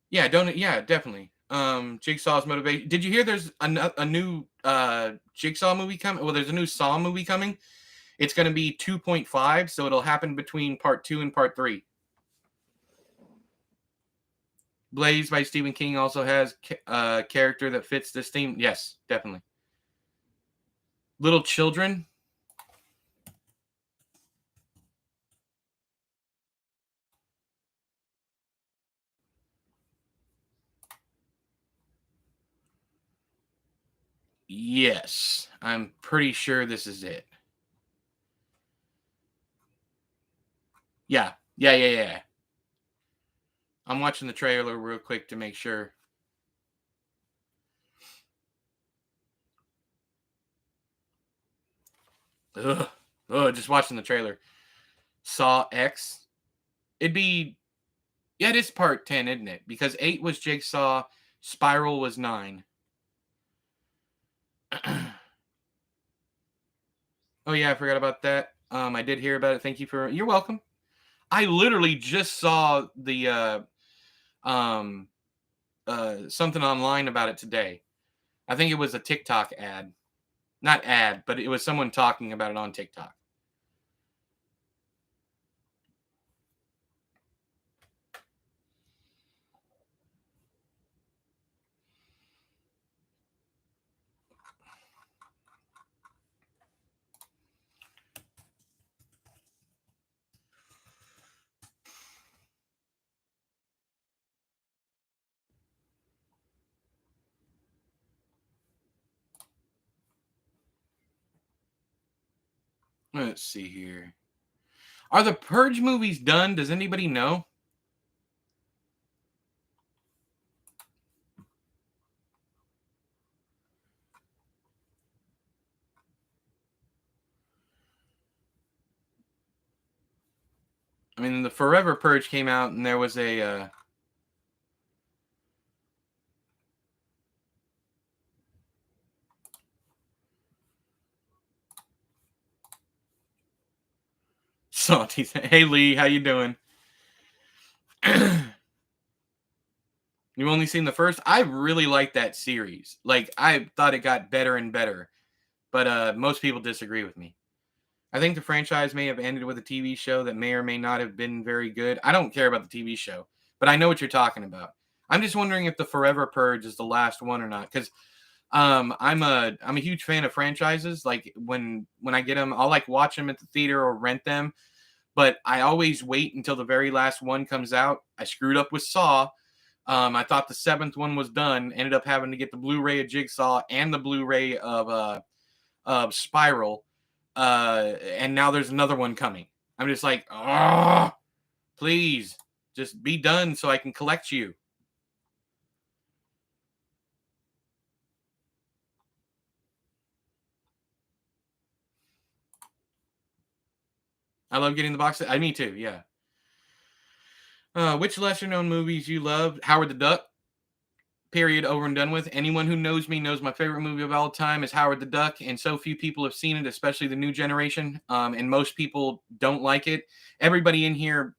Yeah, definitely. Jigsaw's motivation. Did you hear there's a new Jigsaw movie coming? Well, there's a new Saw movie coming. It's going to be 2.5, so it'll happen between part 2 and part 3. Blaze by Stephen King also has a character that fits this theme. Yes, definitely. Little Children. Yes, I'm pretty sure this is it. Yeah. I'm watching the trailer real quick to make sure. Ugh. Just watching the trailer. Saw X. It'd be, yeah, it is part 10, isn't it? Because 8 was Jigsaw, Spiral was 9. Oh yeah, I forgot about that. I did hear about it. Thank you you're welcome. I literally just saw the something online about it today. I think it was a TikTok ad. Not ad, but it was someone talking about it on TikTok. Let's see here. Are the Purge movies done? Does anybody know? I mean, the Forever Purge came out, and there was a. Salty. Hey Lee, how you doing? You've only seen the first? I really like that series. Like, I thought it got better and better, but most people disagree with me. I think the franchise may have ended with a TV show that may or may not have been very good. I don't care about the TV show, but I know what you're talking about. I'm just wondering if the Forever Purge is the last one or not, because I'm a huge fan of franchises. Like when I get them, I'll like watch them at the theater or rent them. But I always wait until the very last one comes out. I screwed up with Saw. I thought the seventh one was done. Ended up having to get the Blu-ray of Jigsaw and the Blu-ray of Spiral. And now there's another one coming. I'm just like, oh, please, just be done so I can collect you. I love getting the box set. Me too, yeah. Which lesser known movies you love? Howard the Duck. Period. Over and done with. Anyone who knows me knows my favorite movie of all time is Howard the Duck, and so few people have seen it, especially the new generation. And most people don't like it. Everybody in here,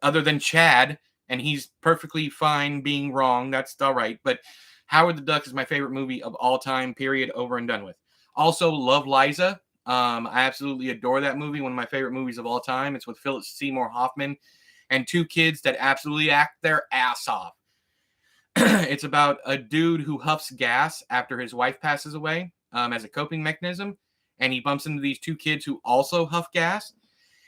other than Chad, and he's perfectly fine being wrong. That's all right. But Howard the Duck is my favorite movie of all time. Period. Over and done with. Also, love Liza. I absolutely adore that movie. One of my favorite movies of all time. It's with Philip Seymour Hoffman and two kids that absolutely act their ass off. It's about a dude who huffs gas after his wife passes away as a coping mechanism. And he bumps into these two kids who also huff gas.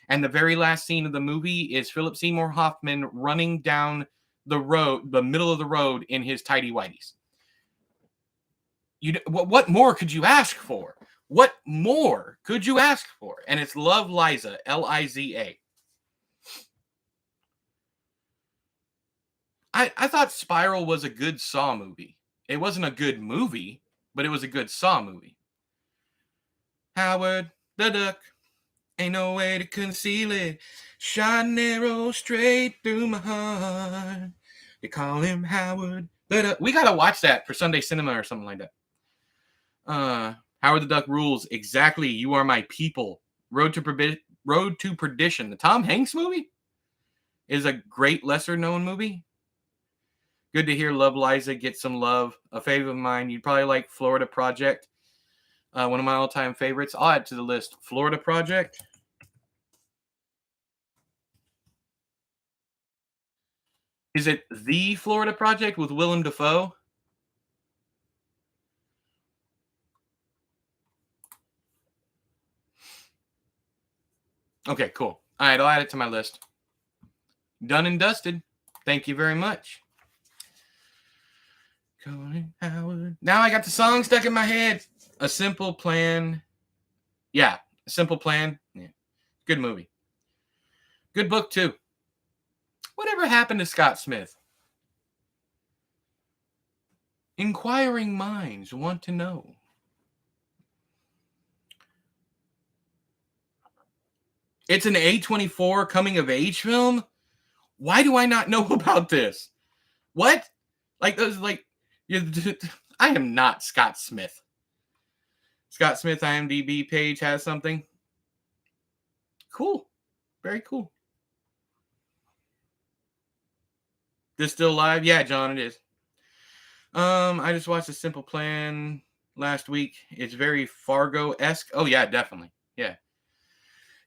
And the very last scene of the movie is Philip Seymour Hoffman running down the road, the middle of the road in his tighty whities. What more could you ask for? What more could you ask for? And it's Love Liza, Liza. I thought Spiral was a good Saw movie. It wasn't a good movie, but it was a good Saw movie. Howard the Duck, ain't no way to conceal it. Shot an arrow straight through my heart. They call him Howard the Duck. We gotta watch that for Sunday cinema or something like that. Howard the Duck rules. Exactly. You Are My People. Road to Perdition. The Tom Hanks movie is a great lesser known movie. Good to hear Love Liza get some love. A favorite of mine, you'd probably like Florida Project. One of my all-time favorites. I'll add to the list. Florida Project. Is it The Florida Project with Willem Dafoe? Okay, cool. All right, I'll add it to my list. Done and dusted. Thank you very much. Colin Howard. Now I got the song stuck in my head. A Simple Plan. Yeah, A Simple Plan. Yeah. Good movie. Good book, too. Whatever happened to Scott Smith? Inquiring minds want to know. It's an A24 coming of age film? Why do I not know about this? What? Like those I am not Scott Smith. Scott Smith IMDb page has something. Cool. Very cool. This still live? Yeah, John, it is. I just watched A Simple Plan last week. It's very Fargo-esque. Oh yeah, definitely. Yeah.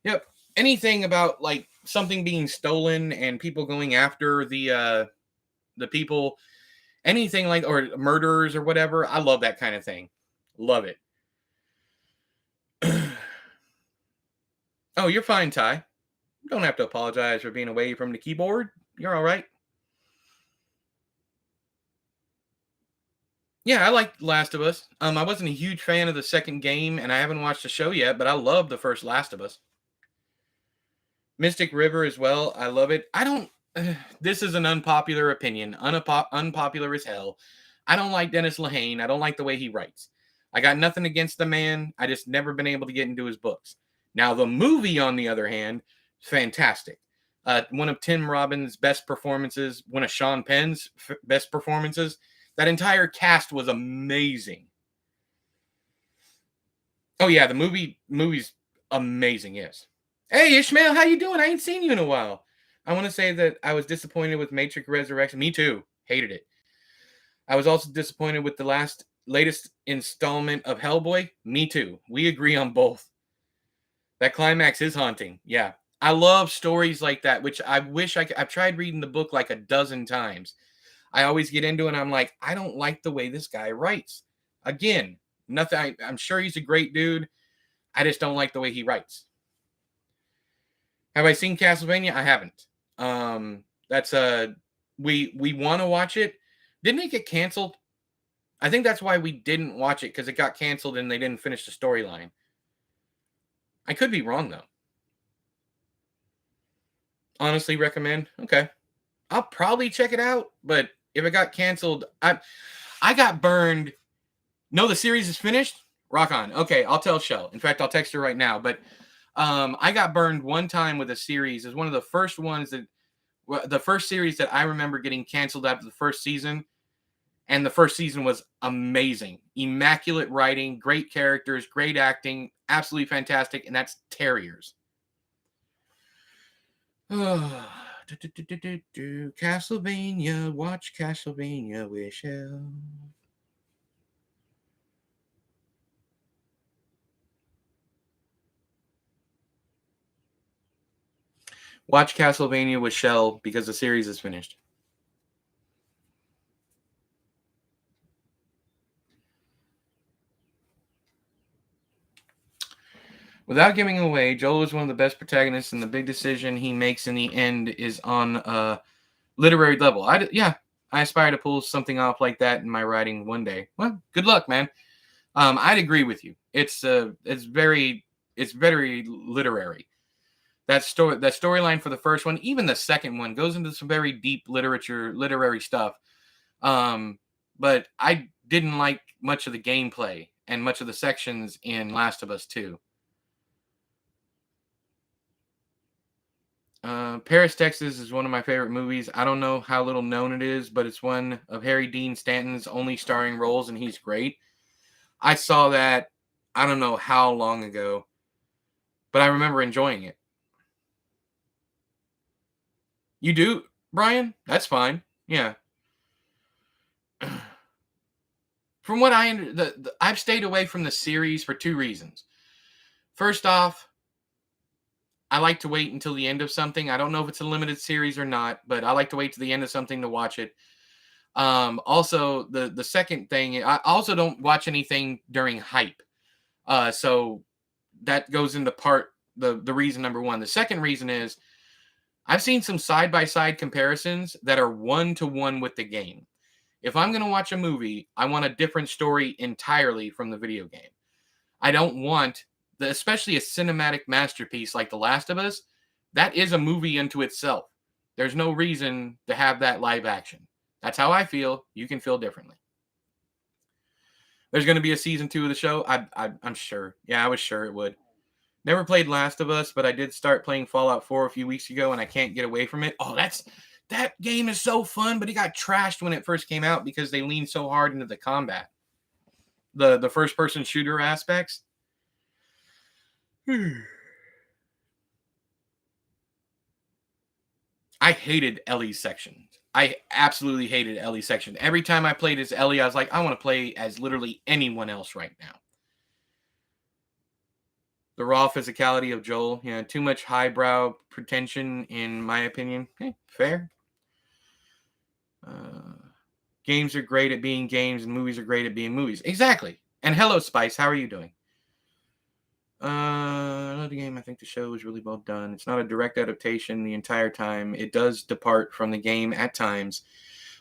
Yep. Anything about like something being stolen and people going after the people, anything like, or murderers or whatever. I love that kind of thing. Love it. Oh, you're fine, Ty. You don't have to apologize for being away from the keyboard. You're all right. Yeah, I like Last of Us. I wasn't a huge fan of the second game, and I haven't watched the show yet, but I love the first Last of Us. Mystic River as well. I love it. I don't. This is an unpopular opinion. Unpopular as hell. I don't like Dennis Lehane. I don't like the way he writes. I got nothing against the man. I just never been able to get into his books. Now the movie, on the other hand, fantastic. One of Tim Robbins' best performances. One of Sean Penn's best performances. That entire cast was amazing. Oh yeah, the movie's amazing. Yes. Hey Ishmael, how you doing? I ain't seen you in a while. I want to say that I was disappointed with Matrix Resurrection. Me too. Hated it. I was also disappointed with the latest installment of Hellboy. Me too. We agree on both. That climax is haunting. Yeah. I love stories like that, which I wish I've tried reading the book like a dozen times. I always get into it and I'm like, I don't like the way this guy writes. Again, nothing. I'm sure he's a great dude. I just don't like the way he writes. Have I seen Castlevania? I haven't. That's we want to watch it. Didn't it get canceled? I think that's why we didn't watch it, because it got canceled and they didn't finish the storyline. I could be wrong though. Honestly, recommend. Okay, I'll probably check it out. But if it got canceled, I got burned. No, the series is finished. Rock on. Okay, I'll tell Shell. In fact, I'll text her right now. But I got burned one time with a series. It was one of the first ones the first series that I remember getting canceled after the first season. And the first season was amazing. Immaculate writing, great characters, great acting, absolutely fantastic. And that's Terriers. Castlevania, watch Castlevania with Shell. Watch Castlevania with Shell because the series is finished. Without giving away, Joel is one of the best protagonists, and the big decision he makes in the end is on a literary level. I aspire to pull something off like that in my writing one day. Well, good luck, man. I'd agree with you. It's very literary. That storyline for the first one, even the second one, goes into some very deep literary stuff. But I didn't like much of the gameplay and much of the sections in Last of Us 2. Paris, Texas is one of my favorite movies. I don't know how little known it is, but it's one of Harry Dean Stanton's only starring roles, and he's great. I saw that, I don't know how long ago, but I remember enjoying it. You do, Brian? That's fine. Yeah. From what I've stayed away from the series for two reasons. First off, I like to wait until the end of something. I don't know if it's a limited series or not, but I like to wait to the end of something to watch it. Also, the second thing, I also don't watch anything during hype. So that goes into the reason number one. The second reason is I've seen some side-by-side comparisons that are one-to-one with the game. If I'm going to watch a movie, I want a different story entirely from the video game. I don't want, especially a cinematic masterpiece like The Last of Us, that is a movie unto itself. There's no reason to have that live action. That's how I feel. You can feel differently. There's going to be a season 2 of the show. I'm sure. Yeah, I was sure it would. Never played Last of Us, but I did start playing Fallout 4 a few weeks ago, and I can't get away from it. Oh, that game is so fun, but it got trashed when it first came out because they leaned so hard into the combat. The first-person shooter aspects. I hated Ellie's section. I absolutely hated Ellie's section. Every time I played as Ellie, I was like, I want to play as literally anyone else right now. The raw physicality of Joel. Yeah, too much highbrow pretension, in my opinion. Fair. Games are great at being games, and movies are great at being movies. Exactly. And hello, Spice. How are you doing? Another game. I think the show was really well done. It's not a direct adaptation the entire time. It does depart from the game at times,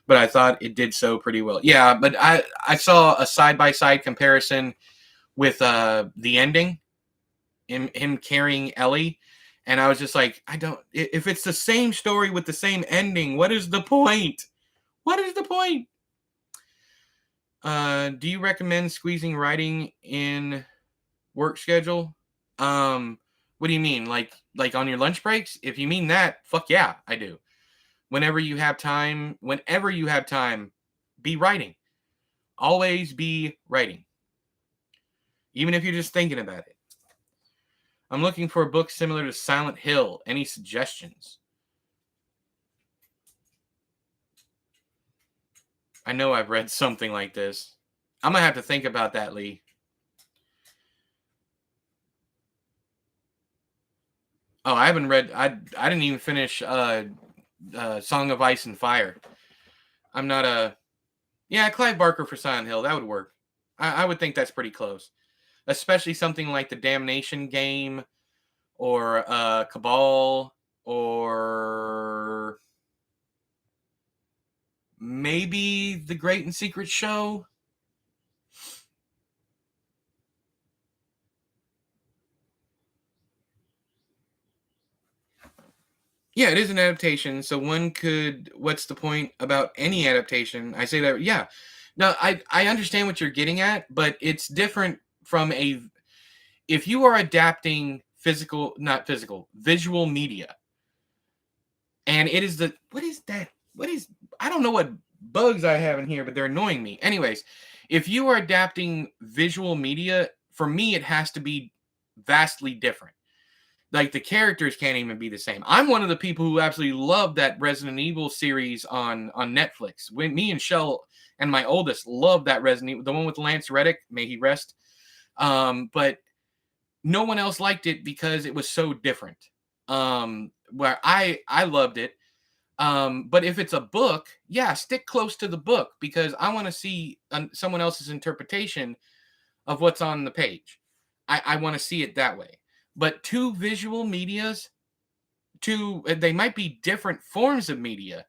but I thought it did so pretty well. Yeah, but I saw a side-by-side comparison with the ending, him carrying Ellie, and I was just like, if it's the same story with the same ending, what is the point? What is the point? Do you recommend squeezing writing in work schedule? What do you mean? Like on your lunch breaks? If you mean that, fuck yeah, I do. Whenever you have time, be writing. Always be writing. Even if you're just thinking about it. I'm looking for a book similar to Silent Hill. Any suggestions? I know I've read something like this. I'm going to have to think about that, Lee. Oh, I haven't read... I didn't even finish Song of Ice and Fire. I'm not a... Yeah, Clive Barker for Silent Hill. That would work. I would think that's pretty close, especially something like the Damnation game or Cabal or maybe The Great and Secret Show. Yeah, it is an adaptation. So one could, what's the point about any adaptation? I say that, yeah. No, I understand what you're getting at, but it's different from a, if you are adapting physical, not physical, visual media, and it is the, what is that? What is, I don't know what bugs I have in here, but they're annoying me. Anyways, if you are adapting visual media, for me, it has to be vastly different. Like the characters can't even be the same. I'm one of the people who absolutely love that Resident Evil series on Netflix. When me and Shell and my oldest love that Resident Evil, the one with Lance Reddick, may he rest. But no one else liked it because it was so different. Where I loved it. But if it's a book, yeah, stick close to the book because I want to see someone else's interpretation of what's on the page. I want to see it that way. But two visual medias, they might be different forms of media.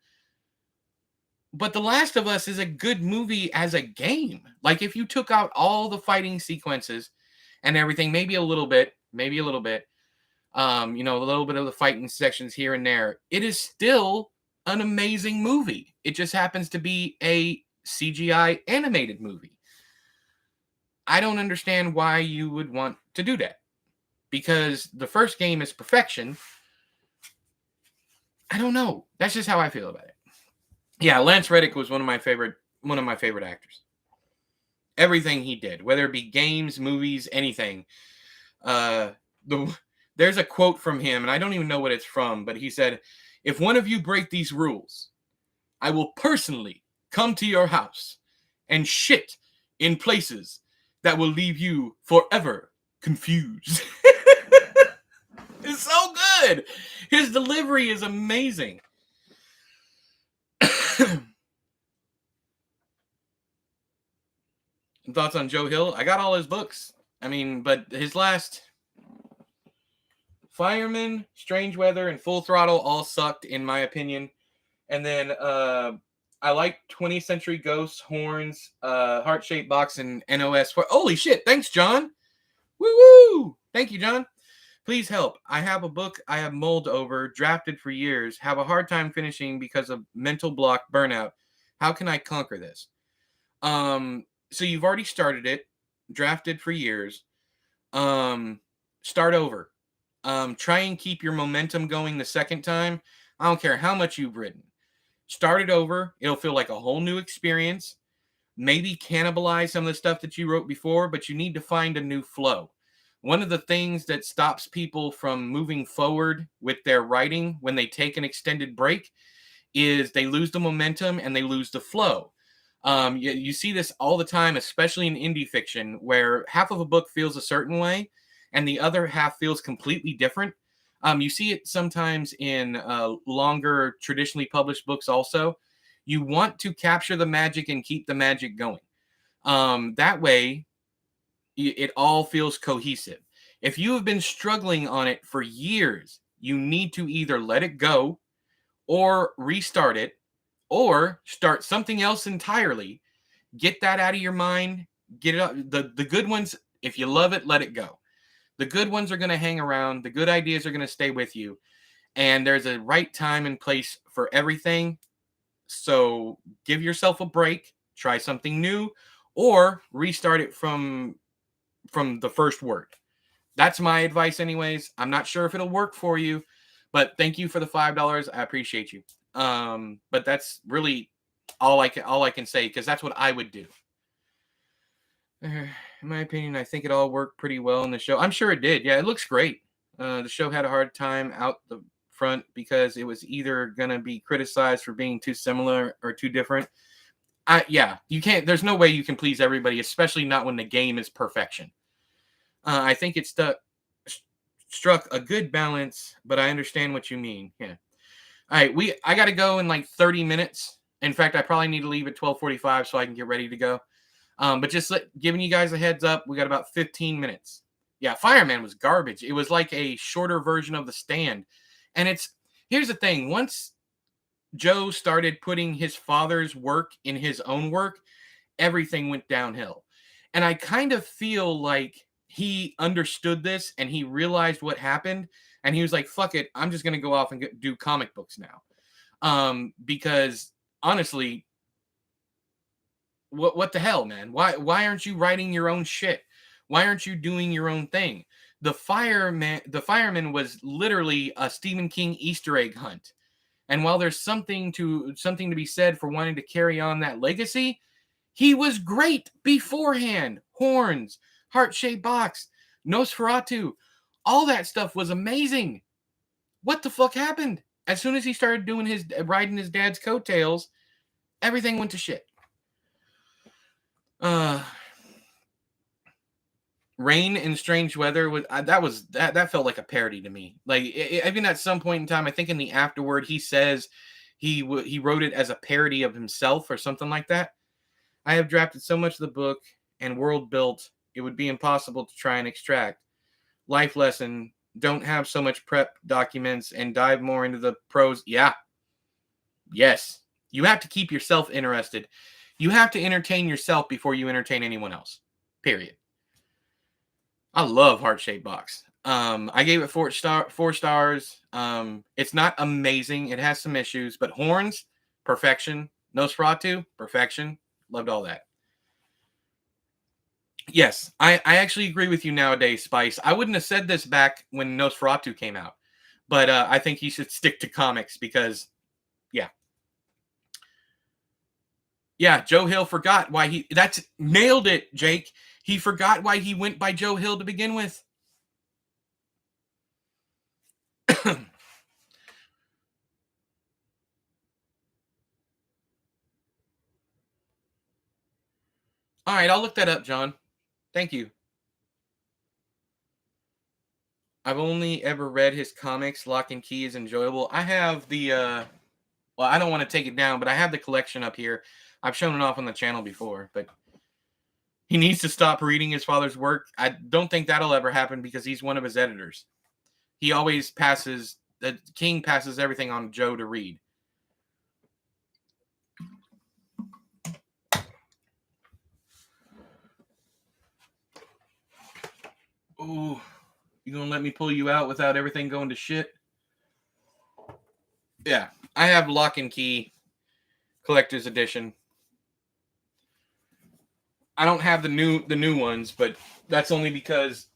But The Last of Us is a good movie as a game. Like if you took out all the fighting sequences and everything, maybe a little bit, a little bit of the fighting sections here and there, it is still an amazing movie. It just happens to be a CGI animated movie. I don't understand why you would want to do that. Because the first game is perfection. I don't know. That's just how I feel about it. Yeah, Lance Reddick was one of my favorite actors. Everything he did, whether it be games, movies, anything. Uh, there's a quote from him, and I don't even know what it's from, but he said, "If one of you break these rules, I will personally come to your house and shit in places that will leave you forever confused." It's so good. His delivery is amazing. Thoughts on Joe Hill? I got all his books. I mean, but his last Fireman, Strange Weather, and Full Throttle all sucked in my opinion. And then I like 20th Century Ghosts, Horns, Heart Shaped Box, and NOS. Holy shit! Thanks, John. Woo woo! Thank you, John. Please help. I have a book I have mulled over, drafted for years, have a hard time finishing because of mental block burnout. How can I conquer this? So you've already started it, drafted for years. Start over. Try and keep your momentum going the second time. I don't care how much you've written. Start it over. It'll feel like a whole new experience. Maybe cannibalize some of the stuff that you wrote before, but you need to find a new flow. One of the things that stops people from moving forward with their writing when they take an extended break is they lose the momentum and they lose the flow. You see this all the time, especially in indie fiction, where half of a book feels a certain way and the other half feels completely different. You see it sometimes in longer, traditionally published books also. You want to capture the magic and keep the magic going. That way, it all feels cohesive. If you have been struggling on it for years, you need to either let it go or restart it or start something else entirely. Get that out of your mind. Get it up. The good ones, if you love it, let it go. The good ones are going to hang around. The good ideas are going to stay with you. And there's a right time and place for everything. So give yourself a break, try something new, or restart it from the first word. That's my advice anyways. I'm not sure if it'll work for you, but thank you for the $5. I appreciate you. But that's really all I can say because that's what I would do. In my opinion, I think it all worked pretty well in the show. I'm sure it did. Yeah, it looks great. The show had a hard time out the front because it was either going to be criticized for being too similar or too different. Yeah, you can't. There's no way you can please everybody, especially not when the game is perfection. I think it struck a good balance, but I understand what you mean. Yeah. All right, I got to go in like 30 minutes. In fact, I probably need to leave at 12:45 so I can get ready to go. But just giving you guys a heads up, we got about 15 minutes. Yeah, Fireman was garbage. It was like a shorter version of The Stand. And here's the thing. Once Joe started putting his father's work in his own work, everything went downhill. And I kind of feel like he understood this and he realized what happened. And he was like, fuck it. I'm just going to go off and do comic books now. Because honestly, what the hell, man? Why aren't you writing your own shit? Why aren't you doing your own thing? The fireman was literally a Stephen King Easter egg hunt. And while there's something to be said for wanting to carry on that legacy, he was great beforehand. Horns, heart-shaped box, Nosferatu, all that stuff was amazing. What the fuck happened? As soon as he started riding his dad's coattails, everything went to shit. Rain and Strange Weather that felt like a parody to me. Like even at some point in time, I think in the afterword he says he wrote it as a parody of himself or something like that. I have drafted so much of the book and world built it would be impossible to try and extract. Life lesson: don't have so much prep documents and dive more into the prose. Yeah. Yes. You have to keep yourself interested. You have to entertain yourself before you entertain anyone else. Period. I love Heart-Shaped Box. I gave it 4 stars. It's not amazing. It has some issues, but Horns, perfection. Nosferatu, perfection. Loved all that. Yes, I actually agree with you nowadays, Spice. I wouldn't have said this back when Nosferatu came out, but I think he should stick to comics because, yeah. Yeah, Joe Hill forgot why that's nailed it, Jake. He forgot why he went by Joe Hill to begin with. All right, I'll look that up, John. Thank you. I've only ever read his comics. Lock and Key is enjoyable. I have the, well, I don't want to take it down, but I have the collection up here. I've shown it off on the channel before, but he needs to stop reading his father's work. I don't think that'll ever happen because he's one of his editors. He always the King passes everything on Joe to read. Ooh, you gonna let me pull you out without everything going to shit? Yeah, I have Lock and Key collector's edition. I don't have the new ones, but that's only because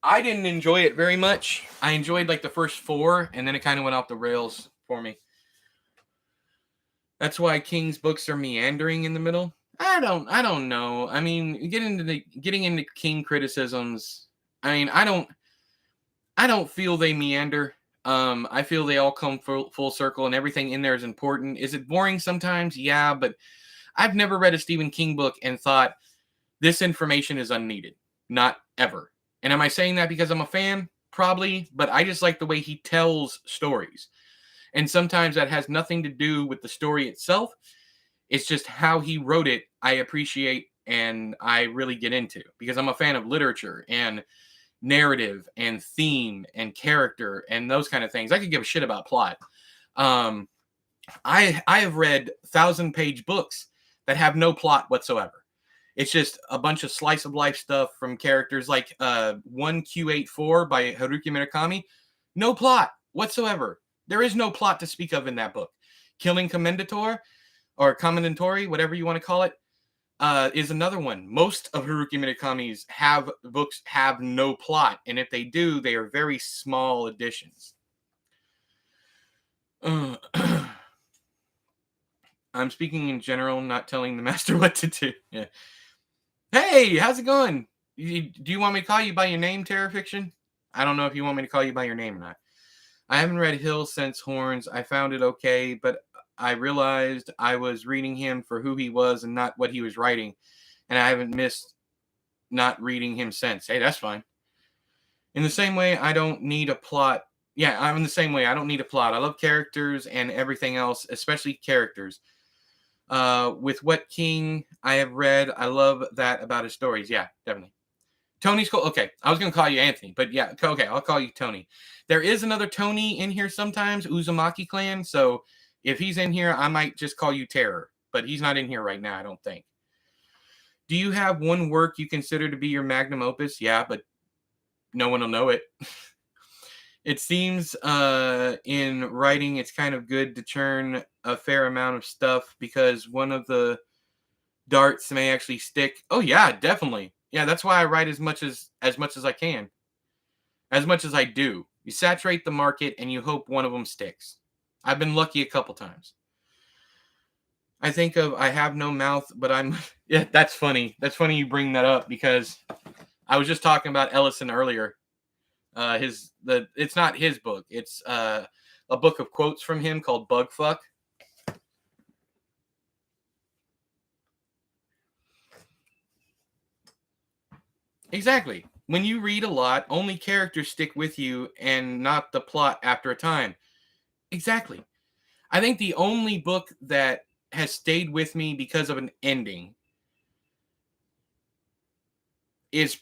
I didn't enjoy it very much. I enjoyed like the first 4, and then it kind of went off the rails for me. That's why King's books are meandering in the middle. I don't know. I mean, getting into King criticisms. I mean, I don't feel they meander. I feel they all come full circle, and everything in there is important. Is it boring sometimes? Yeah, but I've never read a Stephen King book and thought this information is unneeded. Not ever. And am I saying that because I'm a fan? Probably, but I just like the way he tells stories. And sometimes that has nothing to do with the story itself. It's just how he wrote it, I appreciate and I really get into because I'm a fan of literature and narrative and theme and character and those kind of things. I could give a shit about plot. I have read 1,000-page books that have no plot whatsoever. It's just a bunch of slice of life stuff from characters like 1Q84 by Haruki Murakami. No plot whatsoever. There is no plot to speak of in that book. Killing Commendator or Commendatori, whatever you want to call it, is another one. Most of Haruki Murakami's books have no plot, and if they do, they are very small editions. I'm speaking in general, not telling the master what to do. Yeah. Hey, how's it going? Do you want me to call you by your name, Terror Fiction? I don't know if you want me to call you by your name or not. I haven't read Hill since Horns. I found it okay, but I realized I was reading him for who he was and not what he was writing, and I haven't missed not reading him since. Hey, that's fine. In the same way, I don't need a plot. Yeah, I'm in the same way. I don't need a plot. I love characters and everything else, especially characters. With what king I have read, I love that about his stories. Yeah, definitely. Tony's cool. Okay, I was gonna call you Anthony, but yeah, okay, I'll call you Tony. There is another Tony in here sometimes, Uzumaki clan. So if he's in here, I might just call you Terror, but he's not in here right now, I don't think. Do you have one work you consider to be your magnum opus? Yeah, but no one will know it. It seems in writing, it's kind of good to churn a fair amount of stuff because one of the darts may actually stick. Oh yeah, definitely. Yeah, that's why I write as much as I can, as much as I do. You saturate the market and you hope one of them sticks. I've been lucky a couple times. I think of I have no mouth, but I'm yeah, that's funny. That's funny you bring that up because I was just talking about Ellison earlier. It's not his book. It's a book of quotes from him called Bugfuck. Exactly. When you read a lot, only characters stick with you and not the plot after a time. Exactly. I think the only book that has stayed with me because of an ending is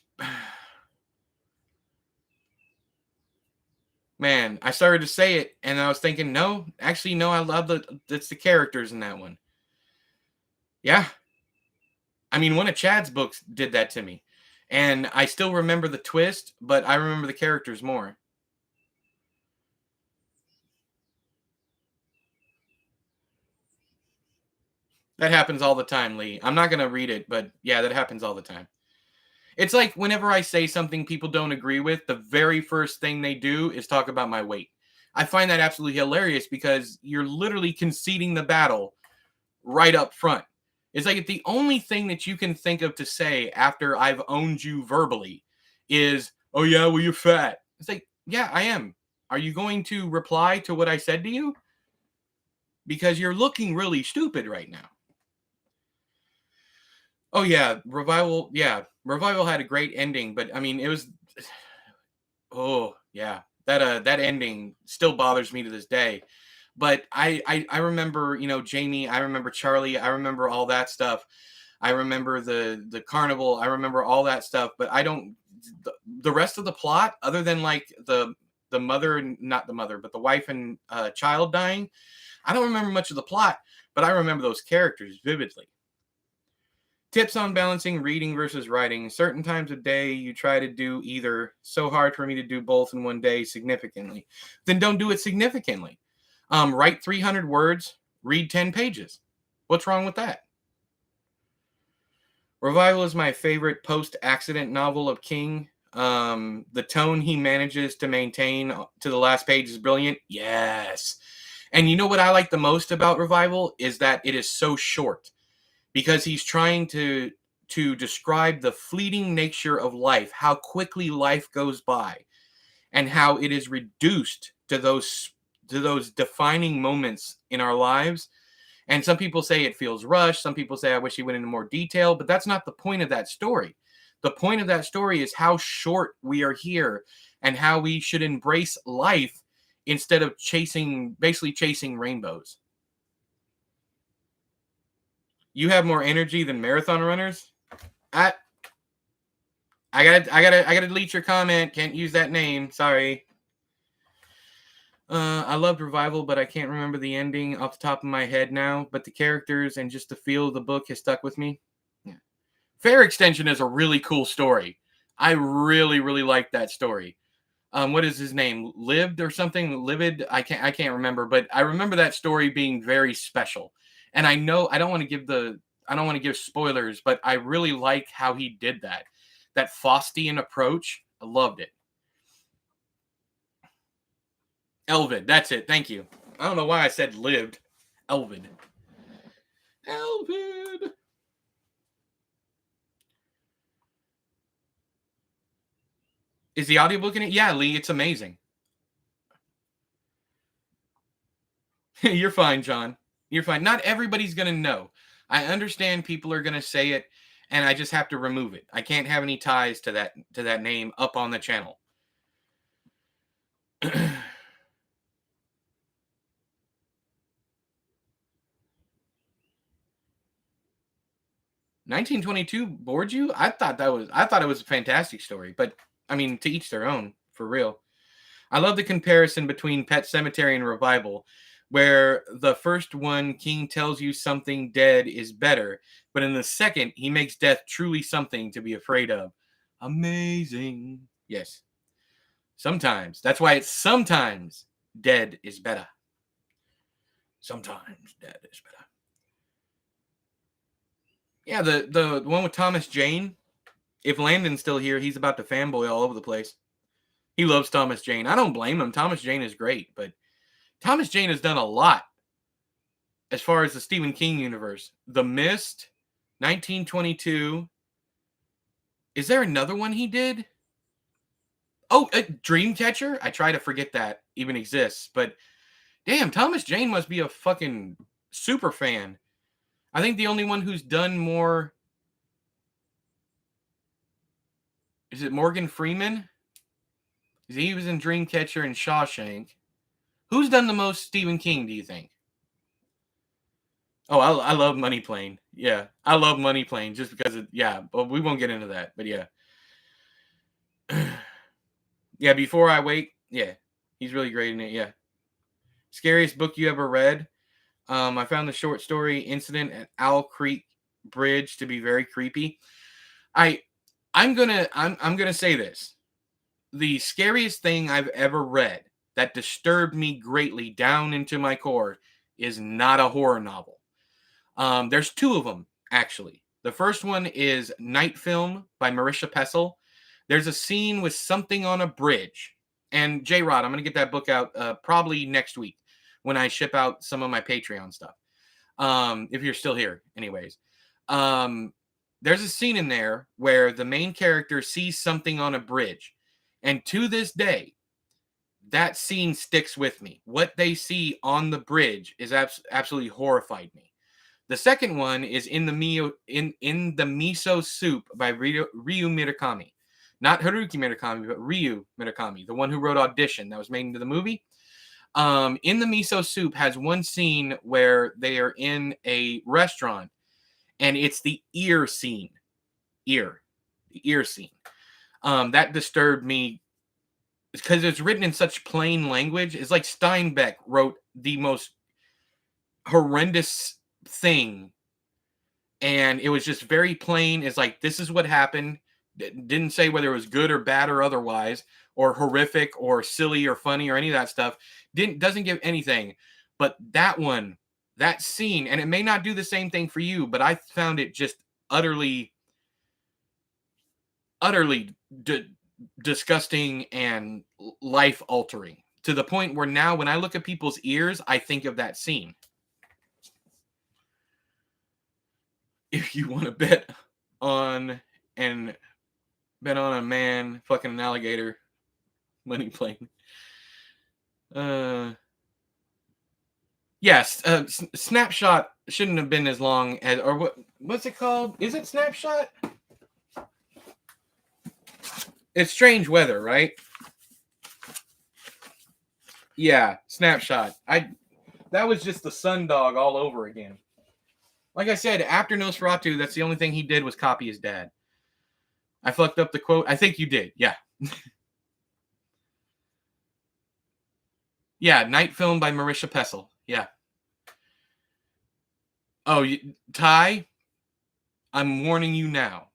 man, I started to say it and I was thinking, no, actually no, I love it's the characters in that one. Yeah. I mean, one of Chad's books did that to me. And I still remember the twist, but I remember the characters more. That happens all the time, Lee. I'm not going to read it, but yeah, that happens all the time. It's like whenever I say something people don't agree with, the very first thing they do is talk about my weight. I find that absolutely hilarious because you're literally conceding the battle right up front. It's like the only thing that you can think of to say after I've owned you verbally is, "Oh yeah, well you're fat." It's like, "Yeah, I am." Are you going to reply to what I said to you? Because you're looking really stupid right now. Oh yeah, Revival, yeah. Revival had a great ending, but I mean, it was oh yeah. That ending still bothers me to this day. But I remember, Jamie, I remember Charlie, I remember all that stuff. I remember the carnival. I remember all that stuff, but I don't the rest of the plot, other than like the mother, not the mother, but the wife and child dying. I don't remember much of the plot, but I remember those characters vividly. Tips on balancing reading versus writing. Certain times of day you try to do either. So hard for me to do both in one day significantly. Then don't do it significantly. Write 300 words, read 10 pages. What's wrong with that? Revival is my favorite post-accident novel of King. The tone he manages to maintain to the last page is brilliant. Yes. And you know what I like the most about Revival is that it is so short because he's trying to describe the fleeting nature of life, how quickly life goes by, and how it is reduced to those defining moments in our lives. And some people say it feels rushed. Some people say I wish he went into more detail, but that's not the point of that story. The point of that story is how short we are here and how we should embrace life instead of basically chasing rainbows. You have more energy than marathon runners? I I gotta delete your comment. Can't use that name. Sorry. I loved Revival, but I can't remember the ending off the top of my head now. But the characters and just the feel of the book has stuck with me. Yeah. Fair Extension is a really cool story. I really, really like that story. What is his name? Lived or something? Livid? I can't remember, but I remember that story being very special. And I know I don't want to give spoilers, but I really like how he did that. That Faustian approach. I loved it. Elvid, that's it. Thank you. I don't know why I said lived. Elvid. Elvid. Is the audiobook in it? Yeah, Lee, it's amazing. You're fine, John. You're fine. Not everybody's going to know. I understand people are going to say it and I just have to remove it. I can't have any ties to that name up on the channel. 1922 bored you? I thought it was a fantastic story, but I mean, to each their own, for real. I love the comparison between Pet Cemetery and Revival, where the first one, King tells you something dead is better, but in the second, he makes death truly something to be afraid of. Amazing. Yes. Sometimes. That's why it's sometimes dead is better. Sometimes dead is better. Yeah, the one with Thomas Jane. If Landon's still here, he's about to fanboy all over the place. He loves Thomas Jane. I don't blame him. Thomas Jane is great, but Thomas Jane has done a lot as far as the Stephen King universe. The Mist, 1922. Is there another one he did? Oh, Dreamcatcher? I try to forget that even exists, but damn, Thomas Jane must be a fucking super fan. I think the only one who's done more... Is it Morgan Freeman? He was in Dreamcatcher and Shawshank. Who's done the most Stephen King, do you think? Oh, I love Money Plane. Yeah, I love Money Plane just because of, yeah, but we won't get into that. But yeah. Yeah, Before I Wake. Yeah, he's really great in it. Yeah. Scariest book you ever read? I found the short story Incident at Owl Creek Bridge to be very creepy. I'm gonna say this. The scariest thing I've ever read that disturbed me greatly down into my core is not a horror novel. There's two of them, actually. The first one is Night Film by Marisha Pessel. There's a scene with something on a bridge. And J-Rod, I'm going to get that book out probably next week when I ship out some of my Patreon stuff. If you're still here, anyways. There's a scene in there where the main character sees something on a bridge. And to this day, that scene sticks with me. What they see on the bridge is absolutely horrified me. The second one is in the Miso Soup by Ryu Murakami. Not Haruki Murakami, but Ryu Murakami, the one who wrote Audition that was made into the movie. In the Miso Soup has one scene where they are in a restaurant, and it's the ear scene. The ear scene. That disturbed me because it's written in such plain language. It's like Steinbeck wrote the most horrendous thing, and it was just very plain. It's like, this is what happened. Didn't say whether it was good or bad or otherwise, or horrific or silly or funny or any of that stuff. Doesn't give anything. But that scene, and it may not do the same thing for you, but I found it just utterly disgusting and life altering, to the point where now when I look at people's ears, I think of that scene. If you want to bet on a man fucking an alligator, Money Plane. Yes, Snapshot shouldn't have been as long as, or what's it called? Is it Snapshot? It's Strange Weather, right? Yeah, Snapshot. That was just the Sundog all over again. Like I said, after Nosferatu, that's the only thing he did was copy his dad. I fucked up the quote. I think you did. Yeah. Yeah, Night Film by Marisha Pessel. Yeah. Oh, Ty, I'm warning you now.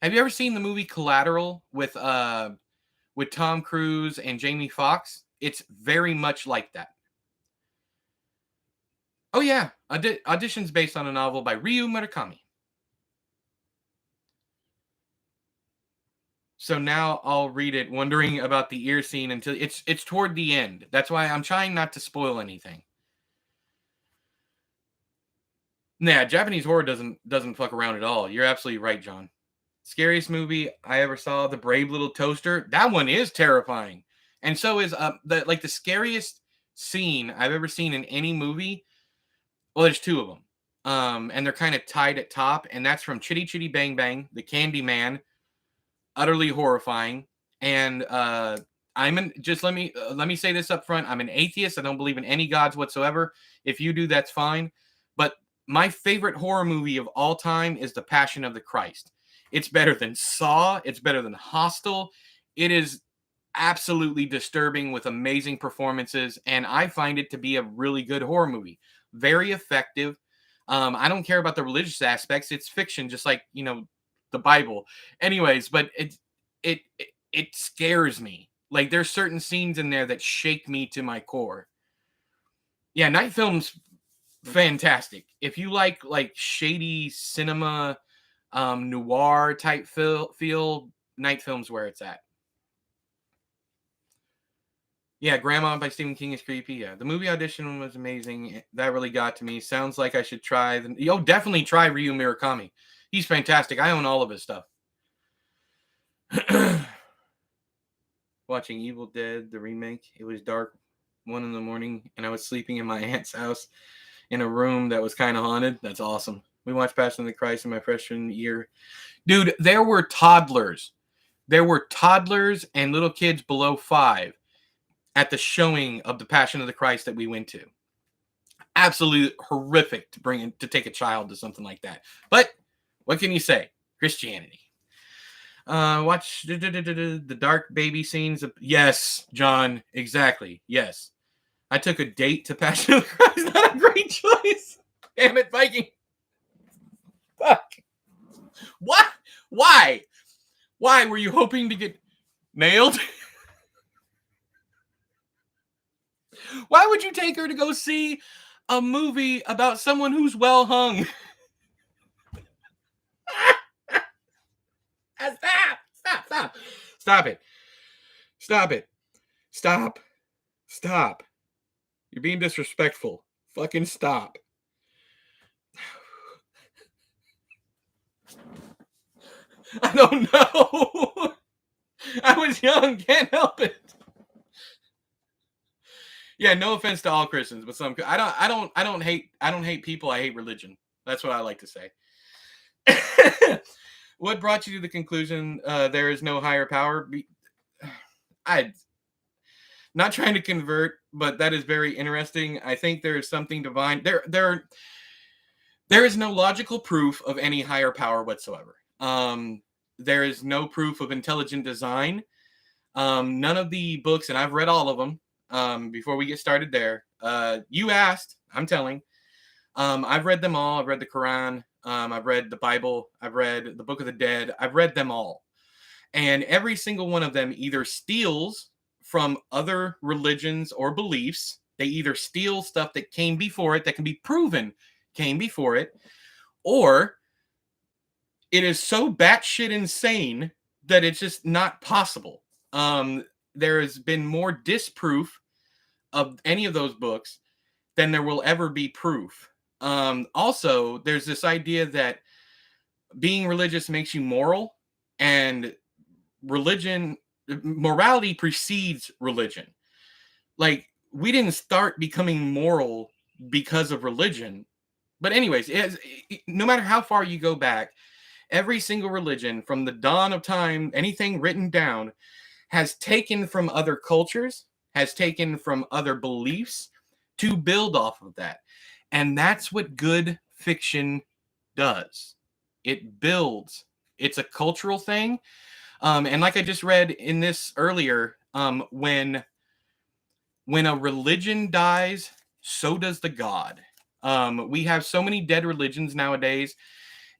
Have you ever seen the movie Collateral with Tom Cruise and Jamie Foxx? It's very much like that. Oh yeah, Audition's based on a novel by Ryu Murakami. So now I'll read it, wondering about the ear scene until it's toward the end. That's why I'm trying not to spoil anything. Nah, Japanese horror doesn't fuck around at all. You're absolutely right, John. Scariest movie I ever saw, The Brave Little Toaster. That one is terrifying. And so is the scariest scene I've ever seen in any movie. Well, there's two of them. And they're kind of tied at top, and that's from Chitty Chitty Bang Bang, The Candy Man. Utterly horrifying. And let me say this up front. I'm an atheist. I don't believe in any gods whatsoever. If you do, that's fine. But my favorite horror movie of all time is The Passion of the Christ. It's better than Saw. It's better than Hostel. It is absolutely disturbing with amazing performances, and I find it to be a really good horror movie. Very effective. I don't care about the religious aspects. It's fiction, just like, the Bible. Anyways, but it scares me. Like, there's certain scenes in there that shake me to my core. Yeah, Night Film's fantastic. If you like shady cinema, noir type feel, Night Film's where it's at. Yeah, Grandma by Stephen King is creepy. Yeah, the movie Audition was amazing. That really got to me. Sounds like I should try. Definitely try Ryu Murakami. He's fantastic. I own all of his stuff. Watching Evil Dead, the remake. It was dark, 1 a.m, and I was sleeping in my aunt's house in a room that was kind of haunted. That's awesome. We watched Passion of the Christ in my freshman year. Dude, there were toddlers. There were toddlers and little kids below 5 at the showing of the Passion of the Christ that we went to. Absolutely horrific to take a child to something like that. But what can you say? Christianity. Watch the dark baby scenes. Yes, John, exactly. Yes. I took a date to Passion of the Christ. Not a great choice. Damn it, Viking. Fuck. What? Why? Why were you hoping to get nailed? Why would you take her to go see a movie about someone who's well hung? Stop it. Stop. You're being disrespectful. Fucking stop. I don't know. I was young, can't help it. Yeah, no offense to all Christians, but some I don't hate people, I hate religion. That's what I like to say. What brought you to the conclusion there is no higher power? I'm not trying to convert, but that is very interesting. I think there is something divine. There is no logical proof of any higher power whatsoever. There is no proof of intelligent design. None of the books, and I've read all of them. Before we get started there, you asked, I'm telling. I've read them all. I've read the Quran. I've read the Bible. I've read the Book of the Dead. I've read them all. And every single one of them either steals from other religions or beliefs. They either steal stuff that came before it, that can be proven came before it, or it is so batshit insane that it's just not possible. There has been more disproof of any of those books than there will ever be proof. Also, there's this idea that being religious makes you moral, and morality precedes religion. Like, we didn't start becoming moral because of religion. But anyways, no matter how far you go back, every single religion from the dawn of time, anything written down, has taken from other cultures, has taken from other beliefs to build off of that. And that's what good fiction does. It builds. It's a cultural thing. And like I just read in this earlier, when a religion dies, so does the god. We have so many dead religions nowadays.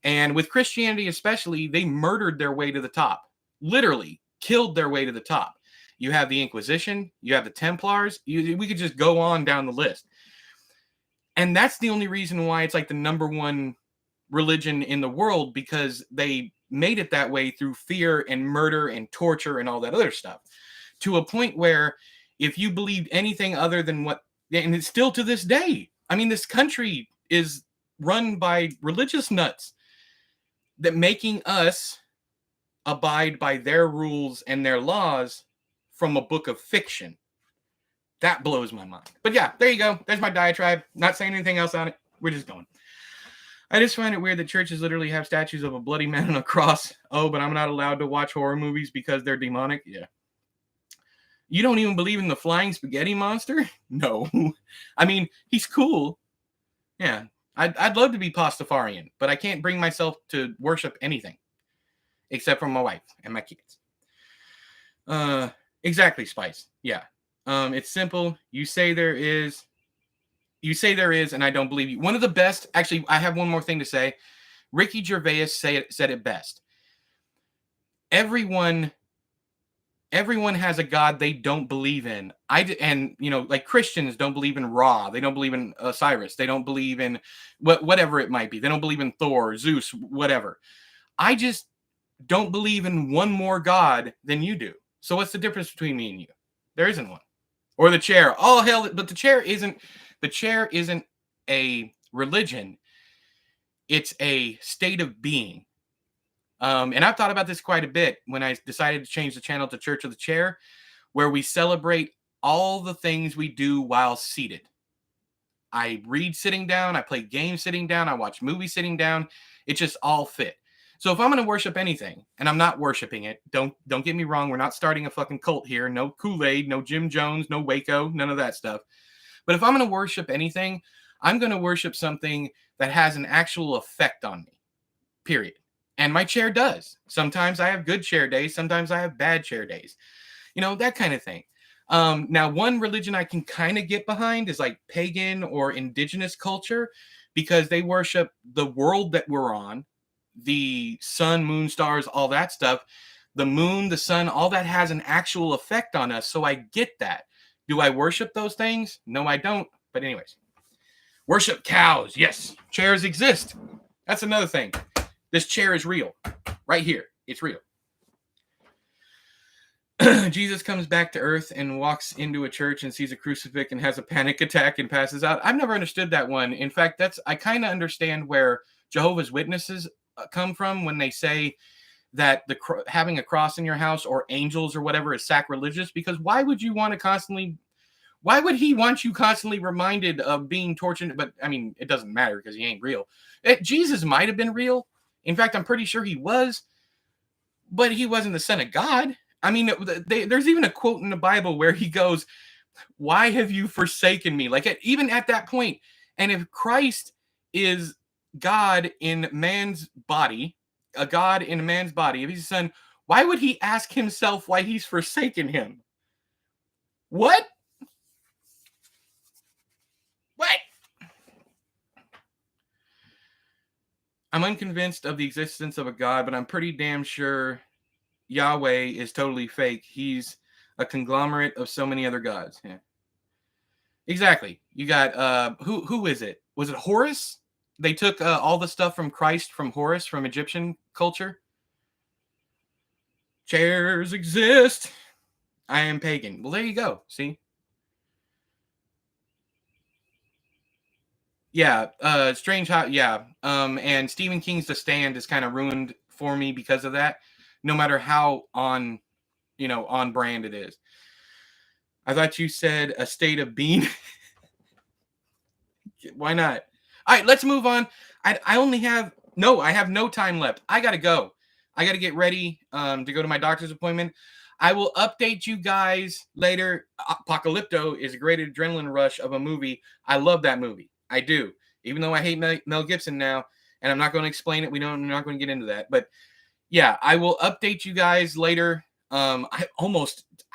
And with Christianity especially, they murdered their way to the top. Literally killed their way to the top. You have the Inquisition. You have the Templars. We could just go on down the list. And that's the only reason why it's like the number one religion in the world, because they made it that way through fear and murder and torture and all that other stuff. To a point where if you believed anything other than what, and it's still to this day, I mean, this country is run by religious nuts that making us abide by their rules and their laws from a book of fiction. That blows my mind. But yeah, there you go. There's my diatribe. Not saying anything else on it. We're just going. I just find it weird that churches literally have statues of a bloody man on a cross. Oh, but I'm not allowed to watch horror movies because they're demonic? Yeah. You don't even believe in the flying spaghetti monster? No. I mean, he's cool. Yeah. I'd love to be Pastafarian, but I can't bring myself to worship anything except for my wife and my kids. Exactly, Spice. Yeah. It's simple. You say there is, and I don't believe you. One of the best, actually, I have one more thing to say. Ricky Gervais said it best. Everyone has a God they don't believe in. And like Christians don't believe in Ra. They don't believe in Osiris. They don't believe in whatever it might be. They don't believe in Thor, Zeus, whatever. I just don't believe in one more God than you do. So what's the difference between me and you? There isn't one. Or the chair. Oh hell, but the chair isn't a religion. It's a state of being. And I've thought about this quite a bit when I decided to change the channel to Church of the Chair, where we celebrate all the things we do while seated. I read sitting down, I play games sitting down, I watch movies sitting down. It just all fit. So if I'm going to worship anything, and I'm not worshiping it, don't get me wrong, we're not starting a fucking cult here. No Kool-Aid, no Jim Jones, no Waco, none of that stuff. But if I'm going to worship anything, I'm going to worship something that has an actual effect on me. Period. And my chair does. Sometimes I have good chair days. Sometimes I have bad chair days. That kind of thing. Now, one religion I can kind of get behind is like pagan or indigenous culture, because they worship the world that we're on, the sun, moon, stars, all that stuff. The moon, the sun, all that has an actual effect on us. So I get that. Do I worship those things? No, I don't. But anyways, worship cows. Yes, chairs exist. That's another thing. This chair is real. Right here. It's real. Jesus comes back to earth and walks into a church and sees a crucifix and has a panic attack and passes out. I've never understood that one. In fact, I kind of understand where Jehovah's Witnesses come from when they say that having a cross in your house or angels or whatever is sacrilegious, because why would he want you constantly reminded of being tortured? But I mean, it doesn't matter because he ain't real. Jesus might have been real. In fact, I'm pretty sure he was, but he wasn't the Son of God. I mean, there's even a quote in the Bible where he goes, "Why have you forsaken me?" Like even at that point. And if Christ is God in man's body, a God in a man's body, if he's a son, why would he ask himself why he's forsaken him? What? I'm unconvinced of the existence of a God, but I'm pretty damn sure Yahweh is totally fake. He's a conglomerate of so many other gods. Yeah. Exactly. You got who is it? Was it Horus? They took all the stuff from Christ from Horus, from Egyptian culture. Chairs exist. I am pagan. Well, there you go. See? Yeah, strange how, yeah. And Stephen King's The Stand is kind of ruined for me because of that. No matter how on brand it is. I thought you said a state of being. Why not? All right, let's move on. I have no time left. I gotta go. I gotta get ready to go to my doctor's appointment. I will update you guys later. Apocalypto is a great adrenaline rush of a movie. I love that movie. I do. Even though I hate Mel Gibson now, and I'm not going to explain it. I'm not going to get into that. But yeah, I will update you guys later. I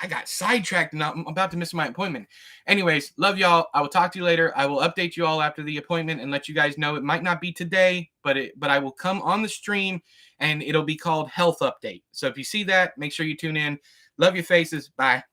got sidetracked and I'm about to miss my appointment. Anyways, love y'all. I will talk to you later. I will update you all after the appointment and let you guys know. It might not be today, but I will come on the stream and it'll be called Health Update. So if you see that, make sure you tune in. Love your faces. Bye.